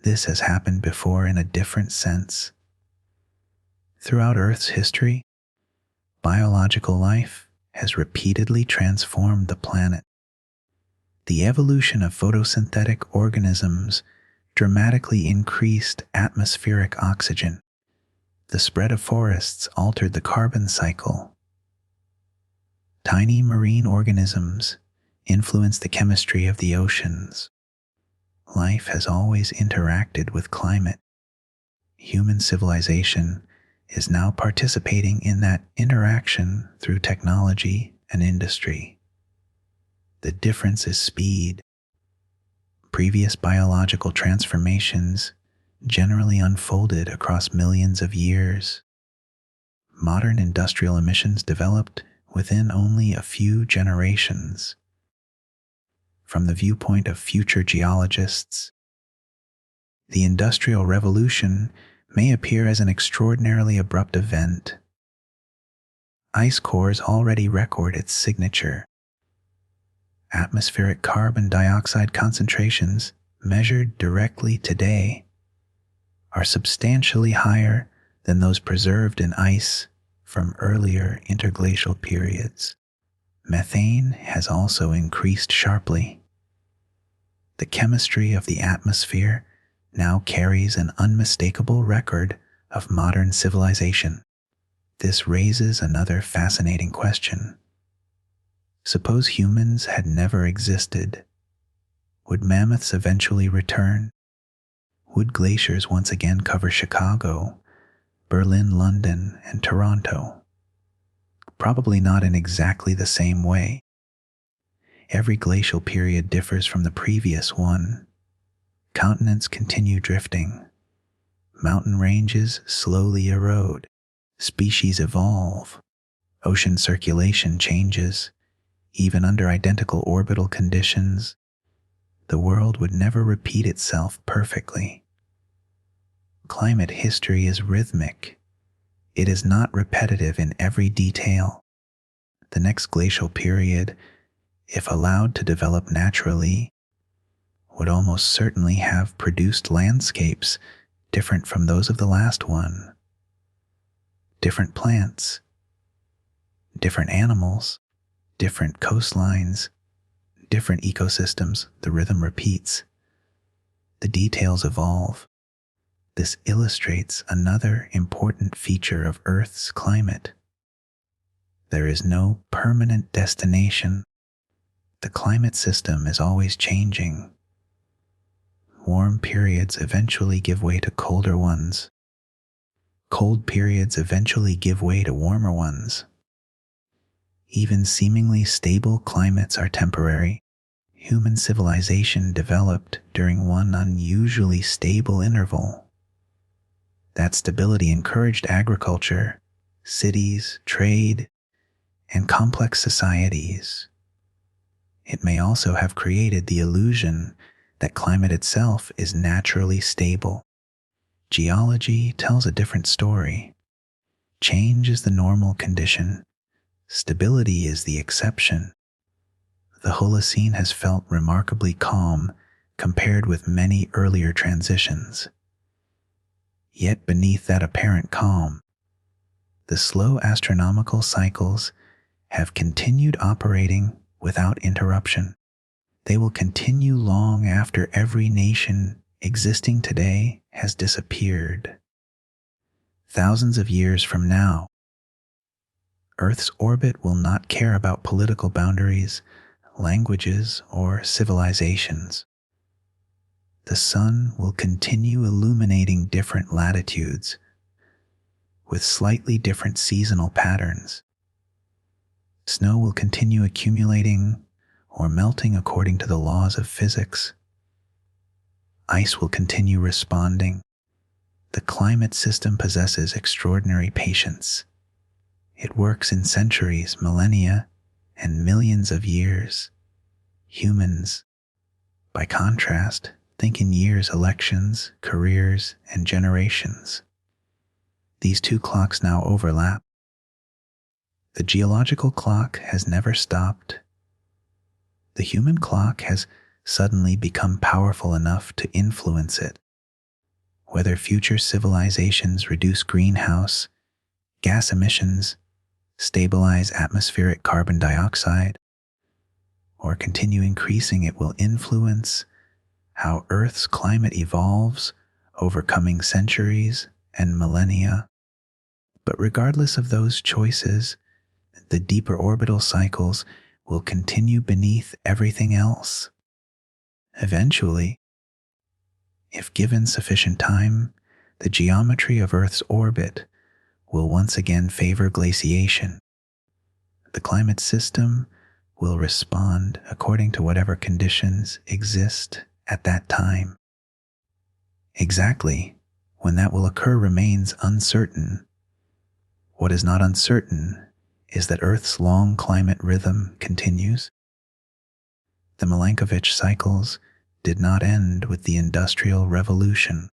This has happened before in a different sense. Throughout Earth's history, biological life has repeatedly transformed the planet. The evolution of photosynthetic organisms dramatically increased atmospheric oxygen. The spread of forests altered the carbon cycle. Tiny marine organisms influenced the chemistry of the oceans. Life has always interacted with climate. Human civilization is now participating in that interaction through technology and industry. The difference is speed. Previous biological transformations generally unfolded across millions of years. Modern industrial emissions developed within only a few generations. From the viewpoint of future geologists, the Industrial Revolution may appear as an extraordinarily abrupt event. Ice cores already record its signature. Atmospheric carbon dioxide concentrations measured directly today are substantially higher than those preserved in ice from earlier interglacial periods. Methane has also increased sharply. The chemistry of the atmosphere now carries an unmistakable record of modern civilization. This raises another fascinating question. Suppose humans had never existed. Would mammoths eventually return? Would glaciers once again cover Chicago, Berlin, London, and Toronto? Probably not in exactly the same way. Every glacial period differs from the previous one. Continents continue drifting. Mountain ranges slowly erode. Species evolve. Ocean circulation changes. Even under identical orbital conditions, the world would never repeat itself perfectly. Climate history is rhythmic. It is not repetitive in every detail. The next glacial period, if allowed to develop naturally, would almost certainly have produced landscapes different from those of the last one. Different plants, different animals, different coastlines, different ecosystems. The rhythm repeats. The details evolve. This illustrates another important feature of Earth's climate. There is no permanent destination. The climate system is always changing. Warm periods eventually give way to colder ones. Cold periods eventually give way to warmer ones. Even seemingly stable climates are temporary. Human civilization developed during one unusually stable interval. That stability encouraged agriculture, cities, trade, and complex societies. It may also have created the illusion that climate itself is naturally stable. Geology tells a different story. Change is the normal condition. Stability is the exception. The Holocene has felt remarkably calm compared with many earlier transitions. Yet beneath that apparent calm, the slow astronomical cycles have continued operating without interruption. They will continue long after every nation existing today has disappeared. Thousands of years from now, Earth's orbit will not care about political boundaries, languages, or civilizations. The sun will continue illuminating different latitudes with slightly different seasonal patterns. Snow will continue accumulating or melting according to the laws of physics. Ice will continue responding. The climate system possesses extraordinary patience. It works in centuries, millennia, and millions of years. Humans, by contrast, think in years, elections, careers, and generations. These two clocks now overlap. The geological clock has never stopped. The human clock has suddenly become powerful enough to influence it. Whether future civilizations reduce greenhouse gas emissions, stabilize atmospheric carbon dioxide, or continue increasing, it will influence how Earth's climate evolves over coming centuries and millennia. But regardless of those choices, the deeper orbital cycles will continue beneath everything else. Eventually, if given sufficient time, the geometry of Earth's orbit will once again favor glaciation. The climate system will respond according to whatever conditions exist at that time. Exactly when that will occur remains uncertain. What is not uncertain is that Earth's long climate rhythm continues. The Milankovitch cycles did not end with the Industrial Revolution.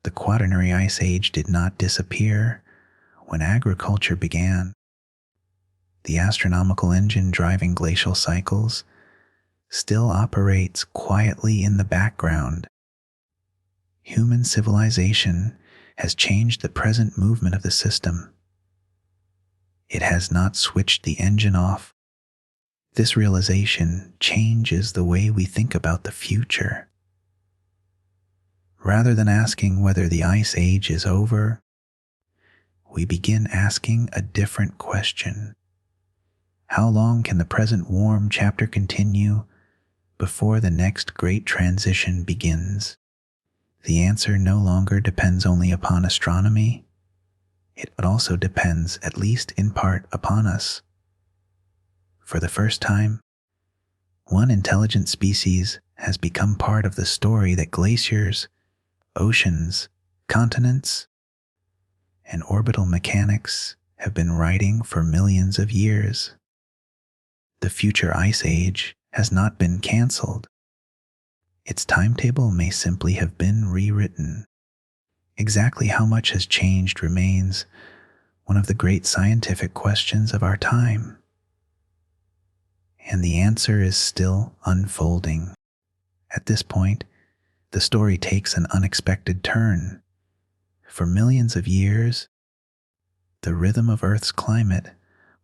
The Quaternary Ice Age did not disappear when agriculture began. The astronomical engine driving glacial cycles still operates quietly in the background. Human civilization has changed the present movement of the system. It has not switched the engine off. This realization changes the way we think about the future. Rather than asking whether the Ice Age is over, we begin asking a different question. How long can the present warm chapter continue before the next great transition begins? The answer no longer depends only upon astronomy. It also depends, at least in part, upon us. For the first time, one intelligent species has become part of the story that glaciers, oceans, continents, and orbital mechanics have been writing for millions of years. The future Ice Age has not been canceled. Its timetable may simply have been rewritten. Exactly how much has changed remains one of the great scientific questions of our time. And the answer is still unfolding. At this point, the story takes an unexpected turn. For millions of years, the rhythm of Earth's climate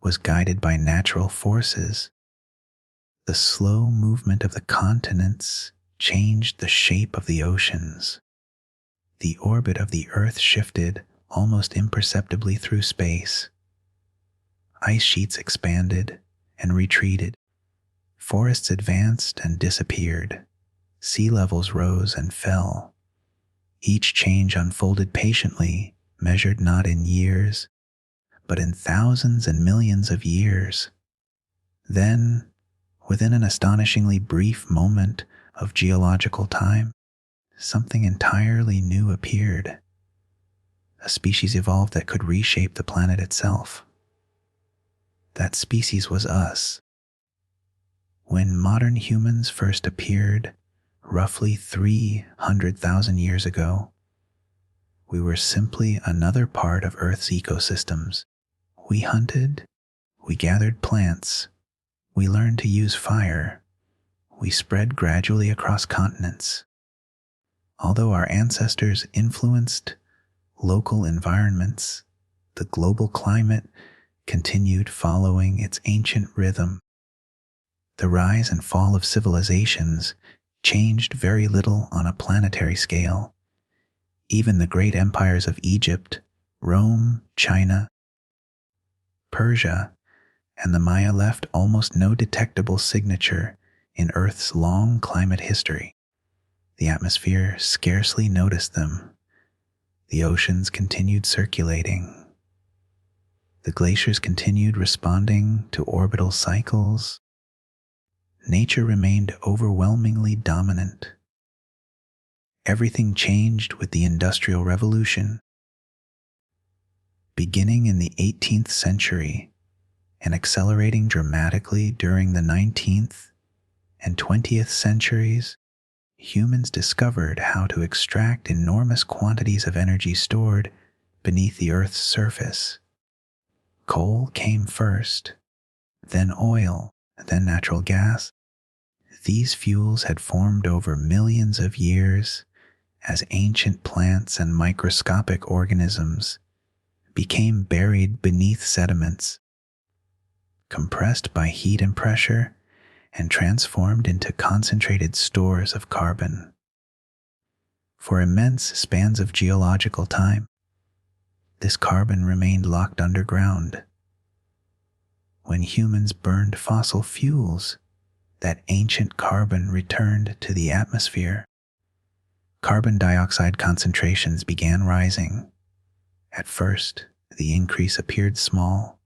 was guided by natural forces. The slow movement of the continents changed the shape of the oceans. The orbit of the Earth shifted almost imperceptibly through space. Ice sheets expanded and retreated. Forests advanced and disappeared. Sea levels rose and fell. Each change unfolded patiently, measured not in years, but in thousands and millions of years. Then, within an astonishingly brief moment of geological time, something entirely new appeared. a species evolved that could reshape the planet itself. That species was us. When modern humans first appeared, roughly 300,000 years ago, we were simply another part of Earth's ecosystems. We hunted, we gathered plants, we learned to use fire, we spread gradually across continents. Although our ancestors influenced local environments, the global climate continued following its ancient rhythm. The rise and fall of civilizations changed very little on a planetary scale. Even the great empires of Egypt, Rome, China, Persia, and the Maya left almost no detectable signature in Earth's long climate history. The atmosphere scarcely noticed them. The oceans continued circulating. The glaciers continued responding to orbital cycles. Nature remained overwhelmingly dominant. Everything changed with the Industrial Revolution. Beginning in the 18th century and accelerating dramatically during the 19th and 20th centuries, humans discovered how to extract enormous quantities of energy stored beneath the Earth's surface. Coal came first, then oil, then natural gas. These fuels had formed over millions of years as ancient plants and microscopic organisms became buried beneath sediments, compressed by heat and pressure, and transformed into concentrated stores of carbon. For immense spans of geological time, this carbon remained locked underground. When humans burned fossil fuels, that ancient carbon returned to the atmosphere. Carbon dioxide concentrations began rising. At first, the increase appeared small,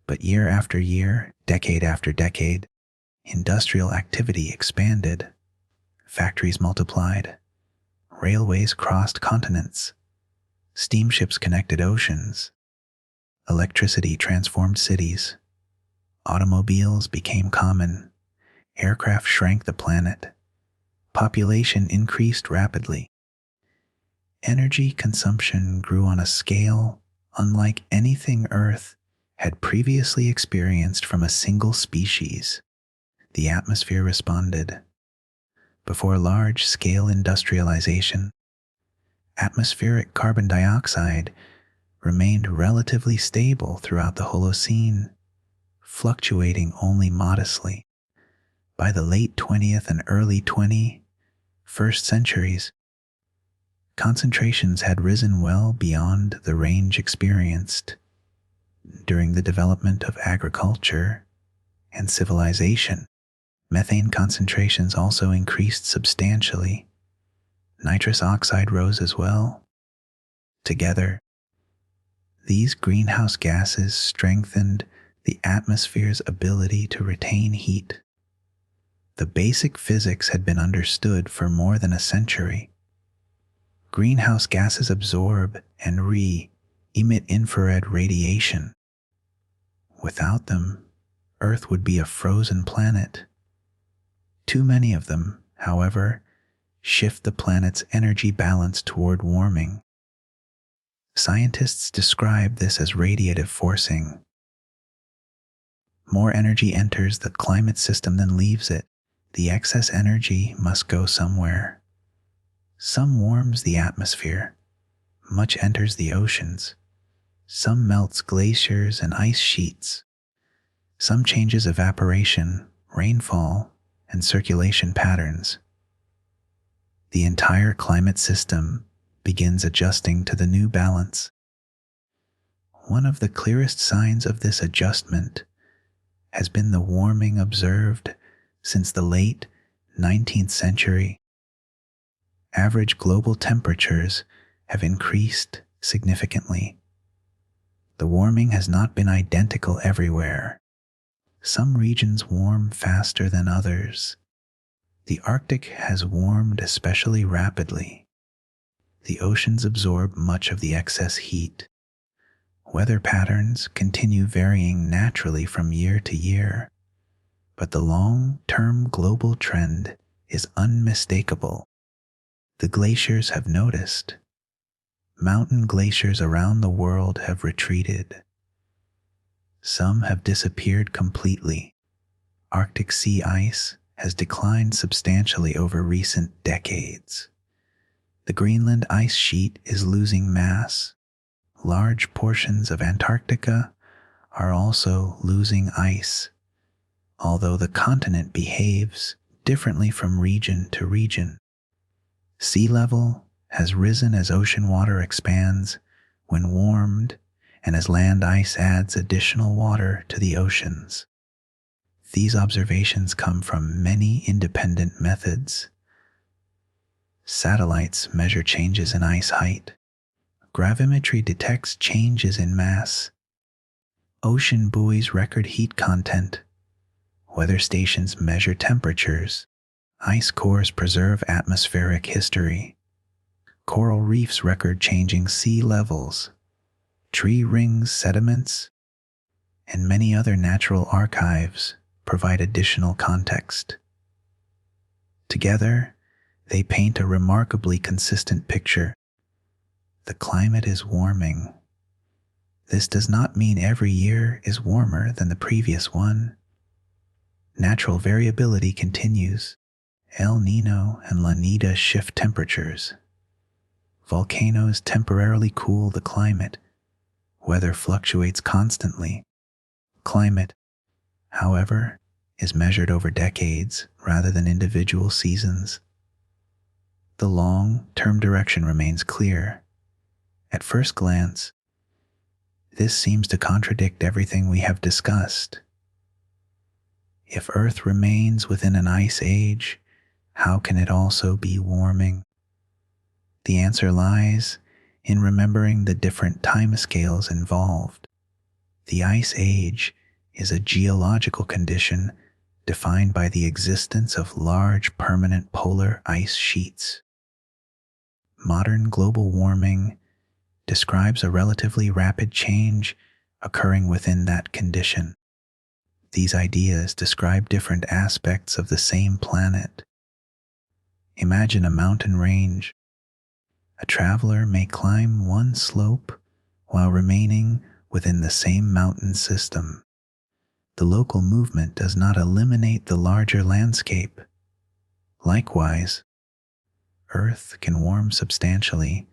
but year after year, decade after decade, industrial activity expanded. Factories multiplied. Railways crossed continents. Steamships connected oceans. Electricity transformed cities. Automobiles became common. Aircraft shrank the planet. Population increased rapidly. Energy consumption grew on a scale unlike anything Earth had previously experienced from a single species. The atmosphere responded. Before large-scale industrialization, atmospheric carbon dioxide remained relatively stable throughout the Holocene, fluctuating only modestly. By the late 20th and early 21st centuries, concentrations had risen well beyond the range experienced during the development of agriculture and civilization. Methane concentrations also increased substantially. Nitrous oxide rose as well. Together, these greenhouse gases strengthened the atmosphere's ability to retain heat. The basic physics had been understood for more than a century. Greenhouse gases absorb and emit infrared radiation. Without them, Earth would be a frozen planet. Too many of them, however, shift the planet's energy balance toward warming. Scientists describe this as radiative forcing. More energy enters the climate system than leaves it. The excess energy must go somewhere. Some warms the atmosphere. Much enters the oceans. Some melts glaciers and ice sheets. Some changes evaporation, rainfall, and circulation patterns. The entire climate system begins adjusting to the new balance. One of the clearest signs of this adjustment has been the warming observed since the late 19th century. Average global temperatures have increased significantly. The warming has not been identical everywhere. Some regions warm faster than others. The Arctic has warmed especially rapidly. the oceans absorb much of the excess heat. Weather patterns continue varying naturally from year to year, but the long-term global trend is unmistakable. The glaciers have noticed. Mountain glaciers around the world have retreated. Some have disappeared completely. Arctic sea ice has declined substantially over recent decades. The Greenland ice sheet is losing mass. Large portions of Antarctica are also losing ice, although the continent behaves differently from region to region. Sea level has risen as ocean water expands when warmed and as land ice adds additional water to the oceans. These observations come from many independent methods. Satellites measure changes in ice height. Gravimetry detects changes in mass. Ocean buoys record heat content. Weather stations measure temperatures. Ice cores preserve atmospheric history. Coral reefs record changing sea levels. Tree rings sediments, and many other natural archives provide additional context. Together, they paint a remarkably consistent picture. The climate is warming. This does not mean every year is warmer than the previous one. Natural variability continues. El Niño and La Nina shift temperatures. Volcanoes temporarily cool the climate. Weather fluctuates constantly. Climate, however, is measured over decades rather than individual seasons. The long-term direction remains clear. At first glance, this seems to contradict everything we have discussed. If Earth remains within an ice age, how can it also be warming? The answer lies in remembering the different timescales involved. The ice age is a geological condition defined by the existence of large permanent polar ice sheets. Modern global warming describes a relatively rapid change occurring within that condition. These ideas describe different aspects of the same planet. Imagine a mountain range. A traveler may climb one slope while remaining within the same mountain system. The local movement does not eliminate the larger landscape. Likewise, Earth can warm substantially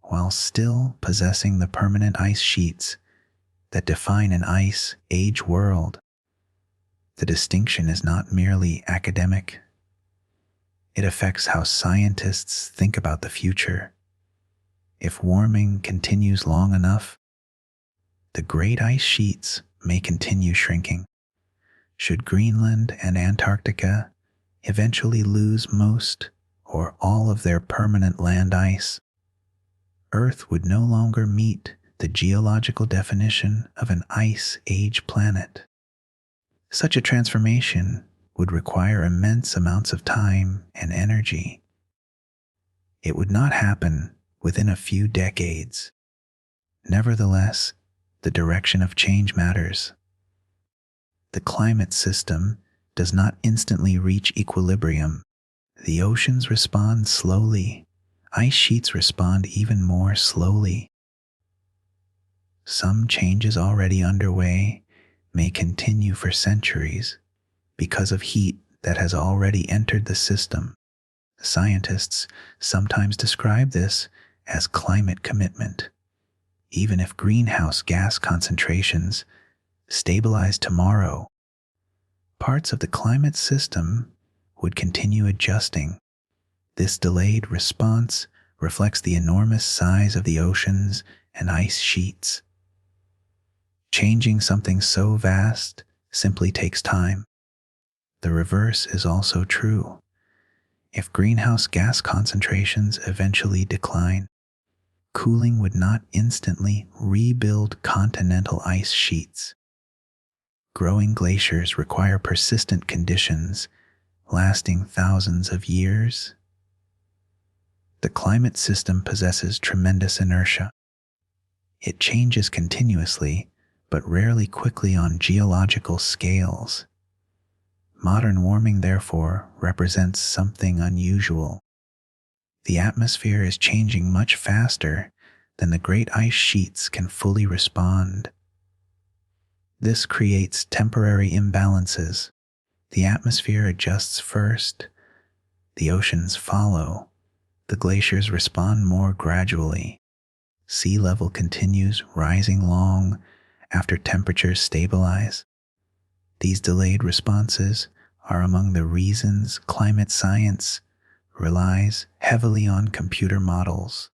while still possessing the permanent ice sheets that define an ice age world. The distinction is not merely academic. It affects how scientists think about the future. If warming continues long enough, the great ice sheets may continue shrinking. Should Greenland and Antarctica eventually lose most or all of their permanent land ice, Earth would no longer meet the geological definition of an ice age planet. Such a transformation would require immense amounts of time and energy. It would not happen within a few decades. Nevertheless, the direction of change matters. The climate system does not instantly reach equilibrium. The oceans respond slowly. Ice sheets respond even more slowly. Some changes already underway may continue for centuries because of heat that has already entered the system. Scientists sometimes describe this as climate commitment. Even if greenhouse gas concentrations stabilize tomorrow, parts of the climate system would continue adjusting. This delayed response reflects the enormous size of the oceans and ice sheets. Changing something so vast simply takes time. The reverse is also true. If greenhouse gas concentrations eventually decline, cooling would not instantly rebuild continental ice sheets. Growing glaciers require persistent conditions lasting thousands of years. The climate system possesses tremendous inertia. It changes continuously, but rarely quickly on geological scales. Modern warming, therefore, represents something unusual. The atmosphere is changing much faster than the great ice sheets can fully respond. This creates temporary imbalances. The atmosphere adjusts first, the oceans follow, the glaciers respond more gradually. Sea level continues rising long after temperatures stabilize. These delayed responses are among the reasons climate science relies heavily on computer models.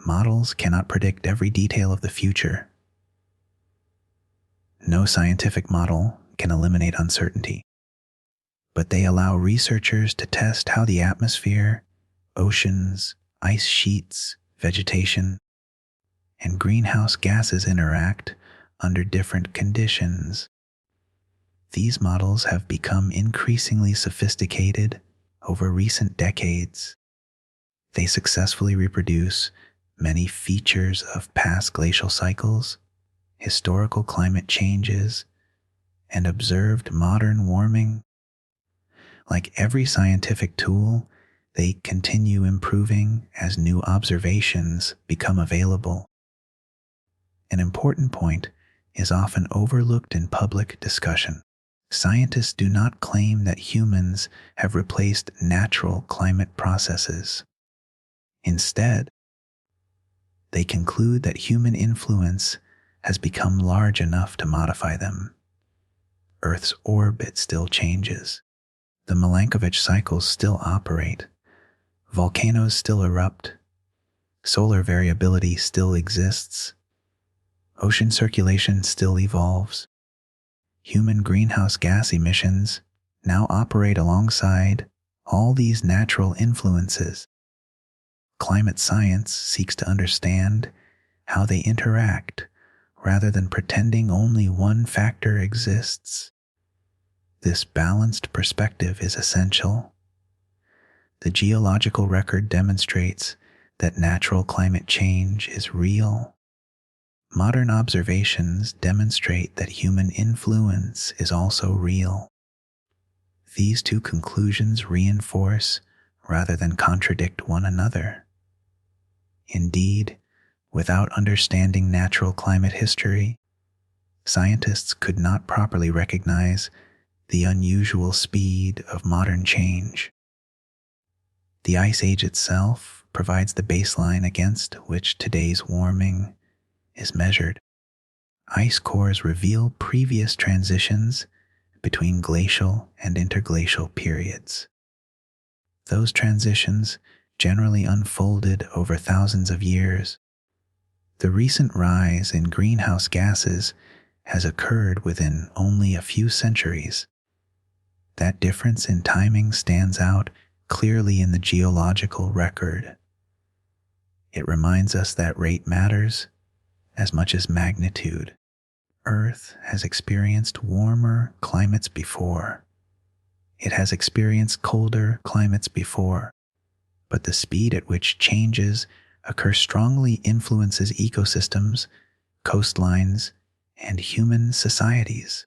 Models cannot predict every detail of the future. No scientific model can eliminate uncertainty, but they allow researchers to test how the atmosphere, oceans, ice sheets, vegetation, and greenhouse gases interact under different conditions. These models have become increasingly sophisticated over recent decades. They successfully reproduce many features of past glacial cycles, historical climate changes, and observed modern warming. Like every scientific tool, they continue improving as new observations become available. An important point is often overlooked in public discussion. Scientists do not claim that humans have replaced natural climate processes. Instead, they conclude that human influence has become large enough to modify them. Earth's orbit still changes. The Milankovitch cycles still operate. Volcanoes still erupt. Solar variability still exists. Ocean circulation still evolves. Human greenhouse gas emissions now operate alongside all these natural influences. Climate science seeks to understand how they interact rather than pretending only one factor exists. This balanced perspective is essential. The geological record demonstrates that natural climate change is real. Modern observations demonstrate that human influence is also real. These two conclusions reinforce rather than contradict one another. Indeed, without understanding natural climate history, scientists could not properly recognize the unusual speed of modern change. The Ice Age itself provides the baseline against which today's warming is measured. Ice cores reveal previous transitions between glacial and interglacial periods. Those transitions generally unfolded over thousands of years. The recent rise in greenhouse gases has occurred within only a few centuries. That difference in timing stands out clearly in the geological record. It reminds us that rate matters as much as magnitude. Earth has experienced warmer climates before. It has experienced colder climates before, but the speed at which changes occur strongly influences ecosystems, coastlines, and human societies.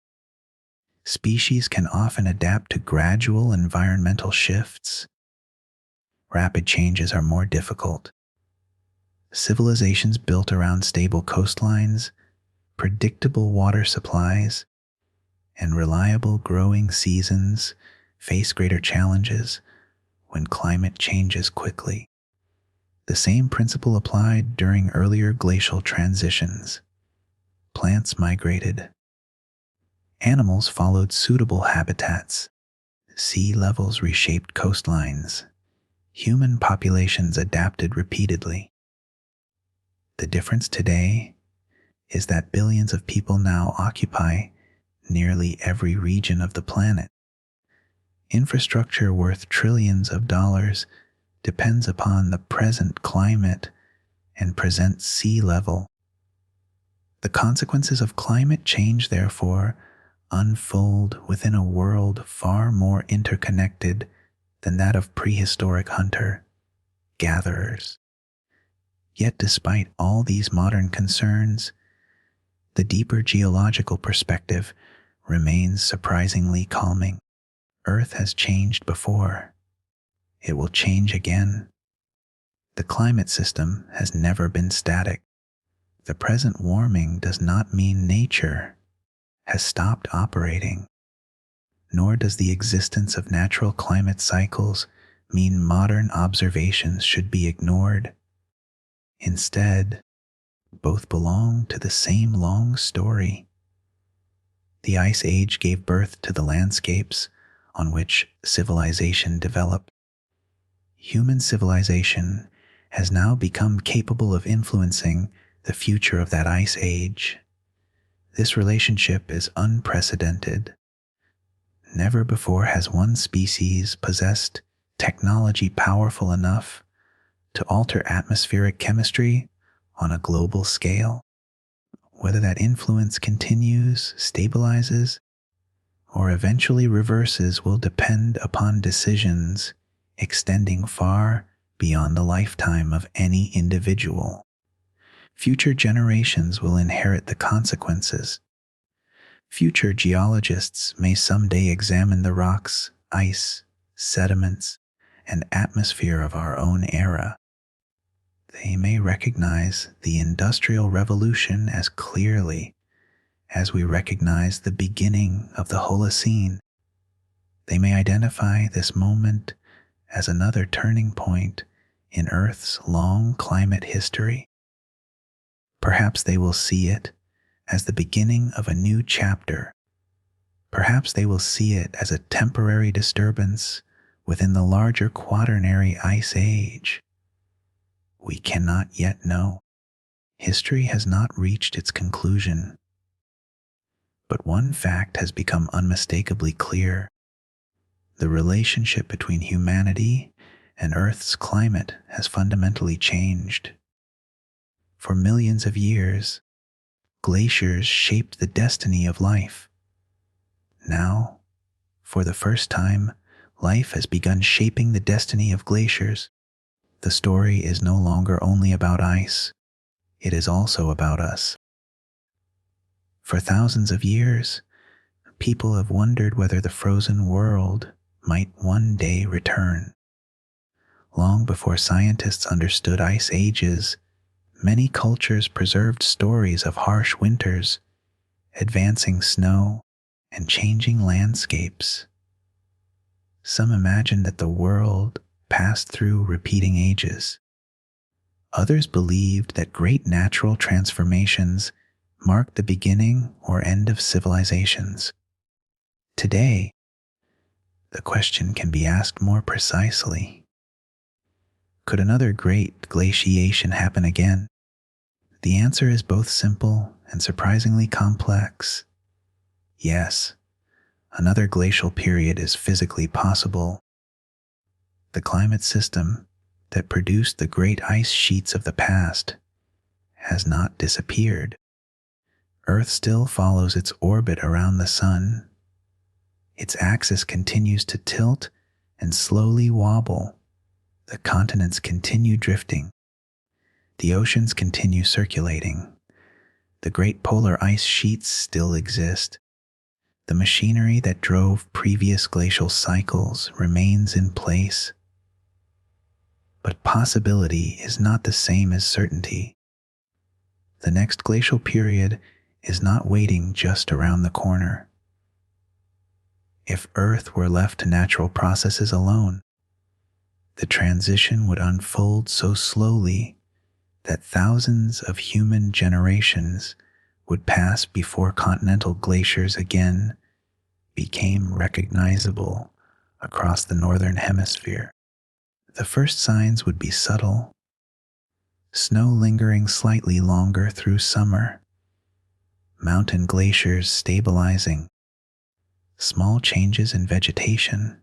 Species can often adapt to gradual environmental shifts. Rapid changes are more difficult. Civilizations built around stable coastlines, predictable water supplies, and reliable growing seasons face greater challenges when climate changes quickly. The same principle applied during earlier glacial transitions. Plants migrated. Animals followed suitable habitats. Sea levels reshaped coastlines. Human populations adapted repeatedly. The difference today is that billions of people now occupy nearly every region of the planet. Infrastructure worth trillions of dollars depends upon the present climate and present sea level. The consequences of climate change, therefore, unfold within a world far more interconnected than that of prehistoric Hunter. gatherers. Yet despite all these modern concerns, the deeper geological perspective remains surprisingly calming. Earth has changed before. It will change again. The climate system has never been static. The present warming does not mean nature has stopped operating, nor does the existence of natural climate cycles mean modern observations should be ignored. Instead, both belong to the same long story. The Ice Age gave birth to the landscapes on which civilization developed. Human civilization has now become capable of influencing the future of that Ice Age. This relationship is unprecedented. Never before has one species possessed technology powerful enough to alter atmospheric chemistry on a global scale. Whether that influence continues, stabilizes, or eventually reverses will depend upon decisions extending far beyond the lifetime of any individual. Future generations will inherit the consequences. Future geologists may someday examine the rocks, ice, sediments, and atmosphere of our own era. They may recognize the Industrial Revolution as clearly as we recognize the beginning of the Holocene. They may identify this moment as another turning point in Earth's long climate history. Perhaps they will see it as the beginning of a new chapter. Perhaps they will see it as a temporary disturbance within the larger Quaternary Ice Age. We cannot yet know. History has not reached its conclusion. But one fact has become unmistakably clear. The relationship between humanity and Earth's climate has fundamentally changed. For millions of years, glaciers shaped the destiny of life. Now, for the first time, life has begun shaping the destiny of glaciers. The story is no longer only about ice, it is also about us. For thousands of years, people have wondered whether the frozen world might one day return. Long before scientists understood ice ages, many cultures preserved stories of harsh winters, advancing snow, and changing landscapes. Some imagined that the world passed through repeating ages. Others believed that great natural transformations marked the beginning or end of civilizations. Today, the question can be asked more precisely. Could another great glaciation happen again? The answer is both simple and surprisingly complex. Yes, another glacial period is physically possible. The climate system that produced the great ice sheets of the past has not disappeared. Earth still follows its orbit around the sun. Its axis continues to tilt and slowly wobble. The continents continue drifting. The oceans continue circulating. The great polar ice sheets still exist. The machinery that drove previous glacial cycles remains in place. But possibility is not the same as certainty. The next glacial period is not waiting just around the corner. If Earth were left to natural processes alone, the transition would unfold so slowly that thousands of human generations would pass before continental glaciers again became recognizable across the northern hemisphere. The first signs would be subtle. Snow lingering slightly longer through summer, mountain glaciers stabilizing, small changes in vegetation,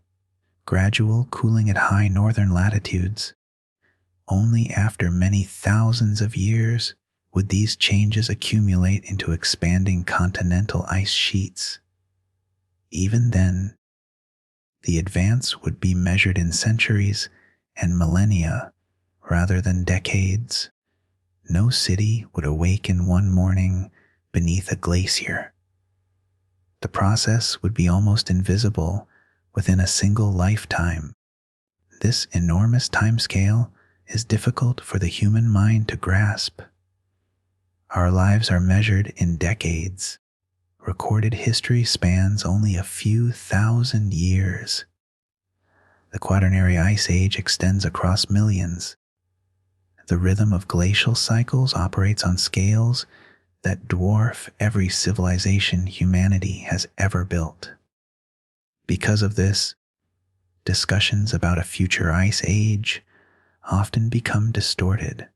gradual cooling at high northern latitudes. Only after many thousands of years would these changes accumulate into expanding continental ice sheets. Even then, the advance would be measured in centuries and millennia rather than decades, no city would awaken one morning beneath a glacier. The process would be almost invisible within a single lifetime. This enormous timescale is difficult for the human mind to grasp. Our lives are measured in decades. Recorded history spans only a few thousand years. The Quaternary Ice Age extends across millions. The rhythm of glacial cycles operates on scales that dwarf every civilization humanity has ever built. Because of this, discussions about a future ice age often become distorted.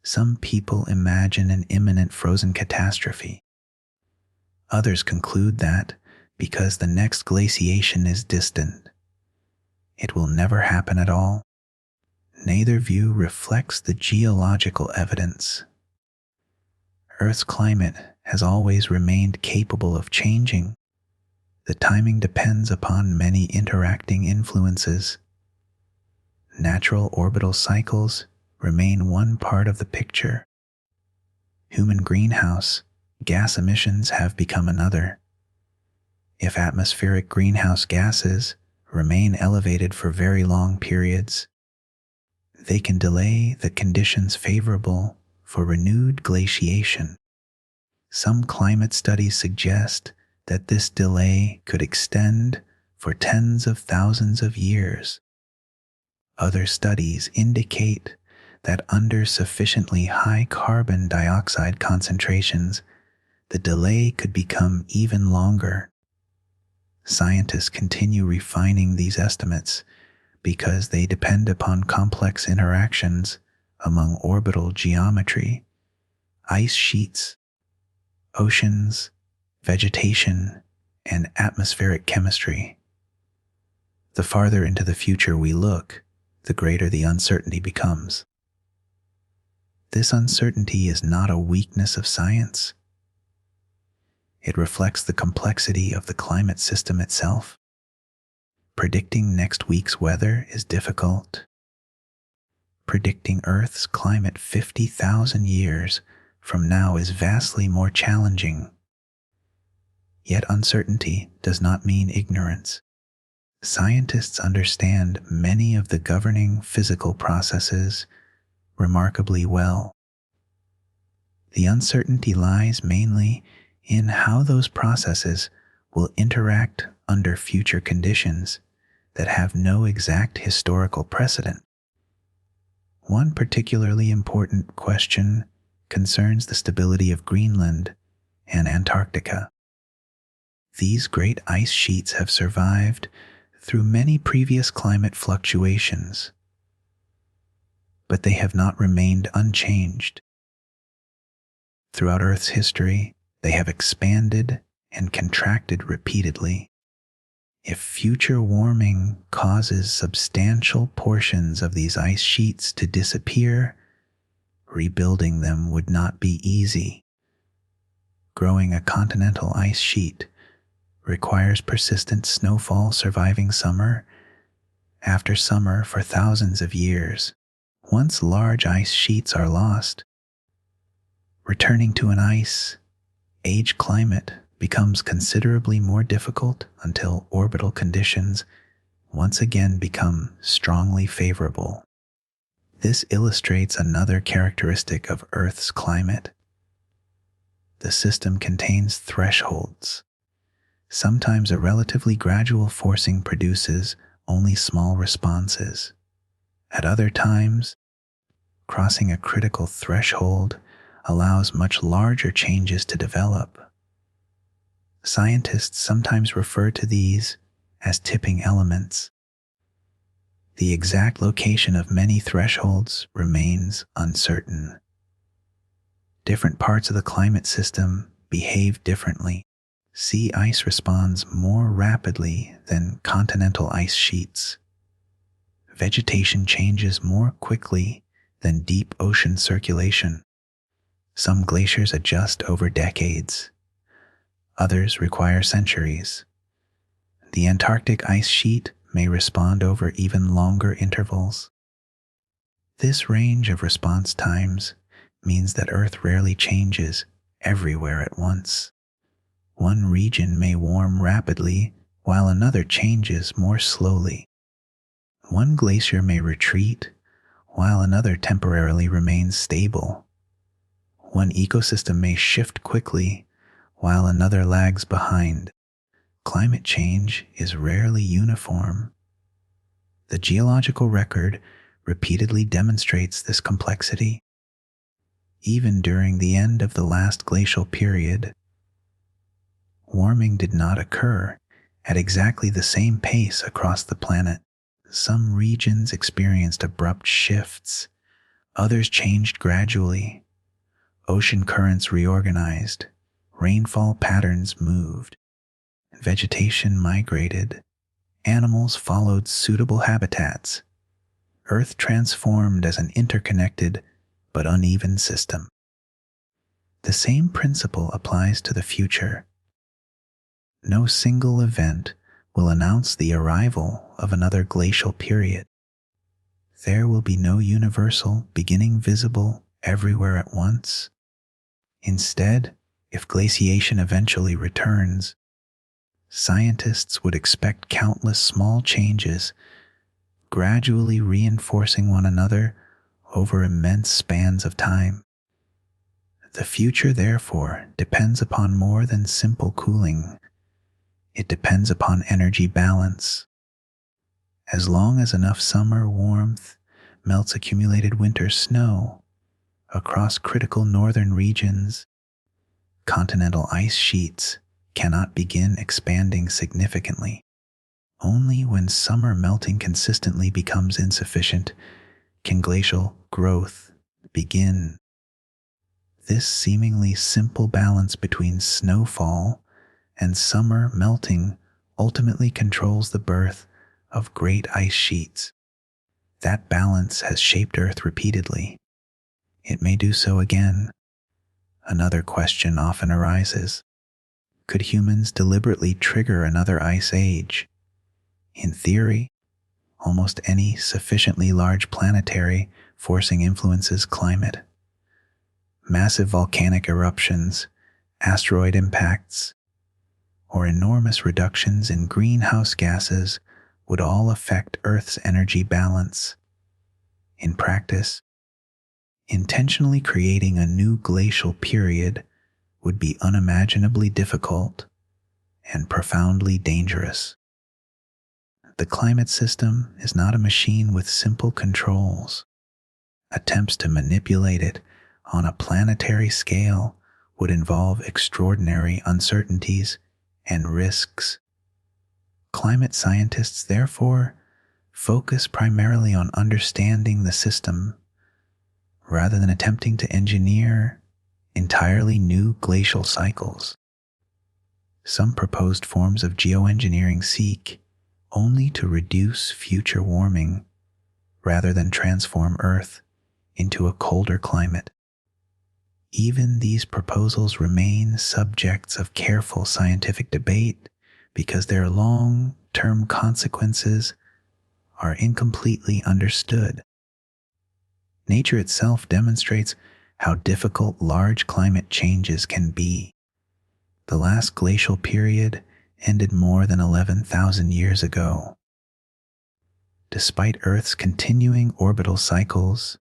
Some people imagine an imminent frozen catastrophe. Others conclude that, because the next glaciation is distant, it will never happen at all. Neither view reflects the geological evidence. Earth's climate has always remained capable of changing. The timing depends upon many interacting influences. Natural orbital cycles remain one part of the picture. Human greenhouse gas emissions have become another. If atmospheric greenhouse gases remain elevated for very long periods, they can delay the conditions favorable for renewed glaciation. Some climate studies suggest that this delay could extend for tens of thousands of years. Other studies indicate that under sufficiently high carbon dioxide concentrations, the delay could become even longer. Scientists continue refining these estimates because they depend upon complex interactions among orbital geometry, ice sheets, oceans, vegetation, and atmospheric chemistry. The farther into the future we look, the greater the uncertainty becomes. This uncertainty is not a weakness of science. It reflects the complexity of the climate system itself. Predicting next week's weather is difficult. Predicting Earth's climate 50,000 years from now is vastly more challenging. Yet uncertainty does not mean ignorance. Scientists understand many of the governing physical processes remarkably well. The uncertainty lies mainly in how those processes will interact under future conditions that have no exact historical precedent. One particularly important question concerns the stability of Greenland and Antarctica. These great ice sheets have survived through many previous climate fluctuations, but they have not remained unchanged. Throughout Earth's history, they have expanded and contracted repeatedly. If future warming causes substantial portions of these ice sheets to disappear, rebuilding them would not be easy. Growing a continental ice sheet requires persistent snowfall surviving summer after summer for thousands of years. Once large ice sheets are lost, returning to an ice-age climate becomes considerably more difficult until orbital conditions once again become strongly favorable. This illustrates another characteristic of Earth's climate. The system contains thresholds. Sometimes a relatively gradual forcing produces only small responses. At other times, crossing a critical threshold allows much larger changes to develop. Scientists sometimes refer to these as tipping elements. The exact location of many thresholds remains uncertain. Different parts of the climate system behave differently. Sea ice responds more rapidly than continental ice sheets. Vegetation changes more quickly than deep ocean circulation. Some glaciers adjust over decades. Others require centuries. The Antarctic ice sheet may respond over even longer intervals. This range of response times means that Earth rarely changes everywhere at once. One region may warm rapidly while another changes more slowly. One glacier may retreat while another temporarily remains stable. One ecosystem may shift quickly while another lags behind. Climate change is rarely uniform. The geological record repeatedly demonstrates this complexity. Even during the end of the last glacial period, warming did not occur at exactly the same pace across the planet. Some regions experienced abrupt shifts, others changed gradually. Ocean currents reorganized, rainfall patterns moved, vegetation migrated, animals followed suitable habitats. Earth transformed as an interconnected but uneven system. The same principle applies to the future. No single event will announce the arrival of another glacial period. There will be no universal beginning visible everywhere at once. Instead, if glaciation eventually returns, scientists would expect countless small changes, gradually reinforcing one another over immense spans of time. The future, therefore, depends upon more than simple cooling. It depends upon energy balance. As long as enough summer warmth melts accumulated winter snow across critical northern regions, continental ice sheets cannot begin expanding significantly. Only when summer melting consistently becomes insufficient can glacial growth begin. This seemingly simple balance between snowfall and summer melting ultimately controls the birth of great ice sheets. That balance has shaped Earth repeatedly. It may do so again. Another question often arises. Could humans deliberately trigger another ice age? In theory, almost any sufficiently large planetary forcing influences climate. Massive volcanic eruptions, asteroid impacts, or enormous reductions in greenhouse gases would all affect Earth's energy balance. In practice, intentionally creating a new glacial period would be unimaginably difficult and profoundly dangerous. The climate system is not a machine with simple controls. Attempts to manipulate it on a planetary scale would involve extraordinary uncertainties and risks. Climate scientists, therefore, focus primarily on understanding the system rather than attempting to engineer entirely new glacial cycles. Some proposed forms of geoengineering seek only to reduce future warming rather than transform Earth into a colder climate. Even these proposals remain subjects of careful scientific debate because their long-term consequences are incompletely understood. Nature itself demonstrates how difficult large climate changes can be. The last glacial period ended more than 11,000 years ago. Despite Earth's continuing orbital cycles,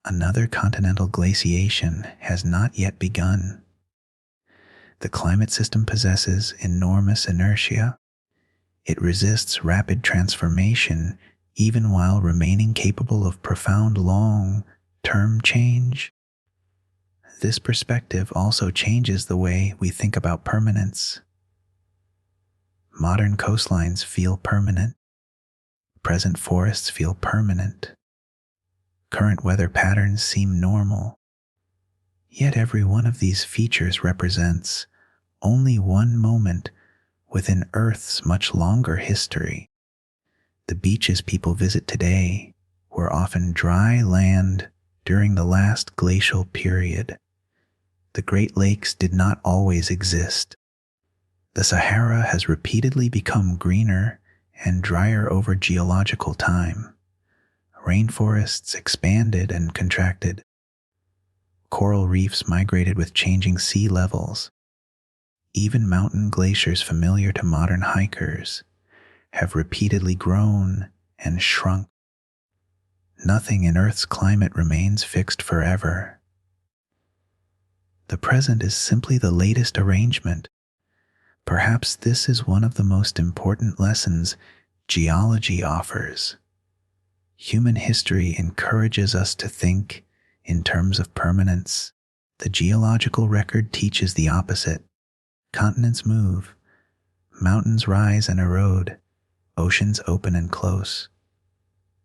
another continental glaciation has not yet begun. The climate system possesses enormous inertia. It resists rapid transformation even while remaining capable of profound long-term change. This perspective also changes the way we think about permanence. Modern coastlines feel permanent. Present forests feel permanent. Current weather patterns seem normal. Yet every one of these features represents only one moment within Earth's much longer history. The beaches people visit today were often dry land during the last glacial period. The Great Lakes did not always exist. The Sahara has repeatedly become greener and drier over geological time. Rainforests expanded and contracted. Coral reefs migrated with changing sea levels. Even mountain glaciers familiar to modern hikers have repeatedly grown and shrunk. Nothing in Earth's climate remains fixed forever. The present is simply the latest arrangement. Perhaps this is one of the most important lessons geology offers. Human history encourages us to think in terms of permanence. The geological record teaches the opposite. Continents move, mountains rise and erode, oceans open and close.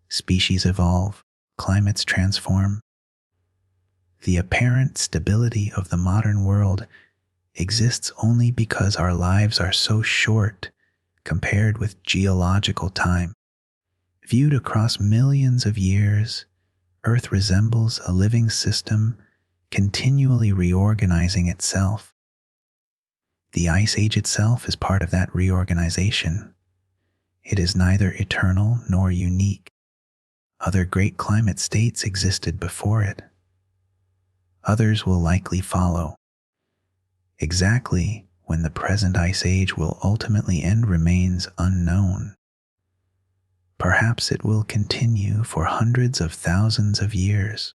Species evolve, climates transform. The apparent stability of the modern world exists only because our lives are so short compared with geological time. Viewed across millions of years, Earth resembles a living system continually reorganizing itself. The Ice Age itself is part of that reorganization. It is neither eternal nor unique. Other great climate states existed before it. Others will likely follow. Exactly when the present Ice Age will ultimately end remains unknown. Perhaps it will continue for hundreds of thousands of years.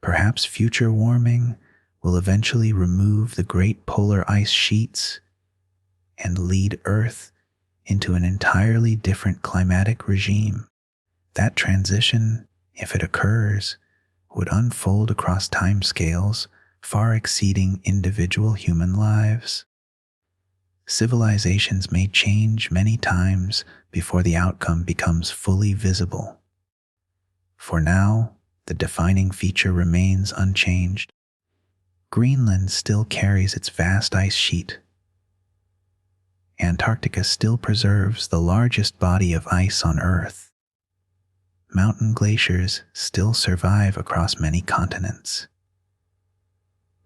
Perhaps future warming will eventually remove the great polar ice sheets and lead Earth into an entirely different climatic regime. That transition, if it occurs, would unfold across timescales far exceeding individual human lives. Civilizations may change many times before the outcome becomes fully visible. For now, the defining feature remains unchanged. Greenland still carries its vast ice sheet. Antarctica still preserves the largest body of ice on Earth. Mountain glaciers still survive across many continents.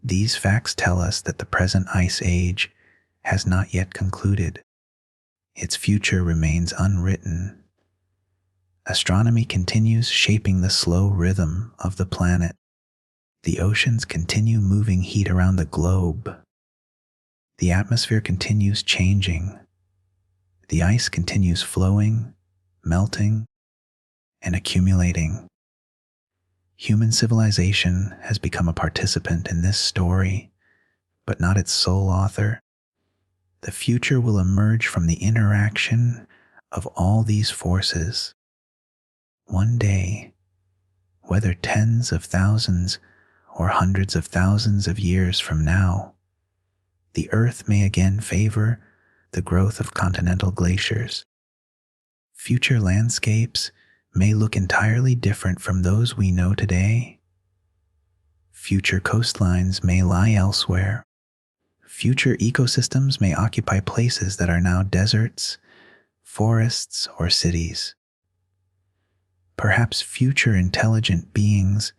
These facts tell us that the present Ice Age has not yet concluded. Its future remains unwritten. Astronomy continues shaping the slow rhythm of the planet. The oceans continue moving heat around the globe. The atmosphere continues changing. The ice continues flowing, melting, and accumulating. Human civilization has become a participant in this story, but not its sole author. The future will emerge from the interaction of all these forces. One day, whether tens of thousands or hundreds of thousands of years from now, the Earth may again favor the growth of continental glaciers. Future landscapes may look entirely different from those we know today. Future coastlines may lie elsewhere. Future ecosystems may occupy places that are now deserts, forests, or cities. Perhaps future intelligent beings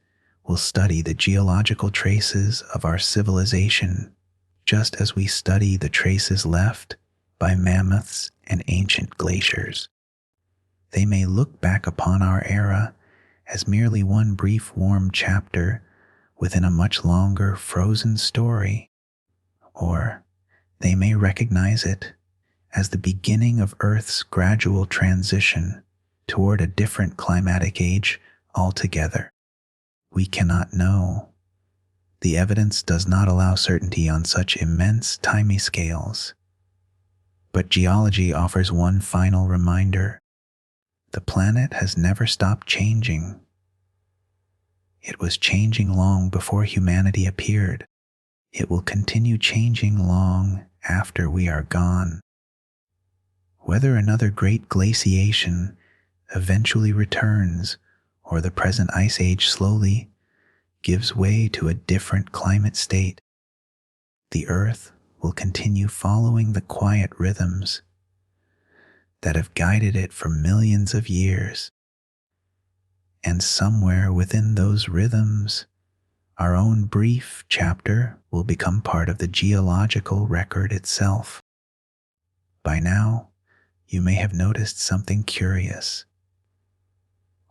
will study the geological traces of our civilization, just as we study the traces left by mammoths and ancient glaciers. They may look back upon our era as merely one brief warm chapter within a much longer frozen story, or they may recognize it as the beginning of Earth's gradual transition toward a different climatic age altogether. We cannot know. The evidence does not allow certainty on such immense timescales. But geology offers one final reminder. The planet has never stopped changing. It was changing long before humanity appeared. It will continue changing long after we are gone. Whether another great glaciation eventually returns or the present ice age slowly gives way to a different climate state, the Earth will continue following the quiet rhythms that have guided it for millions of years. And somewhere within those rhythms, our own brief chapter will become part of the geological record itself. By now, you may have noticed something curious.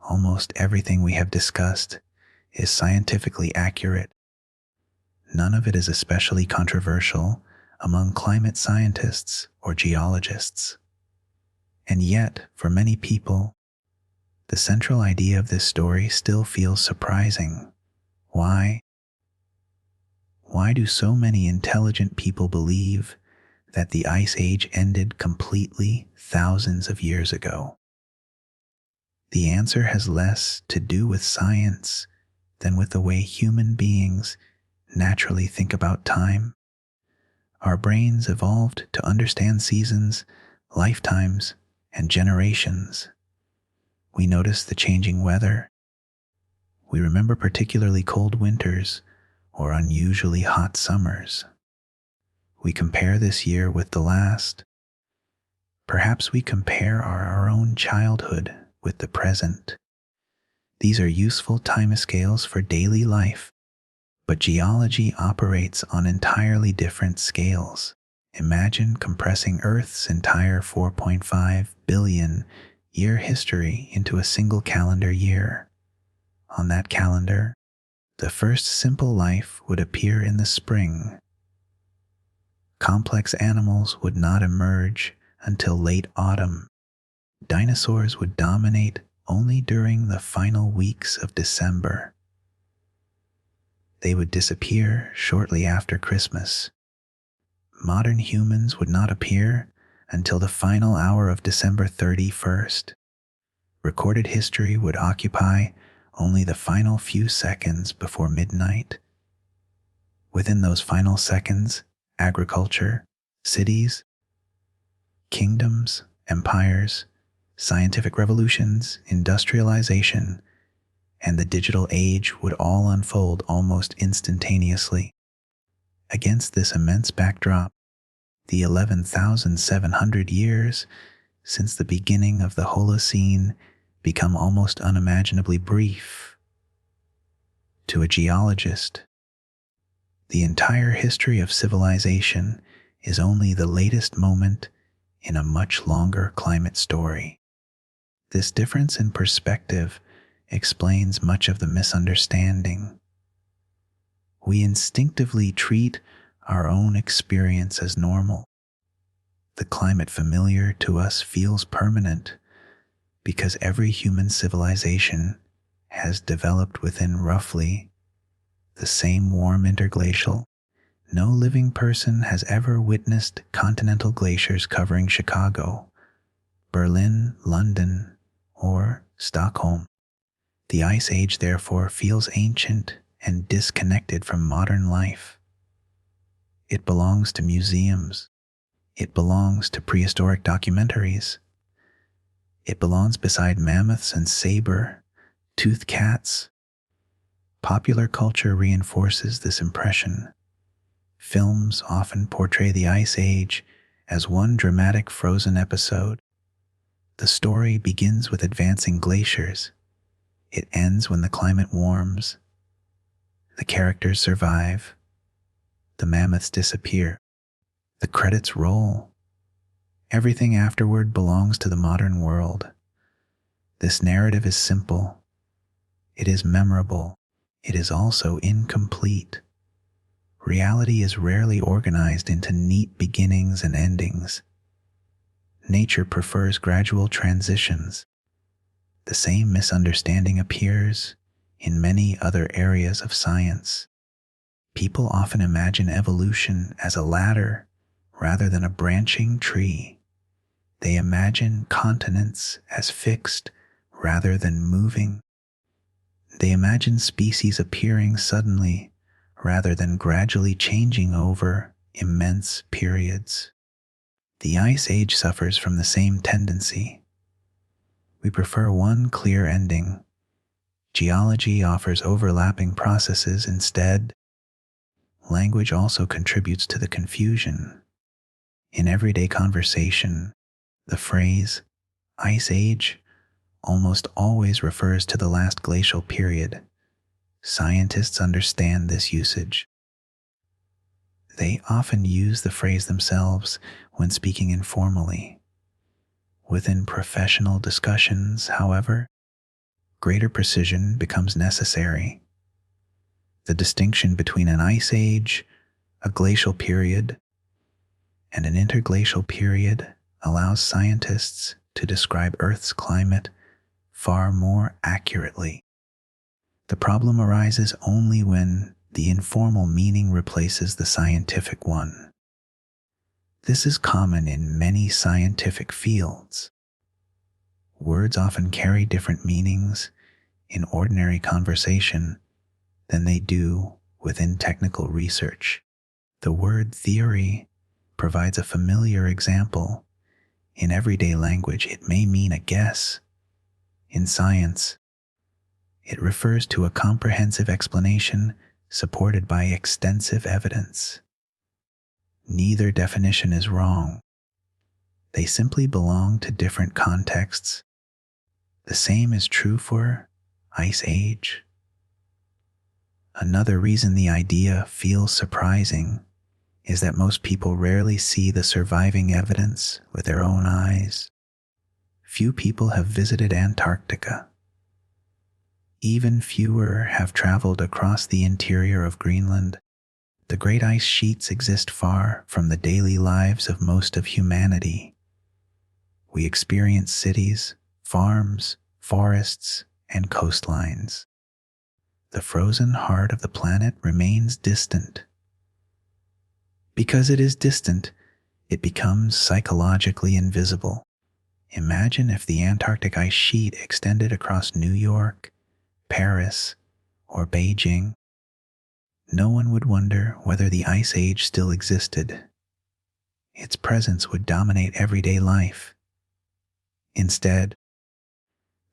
almost everything we have discussed is scientifically accurate. None of it is especially controversial among climate scientists or geologists. And yet, for many people, the central idea of this story still feels surprising. Why? Why do so many intelligent people believe that the Ice Age ended completely thousands of years ago? The answer has less to do with science than with the way human beings naturally think about time. Our brains evolved to understand seasons, lifetimes, and generations. We notice the changing weather. We remember particularly cold winters or unusually hot summers. We compare this year with the last. Perhaps we compare our own childhood with the present. These are useful timescales for daily life, but geology operates on entirely different scales. Imagine compressing Earth's entire 4.5 billion year history into a single calendar year. On that calendar, the first simple life would appear in the spring. Complex animals would not emerge until late autumn. Dinosaurs would dominate only during the final weeks of December. They would disappear shortly after Christmas. Modern humans would not appear until the final hour of December 31st. Recorded history would occupy only the final few seconds before midnight. Within those final seconds, agriculture, cities, kingdoms, empires, scientific revolutions, industrialization, and the digital age would all unfold almost instantaneously. Against this immense backdrop, the 11,700 years since the beginning of the Holocene become almost unimaginably brief. To a geologist, the entire history of civilization is only the latest moment in a much longer climate story. This difference in perspective explains much of the misunderstanding. We instinctively treat our own experience as normal. The climate familiar to us feels permanent because every human civilization has developed within roughly the same warm interglacial. No living person has ever witnessed continental glaciers covering Chicago, Berlin, London, or Stockholm. The Ice Age, therefore, feels ancient and disconnected from modern life. It belongs to museums. It belongs to prehistoric documentaries. It belongs beside mammoths and saber-toothed cats. Popular culture reinforces this impression. Films often portray the Ice Age as one dramatic frozen episode. The story begins with advancing glaciers. It ends when the climate warms. The characters survive. The mammoths disappear. The credits roll. Everything afterward belongs to the modern world. This narrative is simple. It is memorable. It is also incomplete. Reality is rarely organized into neat beginnings and endings. Nature prefers gradual transitions. The same misunderstanding appears in many other areas of science. People often imagine evolution as a ladder rather than a branching tree. They imagine continents as fixed rather than moving. They imagine species appearing suddenly rather than gradually changing over immense periods. The Ice Age suffers from the same tendency. We prefer one clear ending. Geology offers overlapping processes instead. Language also contributes to the confusion. In everyday conversation, the phrase Ice Age almost always refers to the last glacial period. Scientists understand this usage. They often use the phrase themselves when speaking informally. Within professional discussions, however, greater precision becomes necessary. The distinction between an ice age, a glacial period, and an interglacial period allows scientists to describe Earth's climate far more accurately. The problem arises only when the informal meaning replaces the scientific one. This is common in many scientific fields. Words often carry different meanings in ordinary conversation than they do within technical research. The word theory provides a familiar example. In everyday language, it may mean a guess. In science, it refers to a comprehensive explanation supported by extensive evidence. Neither definition is wrong. They simply belong to different contexts. The same is true for Ice Age. Another reason the idea feels surprising is that most people rarely see the surviving evidence with their own eyes. Few people have visited Antarctica. Even fewer have traveled across the interior of Greenland. The great ice sheets exist far from the daily lives of most of humanity. We experience cities, farms, forests, and coastlines. The frozen heart of the planet remains distant. Because it is distant, it becomes psychologically invisible. Imagine if the Antarctic ice sheet extended across New York, Paris, or Beijing. No one would wonder whether the Ice Age still existed. Its presence would dominate everyday life. Instead,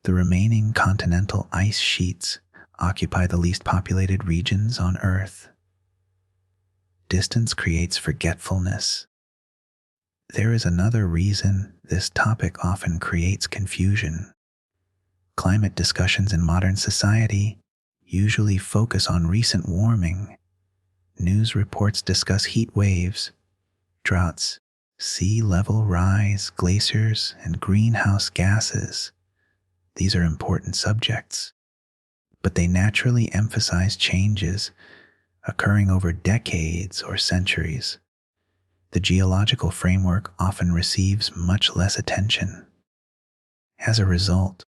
the remaining continental ice sheets occupy the least populated regions on Earth. Distance creates forgetfulness. There is another reason this topic often creates confusion. Climate discussions in modern society usually focus on recent warming. News reports discuss heat waves, droughts, sea level rise, glaciers, and greenhouse gases. These are important subjects, but they naturally emphasize changes occurring over decades or centuries. The geological framework often receives much less attention. As a result,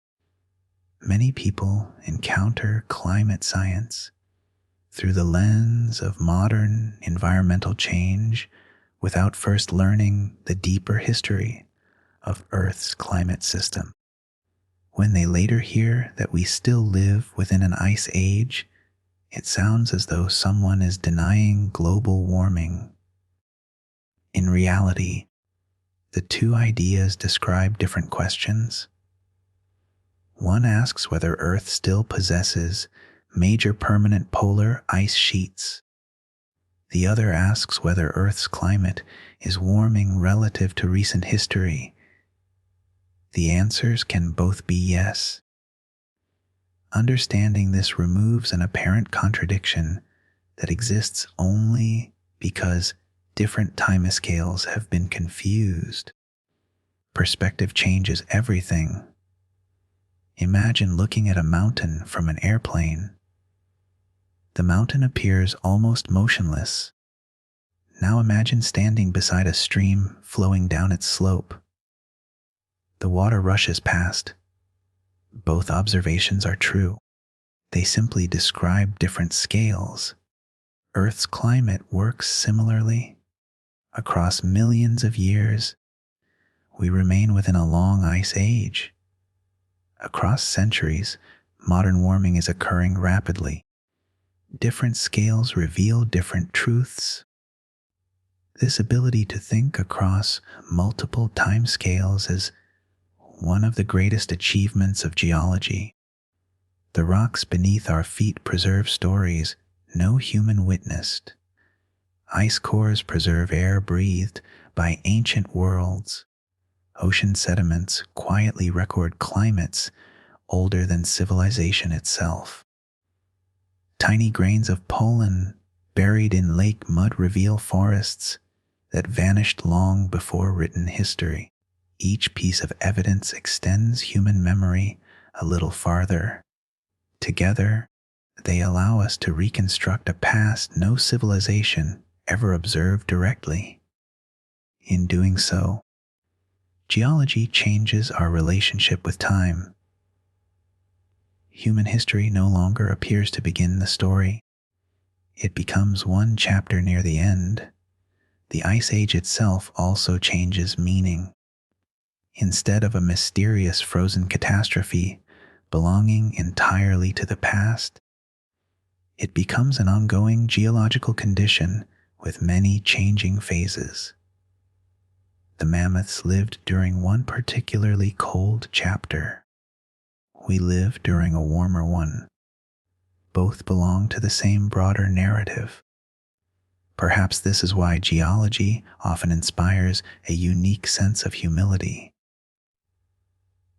many people encounter climate science through the lens of modern environmental change without first learning the deeper history of Earth's climate system. When they later hear that we still live within an ice age, it sounds as though someone is denying global warming. In reality, the two ideas describe different questions. One asks whether Earth still possesses major permanent polar ice sheets. The other asks whether Earth's climate is warming relative to recent history. The answers can both be yes. Understanding this removes an apparent contradiction that exists only because different timescales have been confused. Perspective changes everything. Imagine looking at a mountain from an airplane. The mountain appears almost motionless. Now imagine standing beside a stream flowing down its slope. The water rushes past. Both observations are true. They simply describe different scales. Earth's climate works similarly. Across millions of years, we remain within a long ice age. Across centuries, modern warming is occurring rapidly. Different scales reveal different truths. This ability to think across multiple timescales is one of the greatest achievements of geology. The rocks beneath our feet preserve stories no human witnessed. Ice cores preserve air breathed by ancient worlds. Ocean sediments quietly record climates older than civilization itself. Tiny grains of pollen buried in lake mud reveal forests that vanished long before written history. Each piece of evidence extends human memory a little farther. Together, they allow us to reconstruct a past no civilization ever observed directly. In doing so, geology changes our relationship with time. Human history no longer appears to begin the story. It becomes one chapter near the end. The Ice Age itself also changes meaning. Instead of a mysterious frozen catastrophe belonging entirely to the past, it becomes an ongoing geological condition with many changing phases. The mammoths lived during one particularly cold chapter. We live during a warmer one. Both belong to the same broader narrative. Perhaps this is why geology often inspires a unique sense of humility.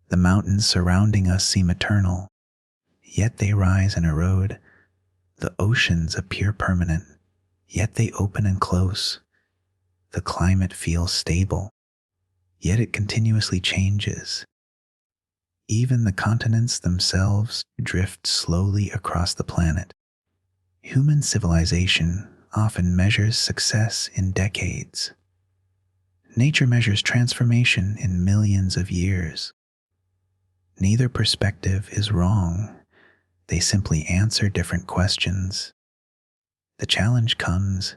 The mountains surrounding us seem eternal, yet they rise and erode. The oceans appear permanent, yet they open and close. The climate feels stable, yet it continuously changes. Even the continents themselves drift slowly across the planet. Human civilization often measures success in decades. Nature measures transformation in millions of years. Neither perspective is wrong. They simply answer different questions. The challenge comes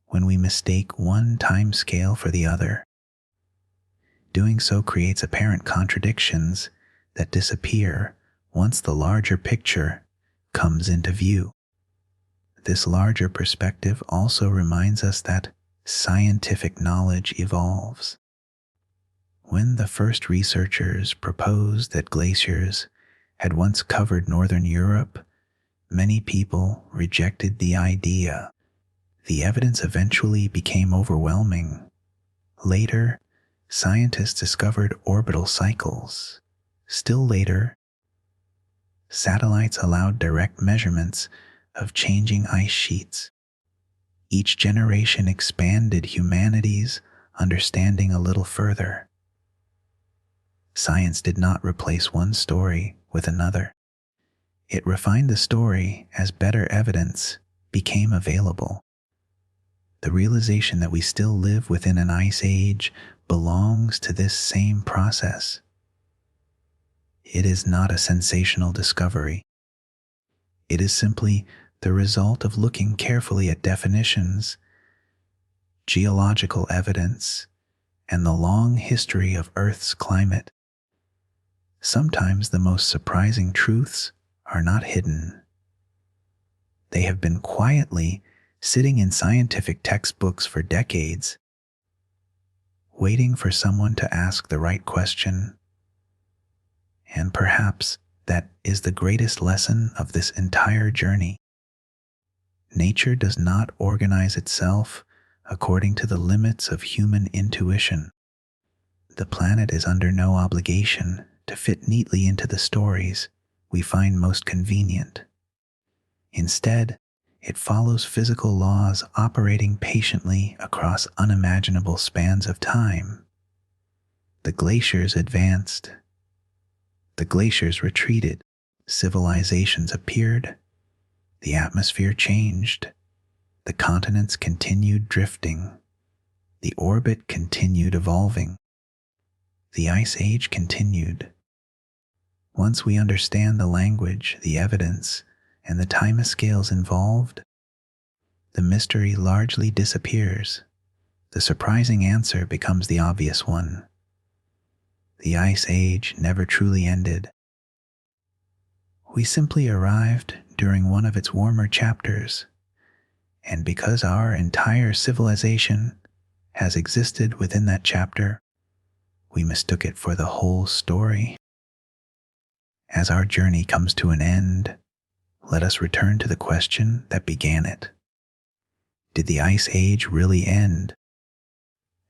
when we mistake one time scale for the other. Doing so creates apparent contradictions that disappear once the larger picture comes into view. This larger perspective also reminds us that scientific knowledge evolves. When the first researchers proposed that glaciers had once covered northern Europe, many people rejected the idea. The evidence eventually became overwhelming. Later, scientists discovered orbital cycles. Still later, satellites allowed direct measurements of changing ice sheets. Each generation expanded humanity's understanding a little further. Science did not replace one story with another. It refined the story as better evidence became available. The realization that we still live within an ice age belongs to this same process. It is not a sensational discovery. It is simply the result of looking carefully at definitions, geological evidence, and the long history of Earth's climate. Sometimes the most surprising truths are not hidden. They have been quietly sitting in scientific textbooks for decades, waiting for someone to ask the right question. And perhaps that is the greatest lesson of this entire journey. Nature does not organize itself according to the limits of human intuition. The planet is under no obligation to fit neatly into the stories we find most convenient. Instead, it follows physical laws operating patiently across unimaginable spans of time. The glaciers advanced. The glaciers retreated. Civilizations appeared. The atmosphere changed. The continents continued drifting. The orbit continued evolving. The Ice Age continued. Once we understand the language, the evidence, and the time scales involved, the mystery largely disappears. The surprising answer becomes the obvious one. The Ice Age never truly ended. We simply arrived during one of its warmer chapters, and because our entire civilization has existed within that chapter, we mistook it for the whole story. As our journey comes to an end, let us return to the question that began it. Did the Ice Age really end?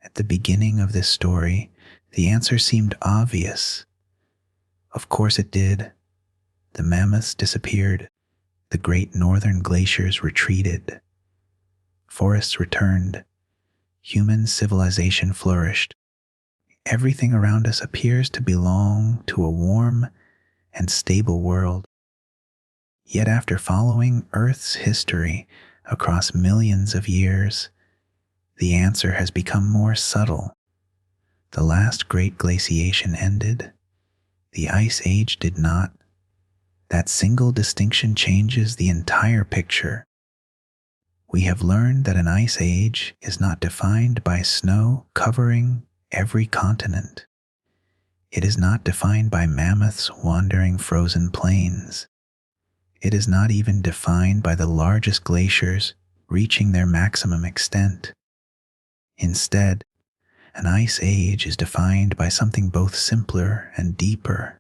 At the beginning of this story, the answer seemed obvious. Of course it did. The mammoths disappeared. The great northern glaciers retreated. Forests returned. Human civilization flourished. Everything around us appears to belong to a warm and stable world. Yet after following Earth's history across millions of years, the answer has become more subtle. The last great glaciation ended. The Ice Age did not. That single distinction changes the entire picture. We have learned that an ice age is not defined by snow covering every continent. It is not defined by mammoths wandering frozen plains. It is not even defined by the largest glaciers reaching their maximum extent. Instead, an ice age is defined by something both simpler and deeper.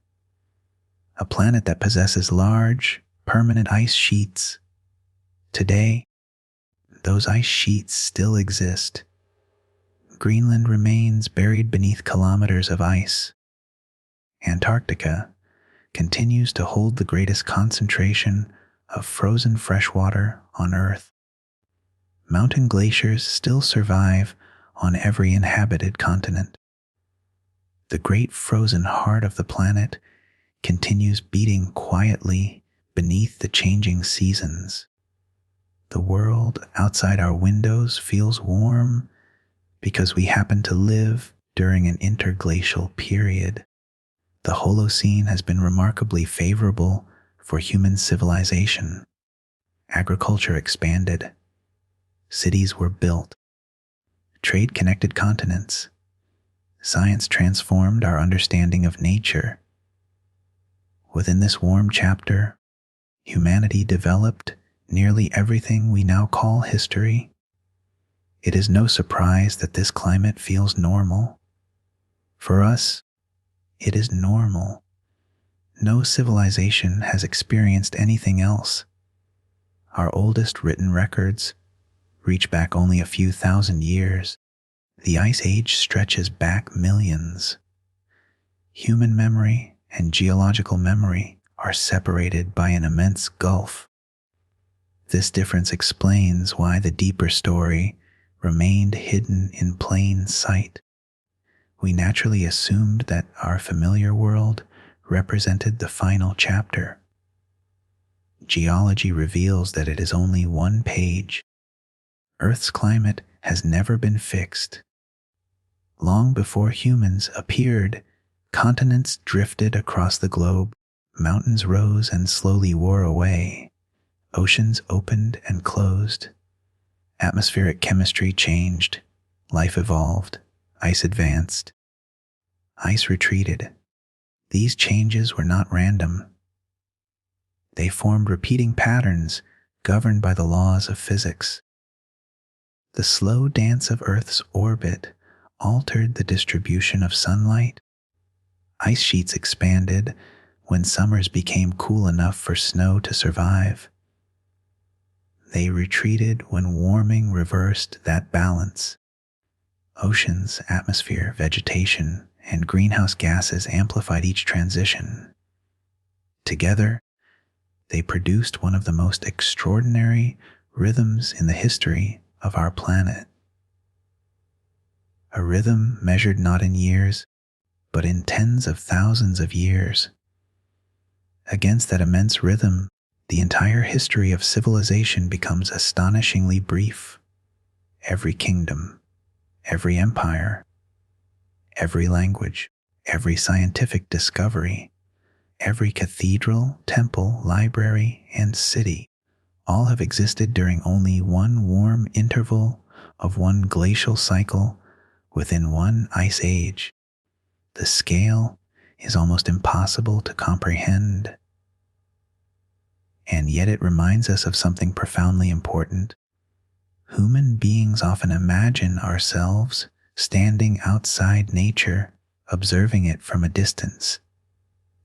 A planet that possesses large, permanent ice sheets. Today, those ice sheets still exist. Greenland remains buried beneath kilometers of ice. Antarctica continues to hold the greatest concentration of frozen freshwater on Earth. Mountain glaciers still survive on every inhabited continent. The great frozen heart of the planet continues beating quietly beneath the changing seasons. The world outside our windows feels warm because we happen to live during an interglacial period. The Holocene has been remarkably favorable for human civilization. Agriculture expanded. Cities were built. Trade connected continents. Science transformed our understanding of nature. Within this warm chapter, humanity developed nearly everything we now call history. It is no surprise that this climate feels normal. For us, it is normal. No civilization has experienced anything else. Our oldest written records reach back only a few thousand years. The Ice Age stretches back millions. Human memory and geological memory are separated by an immense gulf. This difference explains why the deeper story remained hidden in plain sight. We naturally assumed that our familiar world represented the final chapter. Geology reveals that it is only one page. Earth's climate has never been fixed. Long before humans appeared, continents drifted across the globe, mountains rose and slowly wore away, oceans opened and closed, atmospheric chemistry changed, life evolved, ice advanced, ice retreated. These changes were not random. They formed repeating patterns governed by the laws of physics. The slow dance of Earth's orbit altered the distribution of sunlight. Ice sheets expanded when summers became cool enough for snow to survive. They retreated when warming reversed that balance. Oceans, atmosphere, vegetation, and greenhouse gases amplified each transition. Together, they produced one of the most extraordinary rhythms in the history of our planet. A rhythm measured not in years, but in tens of thousands of years. Against that immense rhythm, the entire history of civilization becomes astonishingly brief. Every kingdom, every empire, every language, every scientific discovery, every cathedral, temple, library, and city, all have existed during only one warm interval of one glacial cycle within one ice age. The scale is almost impossible to comprehend. And yet it reminds us of something profoundly important. Human beings often imagine ourselves standing outside nature, observing it from a distance.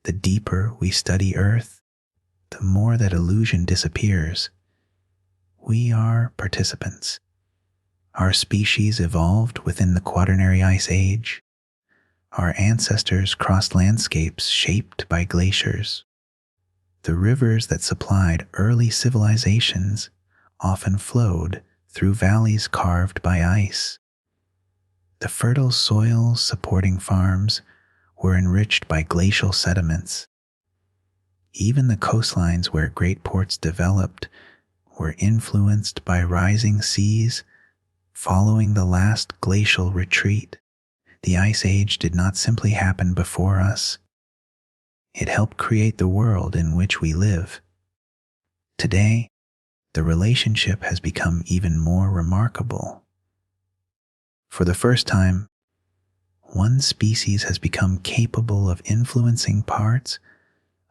The deeper we study Earth, the more that illusion disappears. We are participants. Our species evolved within the Quaternary Ice Age. Our ancestors crossed landscapes shaped by glaciers. The rivers that supplied early civilizations often flowed through valleys carved by ice. The fertile soils supporting farms were enriched by glacial sediments. Even the coastlines where great ports developed were influenced by rising seas following the last glacial retreat. The Ice Age did not simply happen before us. It helped create the world in which we live. Today, the relationship has become even more remarkable. For the first time, one species has become capable of influencing parts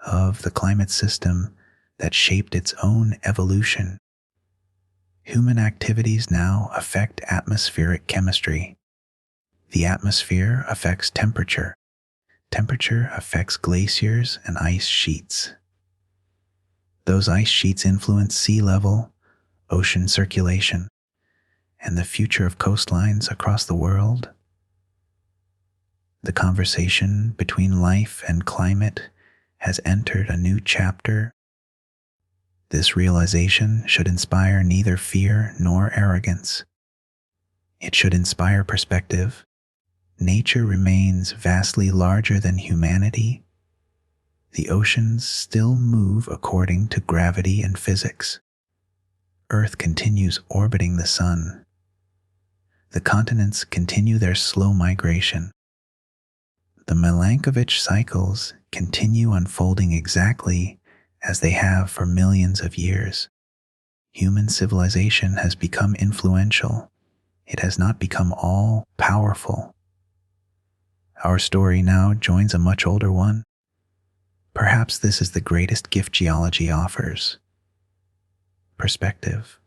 of the climate system that shaped its own evolution. Human activities now affect atmospheric chemistry. The atmosphere affects temperature. Temperature affects glaciers and ice sheets. Those ice sheets influence sea level, ocean circulation, and the future of coastlines across the world. The conversation between life and climate has entered a new chapter. This realization should inspire neither fear nor arrogance. It should inspire perspective. Nature remains vastly larger than humanity. The oceans still move according to gravity and physics. Earth continues orbiting the sun. The continents continue their slow migration. The Milankovitch cycles continue unfolding exactly as they have for millions of years. Human civilization has become influential. It has not become all-powerful. Our story now joins a much older one. Perhaps this is the greatest gift geology offers: perspective.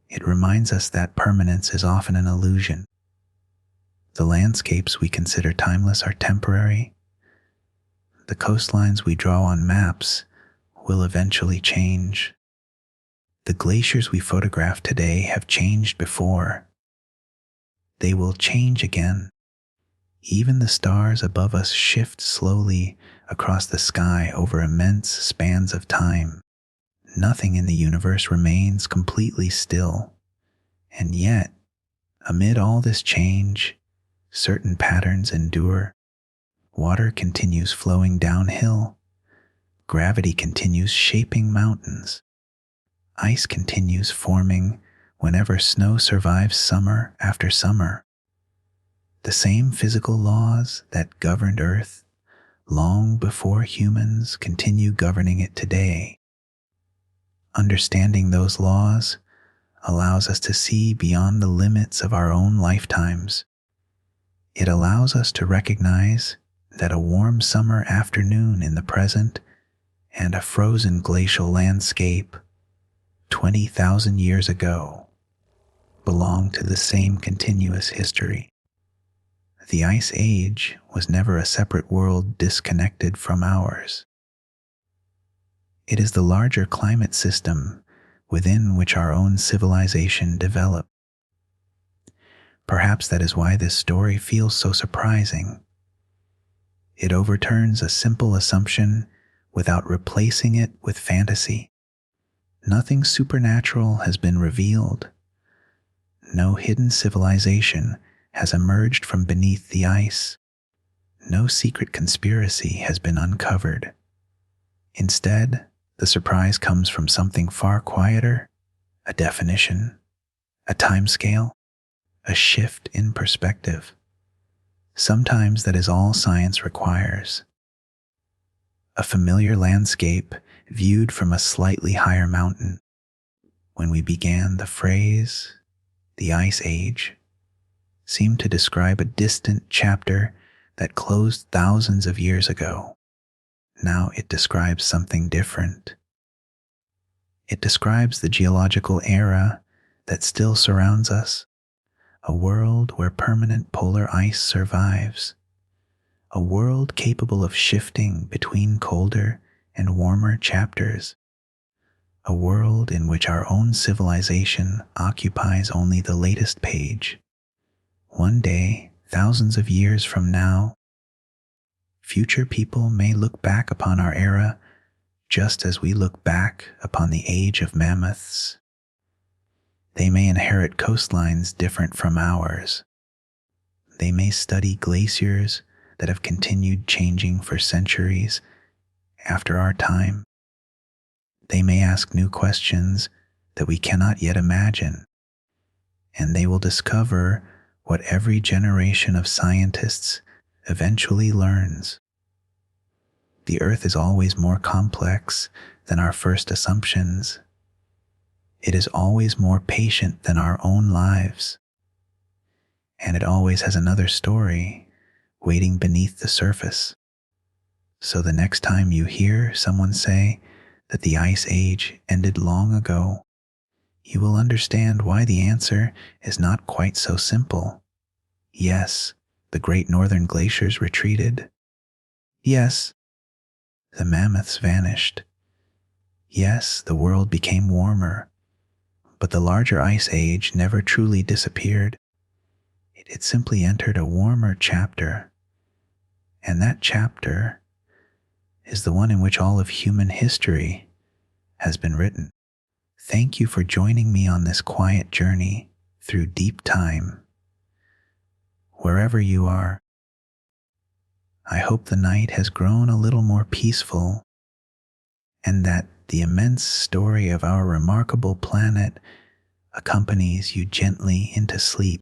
It reminds us that permanence is often an illusion. The landscapes we consider timeless are temporary. The coastlines we draw on maps will eventually change. The glaciers we photograph today have changed before. They will change again. Even the stars above us shift slowly across the sky over immense spans of time. Nothing in the universe remains completely still. And yet, amid all this change, certain patterns endure. Water continues flowing downhill. Gravity continues shaping mountains. Ice continues forming whenever snow survives summer after summer. The same physical laws that governed Earth long before humans continue governing it today. Understanding those laws allows us to see beyond the limits of our own lifetimes. It allows us to recognize that a warm summer afternoon in the present and a frozen glacial landscape 20,000 years ago belong to the same continuous history. The Ice Age was never a separate world disconnected from ours. It is the larger climate system within which our own civilization developed. Perhaps that is why this story feels so surprising. It overturns a simple assumption without replacing it with fantasy. Nothing supernatural has been revealed. No hidden civilization has emerged from beneath the ice. No secret conspiracy has been uncovered. Instead, the surprise comes from something far quieter: a definition, a timescale, a shift in perspective. Sometimes that is all science requires. A familiar landscape viewed from a slightly higher mountain. When we began, the phrase, the Ice Age, seemed to describe a distant chapter that closed thousands of years ago. Now it describes something different. It describes the geological era that still surrounds us, a world where permanent polar ice survives, a world capable of shifting between colder and warmer chapters, a world in which our own civilization occupies only the latest page. One day, thousands of years from now, future people may look back upon our era just as we look back upon the age of mammoths. They may inherit coastlines different from ours. They may study glaciers that have continued changing for centuries after our time. They may ask new questions that we cannot yet imagine, and they will discover what every generation of scientists eventually learns. The Earth is always more complex than our first assumptions. It is always more patient than our own lives. And it always has another story waiting beneath the surface. So the next time you hear someone say that the Ice Age ended long ago, you will understand why the answer is not quite so simple. Yes, the great northern glaciers retreated. Yes, the mammoths vanished. Yes, the world became warmer. But the larger Ice Age never truly disappeared. It simply entered a warmer chapter. And that chapter is the one in which all of human history has been written. Thank you for joining me on this quiet journey through deep time. Wherever you are, I hope the night has grown a little more peaceful and that the immense story of our remarkable planet accompanies you gently into sleep.